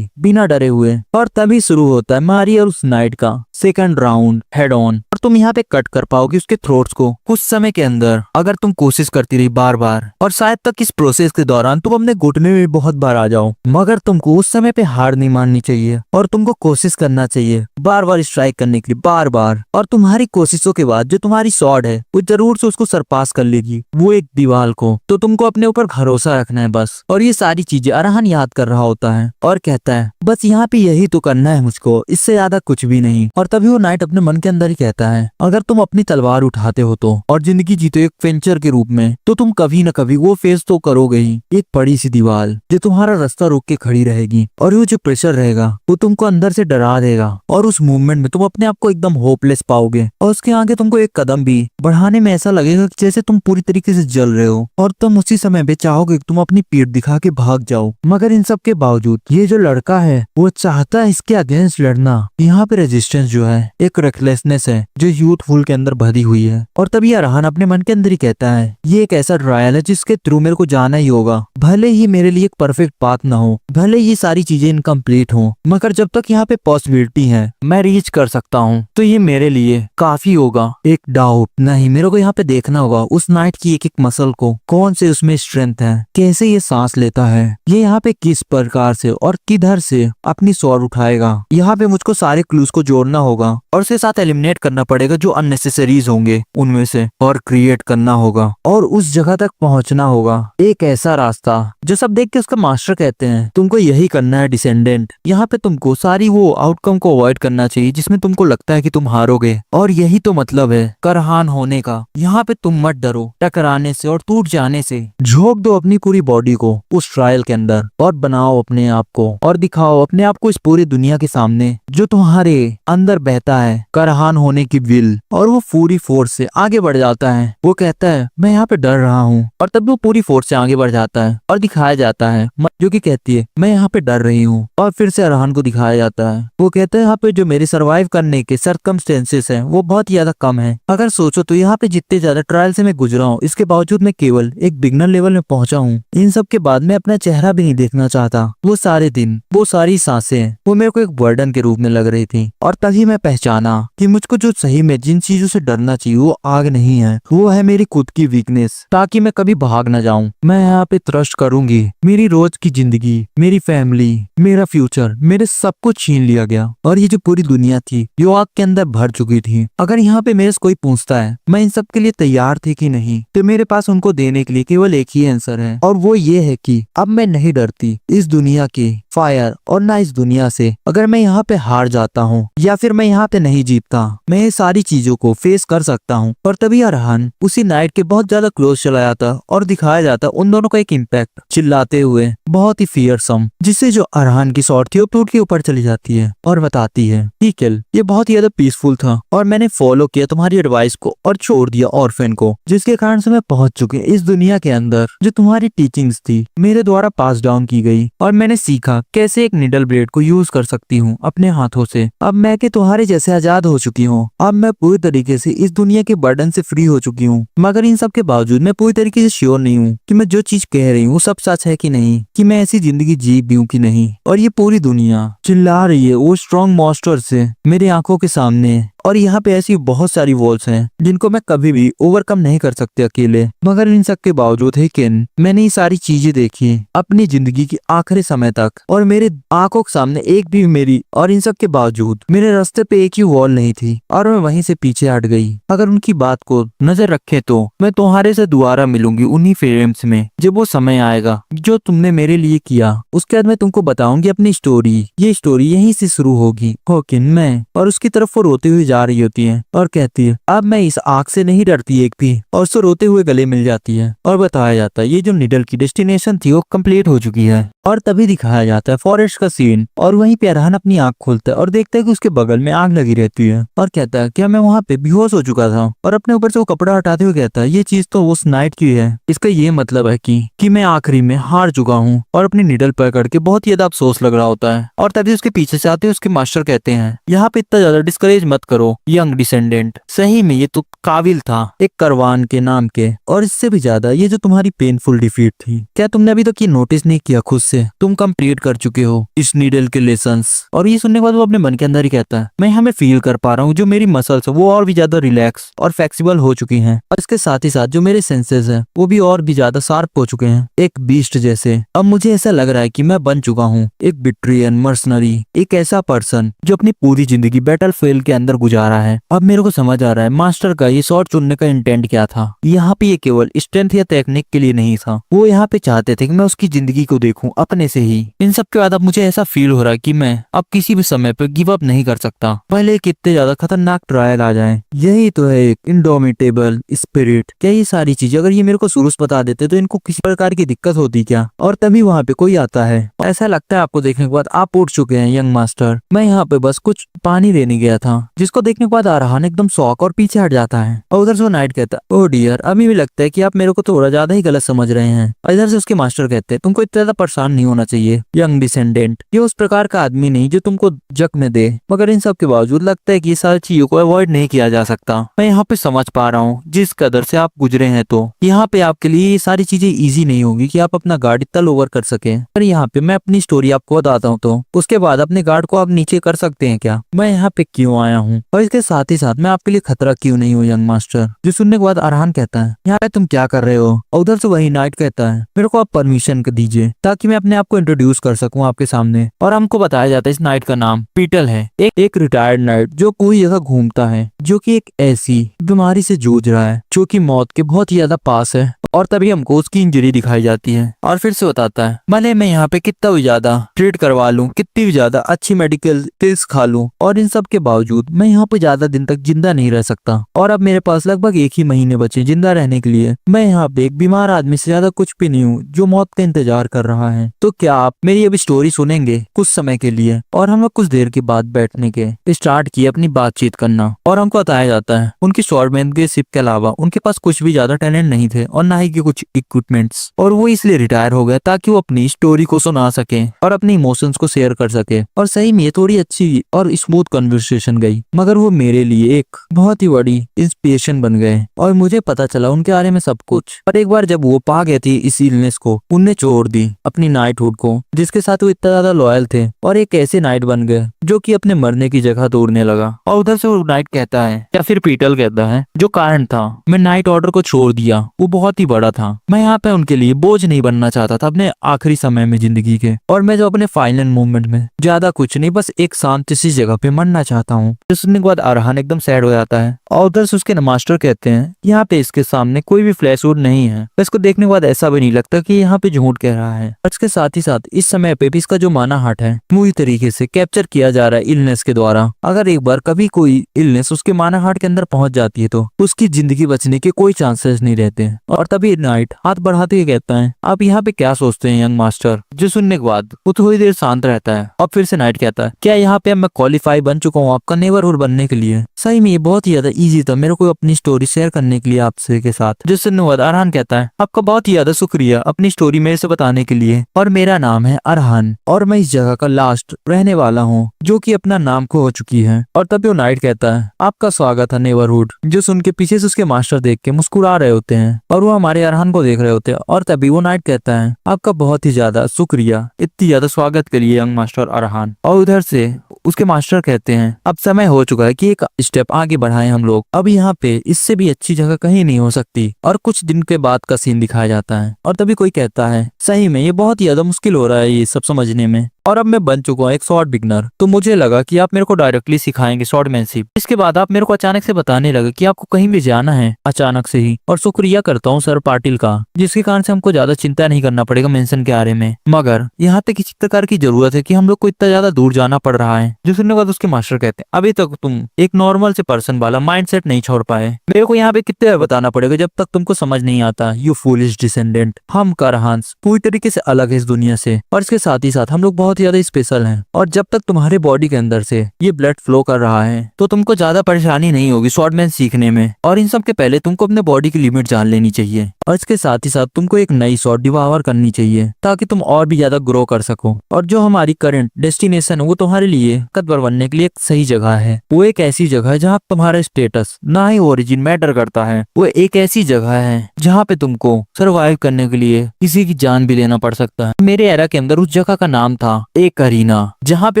[SPEAKER 1] बिना डरे हुए। और तभी शुरू होता है मारी और उस नाइट का सेकंड राउंड हेड ऑन। और तुम यहाँ पे कट कर पाओगे उसके थ्रोट्स को कुछ समय के अंदर अगर तुम कोशिश करती रही बार बार। और शायद तक इस प्रोसेस के दौरान तुम अपने घुटने में बहुत बार आ जाओ, मगर तुमको उस समय पे हार नहीं माननी चाहिए और तुमको कोशिश करना चाहिए बार बार स्ट्राइक करने के लिए बार बार। और तुम्हारी कोशिशों के बाद जो तुम्हारी स्वॉर्ड है वो जरूर से उसको सरपास कर लेगी वो एक दीवार को। तो तुमको अपने ऊपर भरोसा रखना है बस। और ये सारी चीजें अरहान याद कर रहा होता है और कहता है बस यहाँ पे यही तो करना है मुझको, इससे ज्यादा कुछ भी नहीं। और तभी वो नाइट अपने मन के अंदर ही कहता है अगर तुम अपनी तलवार उठाते हो तो और जिंदगी जीते एक वेंचर के रूप में तो तुम कभी न कभी वो फेस तो करोगे ही, एक बड़ी सी दीवार जो तुम्हारा रास्ता रोक के खड़ी रहेगी। और वो जो प्रेशर रहेगा वो तुमको अंदर से डरा देगा और उस मूवमेंट में तुम अपने आप को एकदम होपलेस पाओगे और उसके आगे तुमको एक कदम भी बढ़ाने में ऐसा लगेगा कि जैसे तुम पूरी तरीके से जल रहे हो। और तुम उसी समय पे चाहोगे तुम अपनी पीठ दिखा के भाग जाओ। मगर इन सब के बावजूद ये जो लड़का है वो चाहता है इसके अगेंस्ट लड़ना। यहाँ पे रेजिस्टेंस जो है एक रेकलेसनेस है जो यूथफुल के अंदर भरी हुई है। और तभी अरहान अपने मन के अंदर ही कहता है ये एक ऐसा ट्रायल है जिसके थ्रू मेरे को जाना ही होगा, भले ही मेरे लिए एक परफेक्ट पाथ ना हो, भले ये सारी चीजें इनकम्प्लीट हो, मगर जब तक यहाँ पे पॉसिबिलिटी है मैं रीच कर सकता हूँ तो ये मेरे लिए काफी होगा। एक डाउट नहीं, मेरे को यहाँ पे देखना होगा उस नाइट की एक एक मसल को, कौन से उसमें स्ट्रेंथ है, कैसे ये सांस लेता है, ये यहाँ पे किस प्रकार से और किधर से अपनी स्वॉर्ड उठाएगा। यहाँ पे मुझको सारे क्लूज को जोड़ना होगा और उसके साथ एलिमिनेट करना पड़ेगा जो अननेसेसरीज होंगे उनमें से और क्रिएट करना होगा और उस जगह तक पहुंचना होगा। एक ऐसा रास्ता जो सब देख के उसका मास्टर कहते हैं तुमको यही करना है डिसेंडेंट। यहाँ पे तुमको सारी वो आउटकम को अवॉइड करना चाहिए जिसमें तुमको लगता है कि तुम हारोगे और यही तो मतलब है करहान होने का। यहाँ पे तुम मत डरो टकराने से और टूट जाने से, झोंक दो अपनी पूरी बॉडी को उस ट्रायल के अंदर और बनाओ अपने आप को और दिखाओ अपने आप को इस पूरी दुनिया के सामने जो तुम्हारे अंदर बहता है करहान होने की विल। और वो पूरी फोर्स से आगे बढ़ जाता है। वो कहता है मैं यहाँ पे डर रहा हूँ और तब वो पूरी फोर्स से आगे बढ़ जाता है और दिखाया जाता है जो कि कहती है मैं यहाँ पे डर रही हूँ। और फिर से अरहान को दिखाया जाता है, वो कहता है यहाँ पे जो मेरे सर्वाइव करने के सर्कमस्टेंसेस हैं वो बहुत ज्यादा कम है। अगर सोचो तो यहाँ पे जितने ज्यादा ट्रायल से मैं गुजरा हूँ इसके बावजूद मैं केवल एक बिगनर लेवल में पहुंचा हूँ। इन सब के बाद मैं अपना चेहरा भी नहीं देखना चाहता। वो सारे दिन वो सारी सांसें वो मेरे को एक बर्डन के रूप में लग रही थी। और तभी मैं पहचाना कि मुझको जो सही में जिन चीजों से डरना चाहिए वो आग नहीं है, वो है मेरी खुद की वीकनेस, ताकि मैं कभी भाग न जाऊं। मैं यहाँ पे ट्रस्ट करूंगी मेरी रोज उसकी जिंदगी, मेरी फैमिली, मेरा फ्यूचर, मेरे सब कुछ छीन लिया गया। और ये जो पूरी दुनिया थी ये आग के अंदर भर चुकी थी। अगर यहाँ पे मेरे से कोई पूछता है मैं इन सब के लिए तैयार थी कि नहीं, तो मेरे पास उनको देने के लिए केवल एक ही आंसर है, और वो ये है कि अब मैं नहीं डरती इस दुनिया के फायर और ना इस दुनिया से। अगर मैं यहाँ पे हार जाता हूँ या फिर मैं यहाँ पे नहीं जीतता, मैं ये सारी चीजों को फेस कर सकता हूँ। और तभी अरहान उसी नाइट के बहुत ज्यादा क्लोज चला जाता और दिखाया जाता उन दोनों का एक इम्पैक्ट, चिल्लाते हुए बहुत ही फियरसम, जिससे जो अरहान की शॉट थी वो प्लूट के ऊपर चली जाती है और बताती है ठीक है ये बहुत ही ज्यादा पीसफुल था और मैंने फॉलो किया तुम्हारी एडवाइस को और छोड़ दिया ऑर्फेन को, जिसके कारण से मैं पहुंच चुकी इस दुनिया के अंदर। जो तुम्हारी टीचिंग्स थी मेरे द्वारा पास डाउन की गई और मैंने सीखा कैसे एक निडल ब्लेड को यूज कर सकती हूँ अपने हाथों से। अब मैं के तुम्हारे जैसे आजाद हो चुकी हूँ। अब मैं पूरी तरीके से इस दुनिया के बर्डन से फ्री हो चुकी हूँ। मगर इन सब के बावजूद मैं पूरी तरीके से श्योर नहीं हूँ कि मैं जो चीज कह रही हूँ सब सच है कि नहीं, कि मैं ऐसी जिंदगी जी भी हूँ कि नहीं। और ये पूरी दुनिया चिल्ला रही है वो स्ट्रॉन्ग मॉन्स्टर से मेरी आंखों के सामने। और यहाँ पे ऐसी बहुत सारी वॉल्स हैं जिनको मैं कभी भी ओवरकम नहीं कर सकते अकेले। मगर इन सब के बावजूद है कि मैंने ये सारी चीजें देखी अपनी जिंदगी के आखिरी समय तक, और मेरे आंखों के सामने एक भी मेरी, और इन सब के बावजूद मेरे रास्ते पे एक ही वॉल नहीं थी और मैं वहीं से पीछे हट गई। अगर उनकी बात को नजर रखे तो मैं तुम्हारे से दोबारा मिलूंगी उन्हीं फ्रेम्स में जब वो समय आएगा जो तुमने मेरे लिए किया। उसके बाद मैं तुमको बताऊंगी अपनी स्टोरी। ये स्टोरी यहीं से शुरू होगी। होकिन मैं और उसकी तरफ वो रोते हुए जा रही होती है और कहती है अब मैं इस आग से नहीं डरती एक भी, और उससे रोते हुए गले मिल जाती है। और बताया जाता है ये जो निडल की डेस्टिनेशन थी वो कंप्लीट हो चुकी है। और तभी दिखाया जाता है फॉरेस्ट का सीन, और वहीं पे अरहान अपनी आंख खोलता है और देखता है कि उसके बगल में आग लगी रहती है और कहता है क्या मैं वहाँ पे बेहोश हो चुका था। और अपने ऊपर से वो कपड़ा हटाते हुए कहता है ये चीज तो उस नाइट की है। इसका ये मतलब है कि मैं आखिरी में हार चुका हूँ। और अपनी निडल पकड़ के बहुत ही ज्यादा अफसोस लग रहा होता है। और तभी उसके पीछे से आते उसके मास्टर कहते हैं यहाँ पे इतना ज्यादा डिस्करेज मत करो यंग डिसेंडेंट, सही में ये तो काबिल था एक करवान के नाम के। और इससे भी ज्यादा ये जो तुम्हारी पेनफुल डिफीट थी, क्या तुमने अभी तक ये नोटिस नहीं किया खुद से तुम कंप्लीट कर चुके हो इस नीडल के लेसन्स। और ये सुनने के बाद वो अपने मन के अंदर ही कहता है मैं हमें फील कर पा रहा हूँ जो मेरी मसल्स है वो और भी ज्यादा रिलैक्स और फ्लेक्सिबल हो चुकी हैं। और इसके साथ ही साथ जो मेरे सेंसेस है वो भी और भी ज्यादा शार्प हो चुके हैं एक बीस्ट जैसे। अब मुझे ऐसा लग रहा है कि मैं बन चुका हूँ एक बिट्रियन मर्सनरी, एक ऐसा पर्सन जो अपनी पूरी जिंदगी बैटल फील्ड के अंदर गुजारा है। अब मेरे को समझ आ रहा है मास्टर का ये शॉट चुनने का इंटेंट क्या था। यहाँ पे ये केवल स्ट्रेंथ या टेक्निक के लिए नहीं था, वो यहाँ पे चाहते थे कि मैं उसकी जिंदगी को देखूं अपने से ही। इन सब के बाद अब मुझे ऐसा फील हो रहा है कि मैं अब किसी भी समय पे गिव अप नहीं कर सकता, पहले कितने ज्यादा खतरनाक ट्रायल आ जाए। यही तो है एक इंडोमिटेबल स्पिरिट। क्या ये सारी चीजें अगर ये मेरे को शुरू से बता देते तो इनको किसी प्रकार की दिक्कत होती क्या। और तभी वहाँ पे कोई आता है, ऐसा लगता है आपको देखने के बाद आप उठ चुके हैं यंग मास्टर, मैं यहाँ पे बस कुछ पानी लेने गया था। जिसको देखने के बाद अरहान एकदम शॉक और पीछे हट जाता है। और उधर से वो नाइट कहता है ओ डियर अभी भी लगता है कि आप मेरे को थोड़ा ज्यादा ही गलत समझ रहे हैं। और इधर से उसके मास्टर कहते हैं तुमको इतना ज्यादा परेशान नहीं होना चाहिए यंग डिसेंडेंट, ये उस प्रकार का आदमी नहीं जो तुमको जख्म दे। मगर इन सब के बावजूद लगता है कि ये सारी चीजों को अवॉइड नहीं किया जा सकता। मैं यहाँ पे समझ पा रहा हूँ जिस कदर से आप गुजरे हैं, तो यहाँ पे आपके लिए ये सारी चीजें इजी नहीं होगी कि आप अपना गार्ड इतना लोअर कर सके। पर यहाँ पे मैं अपनी स्टोरी आपको बताता हूँ तो उसके बाद अपने गार्ड को आप नीचे कर सकते हैं क्या, मैं यहाँ पे क्यों आया हूँ और इसके साथ ही साथ मैं आपके लिए खतरा क्यों नहीं हूँ यंग मास्टर। जो सुनने के बाद अरहान कहता है यहाँ पे तुम क्या कर रहे हो। और उधर से वही नाइट कहता है मेरे को आप परमिशन दीजिए ताकि मैं अपने आप को इंट्रोड्यूस कर सकूं आपके सामने। और हमको बताया जाता है इस नाइट का नाम पीटल है, एक रिटायर्ड नाइट जो पूरी जगह घूमता है, जो कि एक ऐसी बीमारी से जूझ रहा है जो कि मौत के बहुत ही ज्यादा पास है। और तभी हमको उसकी इंजरी दिखाई जाती है और फिर से बताता है भले मैं यहाँ पे कितना भी ज्यादा ट्रीट करवा लूं, कितनी भी ज्यादा अच्छी मेडिकल पिल्स खा लूं, और इन सब के बावजूद मैं यहाँ पे ज्यादा दिन तक जिंदा नहीं रह सकता। और अब मेरे पास लगभग 1 ही महीने बचे जिंदा रहने के लिए। मैं यहाँ पे एक बीमार आदमी से ज्यादा कुछ भी नहीं हूँ जो मौत का इंतजार कर रहा है। तो क्या आप मेरी अभी स्टोरी सुनेंगे कुछ समय के लिए। और हम लोग कुछ देर के बाद बैठने के स्टार्ट किए अपनी बातचीत करना। और हमको बताया जाता है उनकी शॉर्टमैन के शिप के अलावा उनके पास कुछ भी ज्यादा टैलेंट नहीं थे और ना ही के कुछ इक्विपमेंट्स, और वो इसलिए रिटायर हो गया ताकि वो अपनी स्टोरी को सुना सके और अपने इमोशंस को शेयर कर सके। और सही में ये थोड़ी अच्छी और स्मूथ कन्वर्सेशन गई। मगर मगर वो मेरे लिए एक बहुत ही बड़ी इंस्पिरेशन बन गए और मुझे पता चला उनके बारे में सब कुछ। पर एक बार जब वो पा गए थे इस इलनेस को, उनने छोड़ दी अपनी नाइटहुड को जिसके साथ वो इतना ज्यादा लॉयल थे, और एक ऐसे नाइट बन गए जो कि अपने मरने की जगह ढूंढने लगा। और उधर से वो नाइट कहता है, या फिर पीटल कहता है, जो कारण था मैं नाइट ऑर्डर को छोड़ दिया वो बहुत ही बड़ा था। मैं यहाँ पे उनके लिए बोझ नहीं बनना चाहता था अपने आखिरी समय में जिंदगी के, और मैं जो अपने फाइनल मूवमेंट में ज्यादा कुछ नहीं, बस एक शांत सी जगह पे मरना चाहता हूँ। तो सुनने के बाद अरहान एकदम सैड हो जाता है और उधर से उसके मास्टर कहते हैं यहाँ पे इसके सामने कोई भी फ्लैशवुड नहीं है। इसको देखने के बाद ऐसा भी नहीं लगता कि यहाँ पे झूठ कह रहा है। और इसके साथ ही साथ इस समय पे भी इसका जो माना हार्ट है पूरी तरीके से कैप्चर किया जा रहा है इलनेस के द्वारा। अगर एक बार कभी कोई इलनेस उसके माना हार्ट के अंदर पहुंच जाती है तो उसकी जिंदगी बचने के कोई चांसेस नहीं रहते। और तभी नाइट हाथ बढ़ाते हुए कहता है, आप यहाँ पे क्या सोचते हैं यंग मास्टर। जो सुनने के बाद वो थोड़ी देर शांत रहता है और फिर से नाइट कहता है, क्या यहाँ पे मैं क्वालिफाई बन चुका हूँ आपका नेबरहुड बनने के लिए। सही में ये बहुत ही ज्यादा इजी था मेरे को अपनी स्टोरी शेयर करने के लिए आपसे के साथ। जो सुनने के बाद अरहान कहता है, आपका बहुत ही ज्यादा शुक्रिया अपनी स्टोरी मेरे से बताने के लिए, और मेरा नाम है अरहान और मैं इस जगह का लास्ट रहने वाला हूँ जो कि अपना नाम खो चुकी है। और तभी वो नाइट कहता है, आपका स्वागत है नेबरहुड। जो सुन के पीछे से उसके मास्टर देख के मुस्कुरा रहे होते हैं और वो हमारे अरहान को देख रहे होते हैं। और तभी वो नाइट कहता है, आपका बहुत ही ज्यादा शुक्रिया इतनी ज्यादा स्वागत के लिए यंग मास्टर अरहान। और उधर से उसके मास्टर कहते हैं, अब समय हो चुका है कि एक स्टेप आगे बढ़ाएं हम लोग, अब यहाँ पे इससे भी अच्छी जगह कहीं नहीं हो सकती। और कुछ दिन के बाद का सीन दिखाया जाता है और तभी कोई कहता है, सही में ये बहुत ही ज्यादा मुश्किल हो रहा है ये सब समझने में, और अब मैं बन चुका हूँ एक शॉर्ट बिगनर, तो मुझे लगा कि आप मेरे को डायरेक्टली सिखाएंगे शॉर्टमैनशिप। इसके बाद आप मेरे को अचानक से बताने लगे कि आपको कहीं भी जाना है अचानक से ही। और शुक्रिया करता हूँ सर पाटिल का, जिसके कारण से हमको ज्यादा चिंता नहीं करना पड़ेगा मेंशन के बारे में, मगर यहाँ तक किसी प्रकार की जरूरत है कि हम लोग को इतना ज्यादा दूर जाना पड़ रहा है। जो सुनने के बाद उसके मास्टर कहते हैं, अभी तक तुम एक नॉर्मल से पर्सन वाला माइंडसेट नहीं छोड़ पाए, मेरे को यहाँ पे कितने बार बताना पड़ेगा जब तक तुमको समझ नहीं आता। यू फूलिश डिसेंडेंट, हम कारहांस पूरी तरीके से अलग है इस दुनिया से, और इसके साथ ही साथ हम लोग बहुत ही ज्यादा स्पेशल हैं। और जब तक तुम्हारे बॉडी के अंदर से ये ब्लड फ्लो कर रहा है तो तुमको ज्यादा परेशानी नहीं होगी शॉर्टमैन सीखने में। और इन सब के पहले तुमको अपने बॉडी की लिमिट जान लेनी चाहिए, और इसके साथ ही साथ तुमको एक नई शॉर्ट डिवावर करनी चाहिए ताकि तुम और भी ज्यादा ग्रो कर सको। और जो हमारी करंट डेस्टिनेशन है वो तुम्हारे लिए कदबर बनने के लिए एक सही जगह है। वो एक ऐसी जगह है जहाँ तुम्हारा स्टेटस ना ही ओरिजिन मैटर करता है, वो एक ऐसी जगह है जहाँ पे तुमको सर्वाइव करने के लिए किसी की जान भी लेना पड़ सकता है। मेरे एरा के अंदर उस जगह का नाम था एक अरीना, जहाँ पे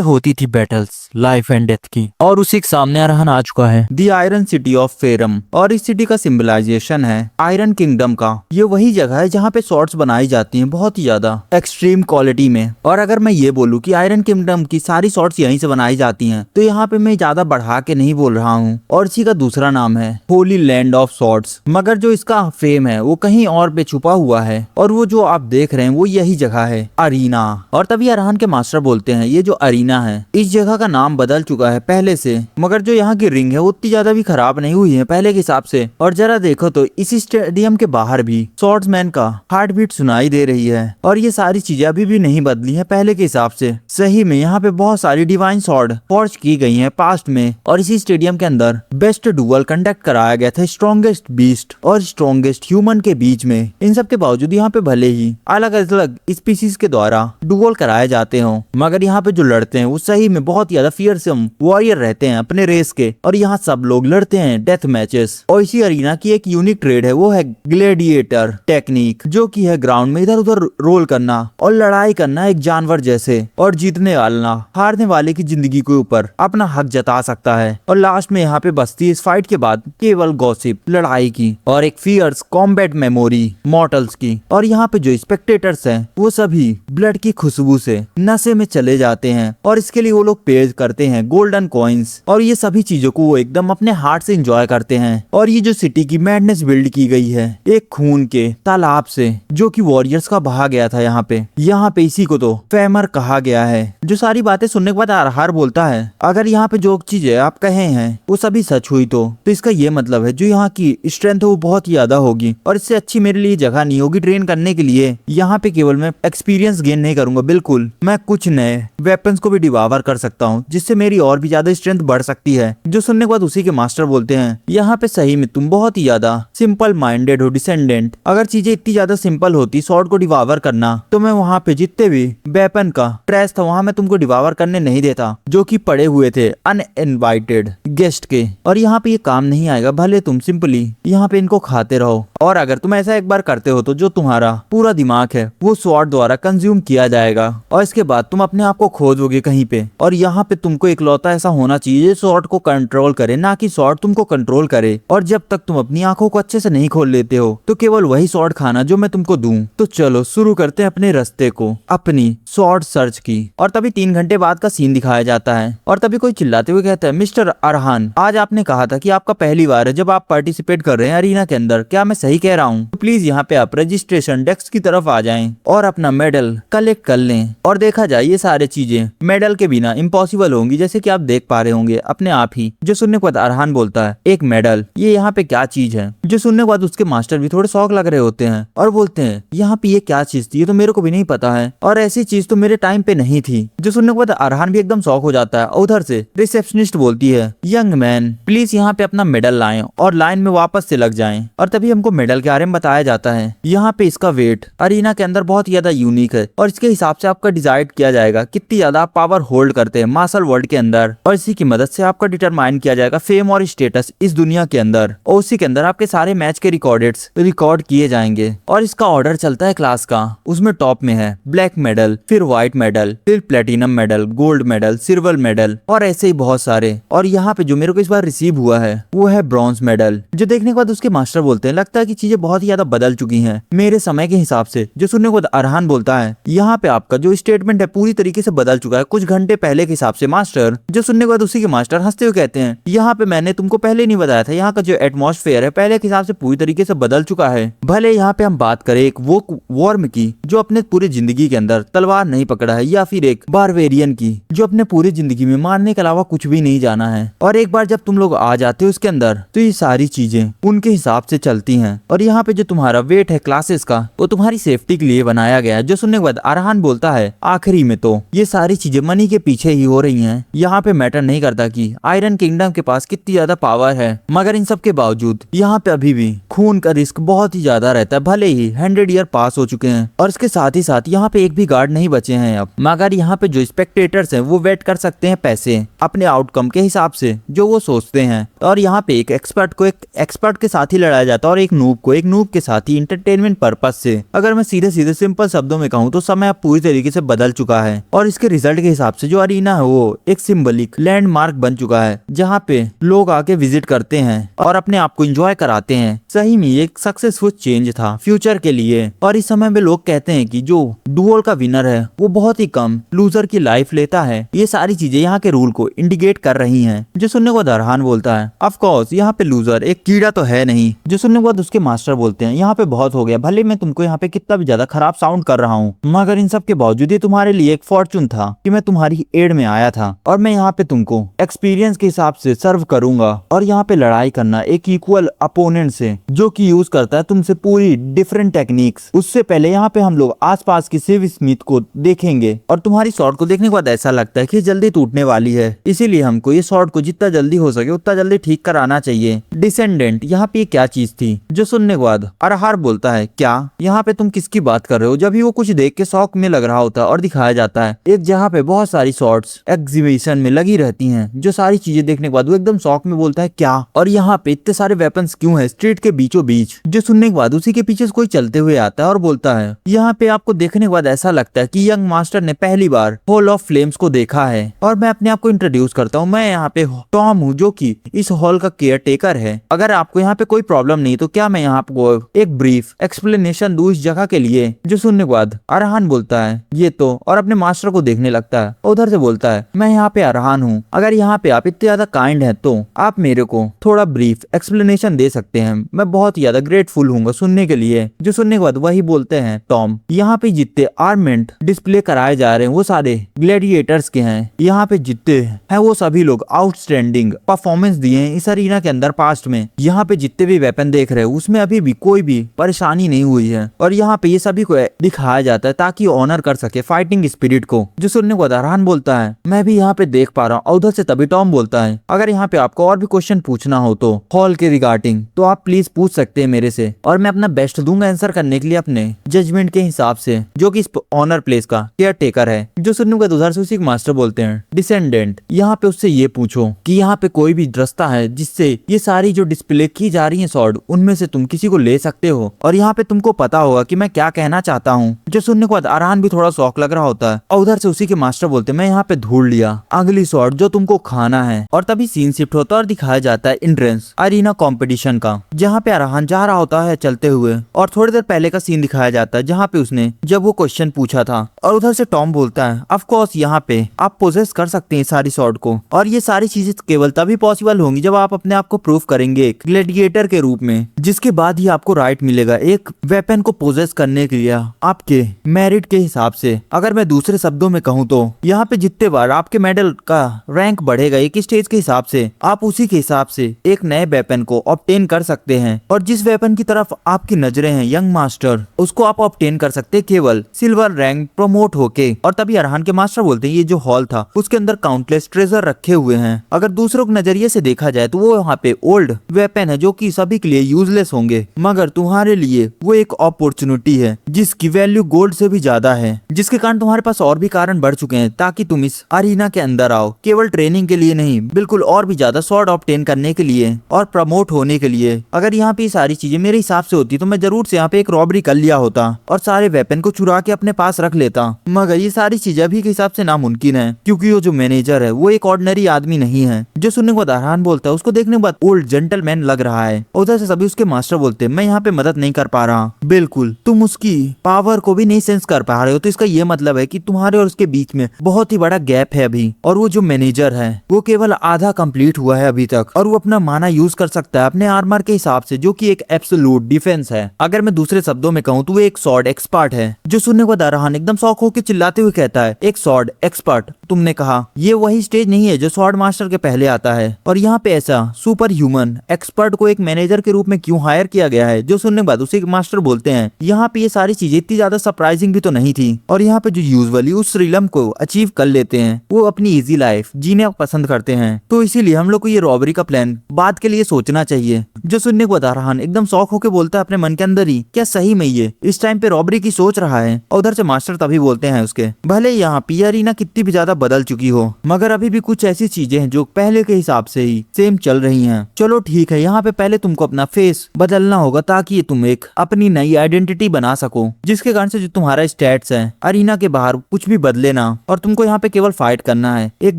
[SPEAKER 1] होती थी बैटल्स लाइफ एंड डेथ की, और उसी के सामने अरहान आ चुका है।
[SPEAKER 2] दी आयरन सिटी ऑफ फेरम, और इस सिटी का सिंबलाइजेशन है आयरन किंगडम का। ये वही जगह है जहाँ पे स्वॉर्ड्स बनाई जाती हैं बहुत ही ज्यादा एक्सट्रीम क्वालिटी में। और अगर मैं ये बोलूँ कि आयरन किंगडम की सारी स्वॉर्ड्स यहीं से बनाई जाती हैं तो यहाँ पे मैं ज्यादा बढ़ा के नहीं बोल रहा हूँ। और इसी का दूसरा नाम है होली लैंड ऑफ स्वॉर्ड्स, मगर जो इसका फेम है वो कहीं और पे छुपा हुआ है, और वो जो आप देख रहे हैं वो यही जगह है अरीना। और तभी अरहान के मास्टर बोलते हैं, ये जो अरीना है इस जगह का नाम बदल चुका है पहले से, मगर जो यहाँ की रिंग है वो उतनी ज्यादा भी खराब नहीं हुई है पहले के हिसाब से। और जरा देखो तो इस स्टेडियम के बाहर भी स्वॉर्ड्समैन का हार्ट बीट सुनाई दे रही है, और ये सारी चीजें अभी भी नहीं बदली है पहले के हिसाब से। सही में यहाँ पे बहुत सारी डिवाइन स्वॉर्ड फॉर्ज की गई है पास्ट में, और इसी स्टेडियम के अंदर बेस्ट डुअल कंडक्ट कराया गया था स्ट्रॉन्गेस्ट बीस्ट और स्ट्रॉन्गेस्ट ह्यूमन के बीच में। इन सब के बावजूद यहाँ पे भले ही अलग अलग स्पीसीज के द्वारा डुअल कराए जाते हो, मगर यहाँ पे जो लड़ते हैं वो सही में बहुत ज्यादा फियरसम वॉरियर रहते हैं अपने रेस के, और यहाँ सब लोग लड़ते हैं डेथ मैचेस। और इसी अरीना की एक यूनिक ट्रेड है, वो है ग्लेडिएटर टेक्निक, जो की है ग्राउंड में इधर उधर रोल करना और लड़ाई करना एक जानवर जैसे, और जीतने वाला हारने वाले की जिंदगी के ऊपर अपना हक जता सकता है। और लास्ट में यहाँ पे बचती है इस फाइट के बाद केवल गॉसिप लड़ाई की, और एक फियर्स कॉम्बैट मेमोरी मॉर्टल्स की। और यहाँ पे जो स्पेक्टेटर्स हैं वो सभी ब्लड की खुशबू से नशे में चले जाते हैं, और इसके लिए वो लोग पे करते हैं गोल्डन कॉइन्स, और ये सभी चीजों को वो एकदम अपने हार्ट से एंजॉय करते हैं। और ये जो सिटी की मैडनेस बिल्ड की गई है एक खून के तालाब से, जो कि वॉरियर्स का बहा गया था यहाँ पे इसी को तो फेमर कहा गया है। जो सारी बातें सुनने के बाद आरहार बोलता है, अगर यहाँ पे जो चीजें आप कहे हैं वो सभी सच हुई तो इसका ये मतलब है जो यहाँ की स्ट्रेंथ है वो बहुत ही ज्यादा होगी, और इससे अच्छी मेरे लिए जगह नहीं होगी ट्रेन करने के लिए। यहाँ पे केवल मैं एक्सपीरियंस गेन नहीं करूंगा, बिल्कुल मैं कुछ नए वेपन्स को भी डिवावर कर सकता हूँ जिससे मेरी और भी ज्यादा स्ट्रेंथ बढ़ सकती है। जो सुनने के बाद उसी के मास्टर बोलते हैं, यहाँ पे सही में तुम बहुत ही ज्यादा सिंपल माइंडेड हो डिसेंडेंट, डिसेंडेंट, अगर चीजें इतनी ज्यादा सिंपल होती स्वॉर्ड को डिवावर करना, तो मैं वहाँ पे जितने भी वेपन का ट्रैश था वहाँ मैं तुमको डिवावर करने नहीं देता, जो कि पड़े हुए थे अनइनवाइटेड गेस्ट के। और यहाँ पे ये काम नहीं आएगा, भले तुम सिंपली यहाँ पे इनको खाते रहो। और अगर तुम ऐसा एक बार करते हो तो जो तुम्हारा पूरा दिमाग है वो स्वॉर्ड द्वारा कंज्यूम किया जाएगा, और इसके बाद तुम अपने आप को खोजोगे कहीं पे। और यहाँ पे तुमको इकलौता ऐसा होना चाहिए जो स्वॉर्ड को कंट्रोल करे, ना कि स्वॉर्ड तुमको कंट्रोल करे। और जब तक तुम अपनी आंखों को अच्छे से नहीं खोल लेते हो तो केवल वही स्वॉर्ड खाना जो मैं तुमको दूं। तो चलो शुरू करते हैं अपने रास्ते को, अपनी स्वॉर्ड सर्च की। और तभी 3 घंटे बाद का सीन दिखाया जाता है, और तभी कोई चिल्लाते हुए कहता है, मिस्टर अरहान, आज आपने कहा था कि आपका पहली बार है जब आप पार्टिसिपेट कर रहे हैं अरीना के अंदर, क्या मैं सही कह रहा हूँ? तो प्लीज यहाँ पे आप रजिस्ट्रेशन डेस्क की तरफ आ जाएं और अपना मेडल कलेक्ट कर लें। और देखा जाए ये सारे चीजें मेडल के बिना इम्पॉसिबल होंगी, जैसे कि आप देख पा रहे होंगे अपने आप ही। जो सुनने के बाद अरहान बोलता है, एक मेडल, ये यहाँ पे क्या चीज है? जो सुनने के बाद उसके मास्टर भी थोड़े शौक लग रहे होते हैं और बोलते हैं, यहाँ पे ये क्या चीज थी? ये तो मेरे को भी नहीं पता है, और ऐसी चीज तो मेरे टाइम पे नहीं थी। जो सुनने के बाद अरहान भी एकदम शौक हो जाता है। उधर से रिसेप्शनिस्ट बोलती है, यंग मैन प्लीज यहाँ पे अपना मेडल लाएं और लाइन में वापस से लग जाएं। और तभी हमको मेडल के बारे में बताया जाता है, यहाँ पे इसका वेट अरीना के अंदर बहुत ज्यादा यूनिक है, और इसके हिसाब से आपका डिसाइड किया जाएगा कितनी ज्यादा आप पावर होल्ड करते हैं मार्शल वर्ल्ड के अंदर, और इसी की मदद से आपका डिटरमाइन किया जाएगा फेम और स्टेटस इस दुनिया के अंदर। और उसी के अंदर आपके सारे मैच के रिकॉर्डेड्स रिकॉर्ड किए जाएंगे। और इसका ऑर्डर चलता है क्लास का, उसमें टॉप में है ब्लैक मेडल, फिर व्हाइट मेडल, फिर platinum medal, gold medal, silver medal, और ऐसे ही बहुत सारे। और यहाँ पे जो मेरे को इस बार रिसीव हुआ है वो है ब्रॉन्ज मेडल। जो देखने के बाद उसके मास्टर बोलते हैं, लगता है कि चीजें बहुत ही ज्यादा बदल चुकी हैं मेरे समय के हिसाब से। जो सुनने के बाद अरहान बोलता है, यहाँ पे आपका जो स्टेटमेंट है पूरी तरीके से बदल चुका है कुछ घंटे पहले के हिसाब से मास्टर। जो सुनने के बाद उसी के मास्टर हंसते हुए कहते हैं, यहाँ पे मैंने तुमको पहले नहीं बताया था, यहाँ का जो एटमॉस्फेयर है पहले के हिसाब से पूरी तरीके से बदल चुका है। भले यहाँ पे हम बात करें एक वो वॉर्म की जो अपने पूरी जिंदगी के अंदर तलवार नहीं पकड़ा है, या फिर एक बारवेरियन की जो अपने पूरी जिंदगी में मारने के अलावा कुछ भी नहीं जाना है। और एक बार जब तुम लोग आ जाते हो उसके अंदर तो ये सारी चीजें उनके हिसाब से चलती हैं। और यहाँ पे जो तुम्हारा वेट है क्लासेस का वो तुम्हारी सेफ्टी के लिए बनाया गया है। जो सुनने के बाद अरहान बोलता है, आखिरी में तो ये सारी चीजें मनी के पीछे ही हो रही हैं, यहाँ पे मैटर नहीं करता कि आयरन किंगडम के पास कितनी ज्यादा पावर है, मगर इन सब के बावजूद यहाँ पे अभी भी खून का रिस्क बहुत ही ज्यादा रहता है। भले ही 100 ईयर पास हो चुके हैं और इसके साथ ही साथ यहाँ पे एक भी गार्ड नहीं बचे हैं अब, मगर यहाँ पे जो स्पेक्टेटर्स हैं वो वेट कर सकते हैं पैसे अपने आउटकम के हिसाब से जो वो सोचते हैं। और यहाँ पे एक एक्सपर्ट को एक एक्सपर्ट के साथ ही लड़ाया जाता है और एक नूब को एक नूब के साथ ही इंटरटेनमेंट पर्पस से। अगर मैं सीधे सीधे सिंपल शब्दों में कहूँ तो समय अब पूरी तरीके से बदल चुका है, और इसके रिजल्ट के हिसाब से जो अरीना है वो एक सिंबलिक लैंडमार्क बन चुका है, जहाँ पे लोग आके विजिट करते हैं और अपने आप को एंजॉय कराते हैं। सही में एक सक्सेसफुल चेंज था फ्यूचर के लिए। और इस समय में लोग कहते हैं कि जो डुअल का विनर है वो बहुत ही कम लूजर की लाइफ लेता है। ये सारी चीजें यहाँ के रूल को इंडिकेट कर रही हैं। जो सुनने को अरहान बोलता है, ऑफ कोर्स यहाँ पे लूजर एक कीड़ा तो है नहीं। जो सुनने के बाद उसके मास्टर बोलते हैं, यहाँ पे बहुत हो गया, भले मैं तुमको यहाँ पे कितना भी ज्यादा खराब साउंड कर रहा हूँ, मगर इन सब के बावजूद ये तुम्हारे लिए एक फॉर्चून था कि मैं तुम्हारी एड में आया था, और मैं यहाँ पे तुमको एक्सपीरियंस के हिसाब से सर्व करूंगा। और यहाँ पे लड़ाई करना एक इक्वल अपोनेंट से जो कि यूज करता है तुमसे पूरी डिफरेंट टेक्निक्स। उससे पहले यहाँ पे हम लोग आसपास की शिव स्मिथ को देखेंगे, और तुम्हारी शॉट को देखने के बाद ऐसा लगता है कि जल्दी टूटने वाली है, इसीलिए हमको ये शॉट को जितना जल्दी हो सके उतना जल्दी ठीक कराना चाहिए। डिसेंडेंट यहाँ पे क्या चीज थी? जो सुनने के बाद अरहार बोलता है, क्या यहाँ पे तुम किसकी बात कर रहे हो? जब भी वो कुछ देख के शौक में लग रहा होता है और दिखाया जाता है एक जगह पे बहुत सारी शॉट्स एग्जीबिशन में लगी रहती हैं। जो सारी चीजें देखने के बाद वो एकदम शौक में बोलता है, क्या? और यहाँ पे इतने सारे वेपन्स क्यों है स्ट्रीट के बीचों बीच? जो सुनने के बाद उसी के पीछे से कोई चलते हुए आता है और बोलता है, यहाँ पे आपको देखने के बाद ऐसा लगता है कि यंग मास्टर ने पहली बार हॉल ऑफ फ्लेम्स को देखा है। और मैं अपने आप को इंट्रोड्यूस करता हूँ, मैं यहाँ पे टॉम हूँ जो कि इस हॉल का केयर टेकर है। अगर आपको यहाँ पे कोई प्रॉब्लम नहीं तो क्या मैं यहाँ आपको एक ब्रीफ एक्सप्लेनेशन दूं इस जगह के लिए? जो सुनने के बाद अरहान बोलता है, ये तो, और अपने मास्टर को देखने लगता है। उधर से बोलता है, मैं यहाँ पे अरहान हूँ, अगर यहाँ पे आप इतने ज्यादा काइंड हैं तो आप मेरे को थोड़ा ब्रीफ एक्सप्लेनेशन दे सकते हैं, मैं बहुत ज्यादा ग्रेटफुल हूँ सुनने के लिए। जो सुनने के बाद वही बोलते हैं, टॉम यहाँ पे जितने आर्मेंट डिस्प्ले कराए जा रहे हैं वो सारे ग्लैडिएटर्स के हैं। यहाँ पे जितने हैं वो सभी लोग आउटस्टैंडिंग परफॉर्मेंस दिए हैं इस अरीना के अंदर पास्ट में। यहाँ पे जितने भी वेपन देख रहे हैं वो उसमें अभी भी कोई भी परेशानी नहीं हुई है और यहाँ पे ये सभी को दिखाया जाता है ताकि ऑनर कर सके फाइटिंग स्पिरिट को। जो सुनने को अरहान बोलता है मैं भी यहाँ पे देख पा रहा हूँ। और उधर से तभी टॉम बोलता है अगर यहाँ पे आपको और भी क्वेश्चन पूछना हो तो हॉल के रिगार्डिंग तो आप प्लीज पूछ सकते हैं मेरे से और मैं अपना बेस्ट दूंगा आंसर करने के लिए अपने जजमेंट के हिसाब से, जो कि इस ऑनर प्लेस का केयर टेकर है। जो सुनने को उधर से उसी मास्टर बोलते हैं डिसेंडेंट यहाँ पे उससे ये पूछो कि यहाँ पे कोई भी रास्ता है जिससे ये सारी जो डिस्प्ले की जा रही है स्वॉर्ड उनमें से तुम किसी को ले सकते हो और यहाँ पे तुमको पता होगा कि मैं क्या कहना चाहता हूँ। जो सुनने के बाद अरहान भी थोड़ा शौक लग रहा होता है और उधर से उसी के मास्टर बोलते मैं यहाँ पे ढूंढ लिया अगली स्वॉर्ड जो तुमको खाना है। और तभी सीन शिफ्ट होता है और दिखाया जाता है एंट्रेंस अरीना कंपटीशन का, जहाँ पे अरहान जा रहा होता है चलते हुए और थोड़ी देर पहले का सीन दिखाया जाता है जहाँ पे उसने जब वो क्वेश्चन पूछा था। और उधर से टॉम बोलता है ऑफ कोर्स यहाँ पे आप पोजेस कर सकते हैं सारी स्वॉर्ड को और ये सारी चीजें केवल तभी पॉसिबल होंगी जब आप अपने आप को प्रूव करेंगे एक ग्लैडिएटर के रूप में, जिसके बाद ही आपको राइट मिलेगा एक वेपन को पोजेस करने के लिए आपके मेरिट के हिसाब से। अगर मैं दूसरे शब्दों में कहूँ तो यहाँ पे जितने बार आपके मेडल का रैंक बढ़ेगा एक स्टेज के हिसाब से आप उसी के हिसाब से एक नए वेपन को ऑब्टेन कर सकते हैं और जिस वेपन की तरफ आपकी नजरें हैं यंग मास्टर उसको आप ऑब्टेन कर सकते हैं केवल सिल्वर रैंक प्रमोट होके। और तभी अरहान के मास्टर बोलते हैं ये जो हॉल था उसके अंदर काउंटलेस ट्रेजर रखे हुए हैं, अगर दूसरों के नजरिए से देखा जाए तो वो यहाँ पे ओल्ड वेपन है जो कि सभी के लिए यूजलेस होंगे, मगर तुम्हारे लिए वो एक अपॉर्चुनिटी है जिसकी वैल्यू गोल्ड से भी ज्यादा है, जिसके कारण तुम्हारे पास और भी कारण बढ़ चुके हैं ताकि तुम इस अरीना के अंदर आओ, केवल ट्रेनिंग के लिए नहीं बिल्कुल और भी ज्यादा स्वॉर्ड ऑब्टेन करने के लिए और प्रमोट होने के लिए। अगर यहाँ पे सारी चीजें मेरे हिसाब से होती तो मैं जरूर से यहाँ पे एक रॉबरी कर लिया होता और सारे वेपन को चुरा के अपने पास रख लेता, मगर ये सारी चीजें अभी के हिसाब से नामुमकिन है क्योंकि वो जो मैनेजर है वो एक ऑर्डिनरी आदमी नहीं है। जो सुनने के बाद अरहान बोलता है उसको देखने के बाद ओल्ड जेंटलमैन लग रहा है। उधर से सभी उसके मास्टर बोलते हैं मैं यहाँ पे मदद नहीं कर पा रहा, बिल्कुल तुम उसकी पावर को भी नहीं सेंस कर पा रहे हो, तो इसका ये मतलब है कि तुम्हारे और उसके बीच में बहुत ही बड़ा गैप है अभी। और वो जो मैनेजर है वो केवल आधा कंप्लीट हुआ है अभी तक और वो अपना माना यूज कर सकता है अपने आर्मर के हिसाब से जो कि एक एब्सोल्यूट डिफेंस है। अगर मैं दूसरे शब्दों में कहूँ तो वो एक स्वॉर्ड एक्सपर्ट है। जो सुनने के बाद अरहान एकदम शौक होकर चिल्लाते हुए कहता है एक स्वॉर्ड एक्सपर्ट, तुमने कहा ये वही स्टेज नहीं है जो स्वॉर्ड मास्टर के पहले आता है और यहाँ पे ऐसा सुपर ह्यूमन एक्सपर्ट को एक मैनेजर के रूप में क्यों हायर किया गया है। जो सुनने के बाद उसी मास्टर बोलते हैं यहाँ पे ये सारी चीजें इतनी ज्यादा सरप्राइजिंग भी तो नहीं थी और यहाँ पे जो यूजुअली उस रिलम को अचीव कर लेते हैं वो अपनी इजी लाइफ जीने पसंद करते हैं, तो इसीलिए हम लोग को ये रॉबरी का प्लान बाद के लिए सोचना चाहिए। जो सुनने को अरहान एकदम शौक होकर बोलता है अपने मन के अंदर ही क्या सही में ये इस टाइम पे रॉबरी की सोच रहा है। और उधर से मास्टर तभी बोलते हैं उसके भले यहाँ पे अरीना कितनी भी ज्यादा बदल चुकी हो मगर अभी भी कुछ ऐसी चीजें हैं जो पहले के हिसाब से ही सेम चल रही हैं। चलो ठीक है, यहाँ पे पहले तुमको अपना फेस बदलना होगा ताकि तुम एक अपनी नई आइडेंटिटी बना सको, जिसके कारण से जो तुम्हारा स्टैट्स है अरीना के बाहर कुछ भी बदले ना और तुमको यहाँ पे केवल फाइट करना है एक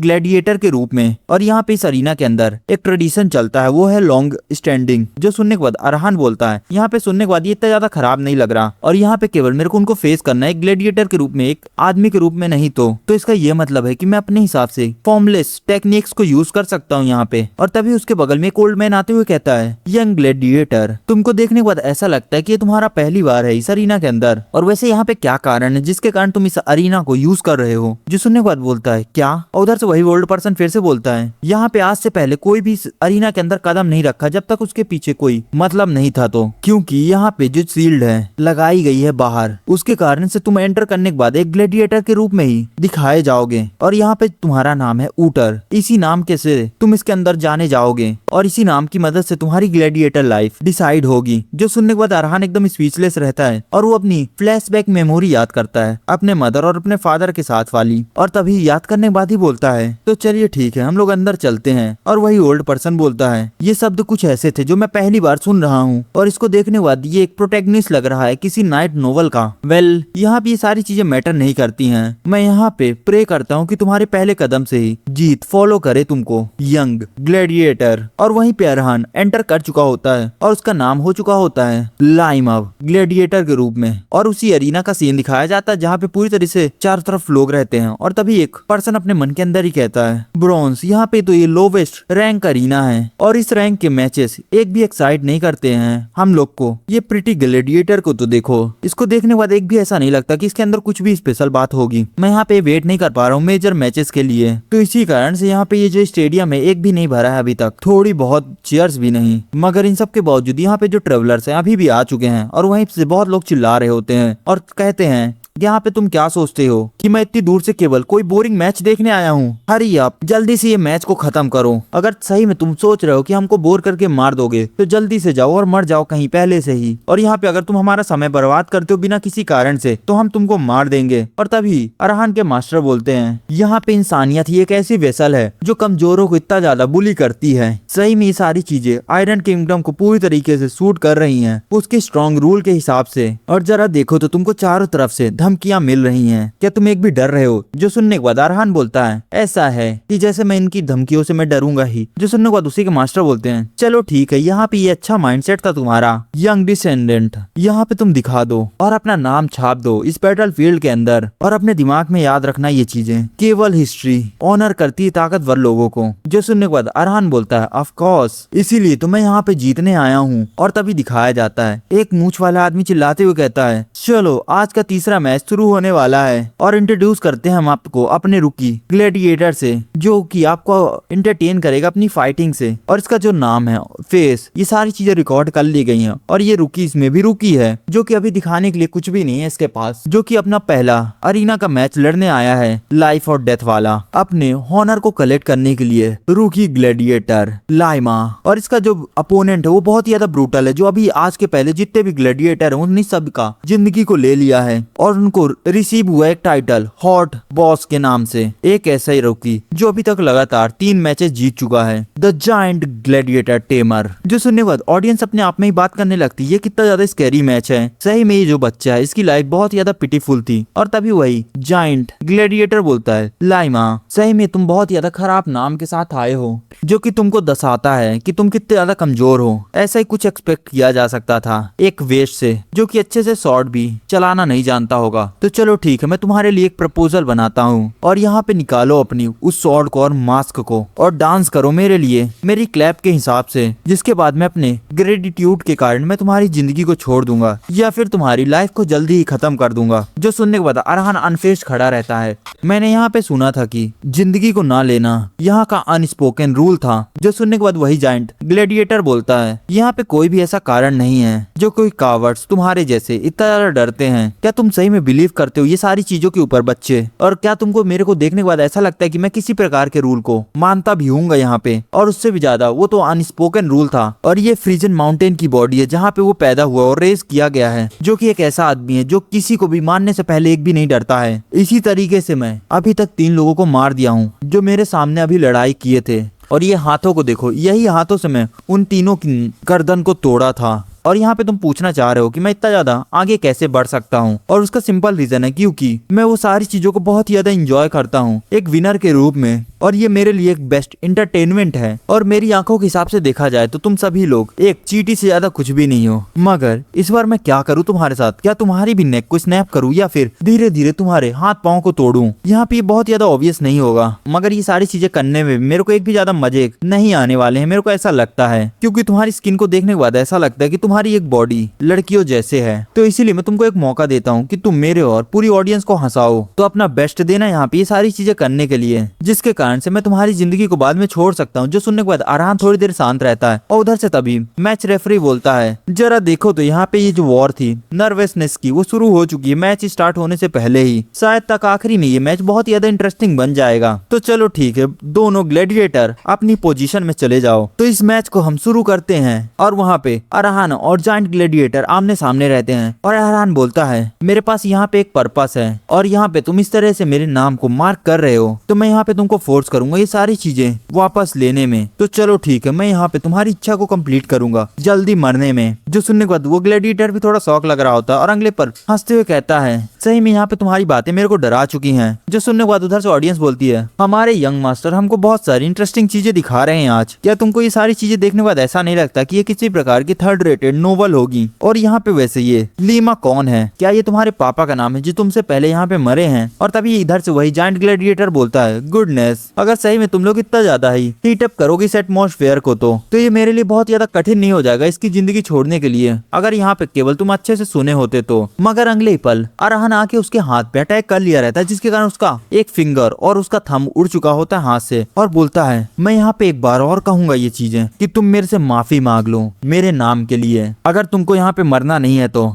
[SPEAKER 2] ग्लैडिएटर के रूप में। और यहाँ पे इस अरीना के अंदर एक ट्रेडिशन चलता है वो है लॉन्ग स्टैंडिंग। जो सुनने के बाद अरहान बोलता है यहाँ पे सुनने के बाद ये इतना ज्यादा खराब नहीं लग रहा और यहाँ पे केवल मेरे को उनको फेस करना है एक ग्लैडिएटर के रूप में एक आदमी के रूप में नहीं तो इसका ये मतलब है कि मैं अपने हिसाब से फॉर्मलेस टेक्निक्स को यूज कर सकता हूँ यहाँ पे। और तभी उसके बगल में एक ओल्ड मैन आते हुए कहता है यंग ग्लैडिएटर, तुमको देखने के बाद ऐसा लगता है कि ये तुम्हारा पहली बार है इस अरीना के अंदर और वैसे यहाँ पे क्या कारण है जिसके कारण तुम इस अरीना को यूज कर रहे हो। जो सुनने के बाद बोलता है क्या, और उधर से वही ओल्ड पर्सन फिर से बोलता है यहाँ पे आज से पहले कोई भी इस अरीना के अंदर कदम नहीं रखा जब तक उसके पीछे कोई मतलब नहीं था, तो क्योंकि यहाँ पे जो शील्ड है लगाई गई है बाहर उसके कारण से तुम एंटर करने के बाद एक ग्लैडिएटर के रूप में ही दिखाए जाओगे और यहाँ पे तुम्हारा नाम है ऊटर, इसी नाम के से तुम इसके अंदर जाने जाओगे और इसी नाम की मदद से तुम्हारी ग्लैडिएटर लाइफ डिसाइड होगी। जो सुनने के बाद अरहान एकदम स्पीचलेस रहता है और वो अपनी फ्लैशबैक मेमोरी याद करता है अपने मदर और अपने फादर के साथ वाली, और तभी याद करने के बाद ही बोलता है तो चलिए ठीक है हम लोग अंदर चलते हैं। और वही ओल्ड पर्सन बोलता है ये शब्द कुछ ऐसे थे जो मैं पहली बार सुन रहा हूँ और इसको देखने के बाद ये एक प्रोटैगनिस्ट लग रहा है किसी नाइट नोवेल का। वेल यहाँ पे ये सारी चीजें मैटर नहीं करती हैं, मैं यहाँ पे प्रे करता हूँ कि तुम्हारे पहले कदम से ही जीत फॉलो करे तुमको यंग ग्लैडिएटर। और वहीं पे अरहान एंटर कर चुका होता है और उसका नाम हो चुका होता है लाइमव ग्लैडिएटर के रूप में। और उसी अरीना का सीन दिखाया जाता है जहाँ पे पूरी तरह से चारों तरफ लोग रहते हैं और तभी एक पर्सन अपने मन के अंदर ही कहता है ब्रॉन्ज, यहाँ पे तो ये लोवेस्ट रैंक अरीना है और इस रैंक के मैचेस एक भी एक्साइट नहीं करते हैं हम लोग को। ये प्रिटी ग्लैडिएटर को तो देखो, इसको देखने के बाद एक भी ऐसा नहीं लगता कि इसके अंदर कुछ भी स्पेशल बात होगी। मैं यहाँ पे वेट नहीं कर पा रहा हूँ मेजर मैचेस के लिए, तो इसी कारण से यहाँ पे ये जो स्टेडियम है एक भी नहीं भरा है अभी तक, थोड़ी बहुत चेयर्स भी नहीं, मगर इन सब के बावजूद यहाँ पे जो ट्रेवलर्स हैं अभी भी आ चुके हैं और वहीं से बहुत लोग चिल्ला रहे होते हैं और कहते हैं यहाँ पे तुम क्या सोचते हो कि मैं इतनी दूर से केवल कोई बोरिंग मैच देखने आया हूँ? हरी आप जल्दी से ये मैच को खत्म करो। अगर सही में तुम सोच रहे हो कि हमको बोर करके मार दोगे तो जल्दी से जाओ और मर जाओ कहीं पहले से ही। और यहाँ पे अगर तुम हमारा समय बर्बाद करते हो बिना किसी कारण से तो हम तुमको मार देंगे। और तभी अरहान के मास्टर बोलते हैं, यहाँ पे इंसानियत ही एक ऐसी वेसल है जो कमजोरों को इतना ज्यादा बुली करती है। सही में ये सारी चीजें आयरन किंगडम को पूरी तरीके से सूट कर रही हैं उसके स्ट्रॉन्ग रूल के हिसाब से। और जरा देखो तो तुमको चारों तरफ से धमकियां मिल रही हैं। क्या तुम एक भी डर रहे हो? जो सुनने के बाद अरहान बोलता है, ऐसा है कि जैसे मैं इनकी धमकियों से मैं डरूंगा ही। जो सुनने के बाद उसी के मास्टर बोलते हैं, चलो ठीक है, यहाँ पे ये अच्छा माइंडसेट था तुम्हारा यंग डिसेंडेंट, यहाँ पे तुम दिखा दो और अपना नाम छाप दो इस बैटल फील्ड के अंदर। और अपने दिमाग में याद रखना ये चीजें, केवल हिस्ट्री ऑनर करती है ताकतवर लोगों को। जो सुनने के बाद अरहान बोलता है, ऑफ कोर्स, इसीलिए तो मैं यहाँ पे जीतने आया हूँ। और तभी दिखाया जाता है एक मूंछ वाला आदमी चिल्लाते हुए कहता है, चलो आज का तीसरा मैच शुरू होने वाला है और इंट्रोड्यूस करते हैं हम आपको अपने रुकी ग्लैडिएटर से, जो कि आपको एंटरटेन करेगा अपनी फाइटिंग से। और इसका जो नाम है फेस, ये सारी चीजें रिकॉर्ड कर ली गई हैं। और ये रुकी इसमें भी रुकी है जो कि अभी दिखाने के लिए कुछ भी नहीं है इसके पास, जो कि अपना पहला अरीना का मैच लड़ने आया है लाइफ और डेथ वाला अपने हॉनर को कलेक्ट करने के लिए। रुकी ग्लैडिएटर लाइमा। और इसका जो अपोनेंट है वो बहुत ही ज्यादा ब्रूटल है, जो अभी आज के पहले जितने भी ग्लैडिएटर है उन्हीं सब का जिंदगी को ले लिया है और उनको रिसीव हुआ एक टाइटल हॉट बॉस के नाम से। एक ऐसा ही रुकी जो अभी तक लगातार 3 मैचेस जीत चुका है, द जायंट ग्लैडिएटर टेमर। जो सुनने के बाद ऑडियंस अपने आप में ही बात करने लगती है, ये कितना ज्यादा स्कैरी मैच है। सही में ये जो बच्चा है इसकी लाइफ बहुत ज्यादा पिटीफुल थी। और तभी वही जायंट ग्लैडिएटर बोलता है, लाइमा सही में तुम बहुत ज्यादा खराब नाम के साथ आए हो, जो कि तुमको दर्शाता है कि तुम कितने ज्यादा कमजोर हो। ऐसा ही कुछ एक्सपेक्ट किया जा सकता था एक वेस्ट से जो कि अच्छे से शॉट भी चलाना नहीं जानता होगा। तो चलो ठीक है, मैं तुम्हारे लिए एक प्रपोजल बनाता हूँ और यहाँ पे निकालो अपनी उस स्वॉर्ड को और मास्क को और डांस करो मेरे लिए मेरी क्लैप के हिसाब से, जिसके बाद मैं अपने ग्रेटिट्यूड के कारण मैं तुम्हारी जिंदगी को छोड़ दूंगा या फिर तुम्हारी लाइफ को जल्दी ही खत्म कर दूंगा। जो सुनने के बाद अरहान अनफेस्ड खड़ा रहता है। मैंने यहाँ पे सुना था कि जिंदगी को ना लेना यहाँ का अनस्पोकन रूल था। जो सुनने के बाद वही जायंट ग्लैडिएटर बोलता है, यहाँ पे कोई भी ऐसा कारण नहीं है जो कोई कावर्ड्स तुम्हारे जैसे इतना ज्यादा डरते हैं। क्या तुम सही में बिलीव करते हो ये सारी चीजों के ऊपर बच्चे? और क्या तुमको मेरे को देखने के बाद ऐसा लगता है कि मैं किसी प्रकार के रूल को मानता भी हूँगा यहाँ पे? और उससे भी ज्यादा वो तो अनस्पोकन रूल था। और ये फ्रीजन माउंटेन की बॉडी है जहाँ पे वो पैदा हुआ और रेज किया गया है, जो कि एक ऐसा आदमी है जो किसी को भी मारने से पहले एक भी नहीं डरता है। इसी तरीके से मैं अभी तक 3 लोगों को मार दिया हूँ जो मेरे सामने अभी लड़ाई किए थे। और ये हाथों को देखो, यही हाथों से मैं उन तीनों की गर्दन को तोड़ा था। और यहाँ पे तुम पूछना चाह रहे हो कि मैं इतना ज्यादा आगे कैसे बढ़ सकता हूँ, और उसका सिंपल रीजन है क्योंकि मैं वो सारी चीजों को बहुत ही ज्यादा एंजॉय करता हूँ एक विनर के रूप में। और ये मेरे लिए एक बेस्ट एंटरटेनमेंट है। और मेरी आंखों के हिसाब से देखा जाए तो तुम सभी लोग एक चींटी से ज्यादा कुछ भी नहीं हो। मगर इस बार मैं क्या करूँ तुम्हारे साथ? क्या तुम्हारी भी नेक को स्नैप करूँ या फिर धीरे धीरे तुम्हारे हाथ पाँव को तोड़ूं? यहाँ पे बहुत ज्यादा ऑब्वियस नहीं होगा, मगर ये सारी चीजें करने में मेरे को एक भी ज्यादा मजे नहीं आने वाले हैं, मेरे को ऐसा लगता है। क्योंकि तुम्हारी स्किन को देखने के बाद ऐसा लगता है कि तुम्हारी एक बॉडी लड़कियों जैसे है। तो इसीलिए मैं तुमको एक मौका देता हूँ कि तुम मेरे और पूरी ऑडियंस को हंसाओ। तो अपना बेस्ट देना यहाँ पे ये सारी चीजें करने के लिए, जिसके कारण से मैं तुम्हारी जिंदगी को बाद में छोड़ सकता हूँ। जो सुनने के बाद अरहान थोड़ी देर शांत रहता है और उधर से तभी मैच रेफरी बोलता है, जरा देखो तो यहाँ पे ये जो वॉर थी नर्वसनेस की वो शुरू हो चुकी है मैच स्टार्ट होने से पहले ही। शायद तक आखिरी में ये मैच बहुत ज्यादा इंटरेस्टिंग बन जाएगा। तो चलो ठीक है, दोनों ग्लैडिएटर अपनी पोजीशन में चले जाओ। तो इस मैच को हम शुरू करते हैं। और वहाँ पे अरहान और जायंट ग्लैडिएटर आमने सामने रहते हैं। और अरहान बोलता है, मेरे पास यहाँ पे एक पर्पस है और यहाँ पे तुम इस तरह से मेरे नाम को मार्क कर रहे हो तो मैं यहाँ पे तुमको फोर्स करूंगा ये सारी चीजें वापस लेने में। तो चलो ठीक है, मैं यहाँ पे तुम्हारी इच्छा को कंप्लीट करूंगा जल्दी मरने में। जो सुनने के बाद वो ग्लैडिएटर भी थोड़ा शौक लग रहा होता है और अगले पर हंसते हुए कहता है, सही में यहाँ पे तुम्हारी बातें मेरे को डरा चुकी हैं। जो सुनने के बाद उधर से ऑडियंस बोलती है, हमारे यंग मास्टर हमको बहुत सारी इंटरेस्टिंग चीजें दिखा रहे हैं आज। क्या तुमको ये सारी चीजें देखने के बाद ऐसा नहीं लगता कि ये किसी प्रकार की थर्ड रेटेड नोबल होगी। और यहाँ पे वैसे ये लीमा कौन है? क्या ये तुम्हारे पापा का नाम है जो तुमसे पहले यहाँ पे मरे हैं? और तभी इधर से वही जायंट ग्लैडिएटर बोलता है, गुडनेस, अगर सही में तुम लोग इतना ज्यादा ही हीट अप करोगे इस एटमॉस्फेयर को तो ये मेरे लिए बहुत ज्यादा कठिन नहीं हो जाएगा इसकी जिंदगी छोड़ने के लिए, अगर यहाँ पे केवल तुम अच्छे से सुने होते तो। मगर अगले ही पल अरहन आके उसके हाथ पे अटैक कर लिया रहता है, जिसके कारण उसका एक फिंगर और उसका थंब उड़ चुका होता है हाथ से, और बोलता है, मैं यहाँ पे एक बार और कहूंगा ये चीजें कि तुम मेरे से माफी मांग लो मेरे नाम के लिए। अगर तुमको यहाँ पे मरना नहीं है तो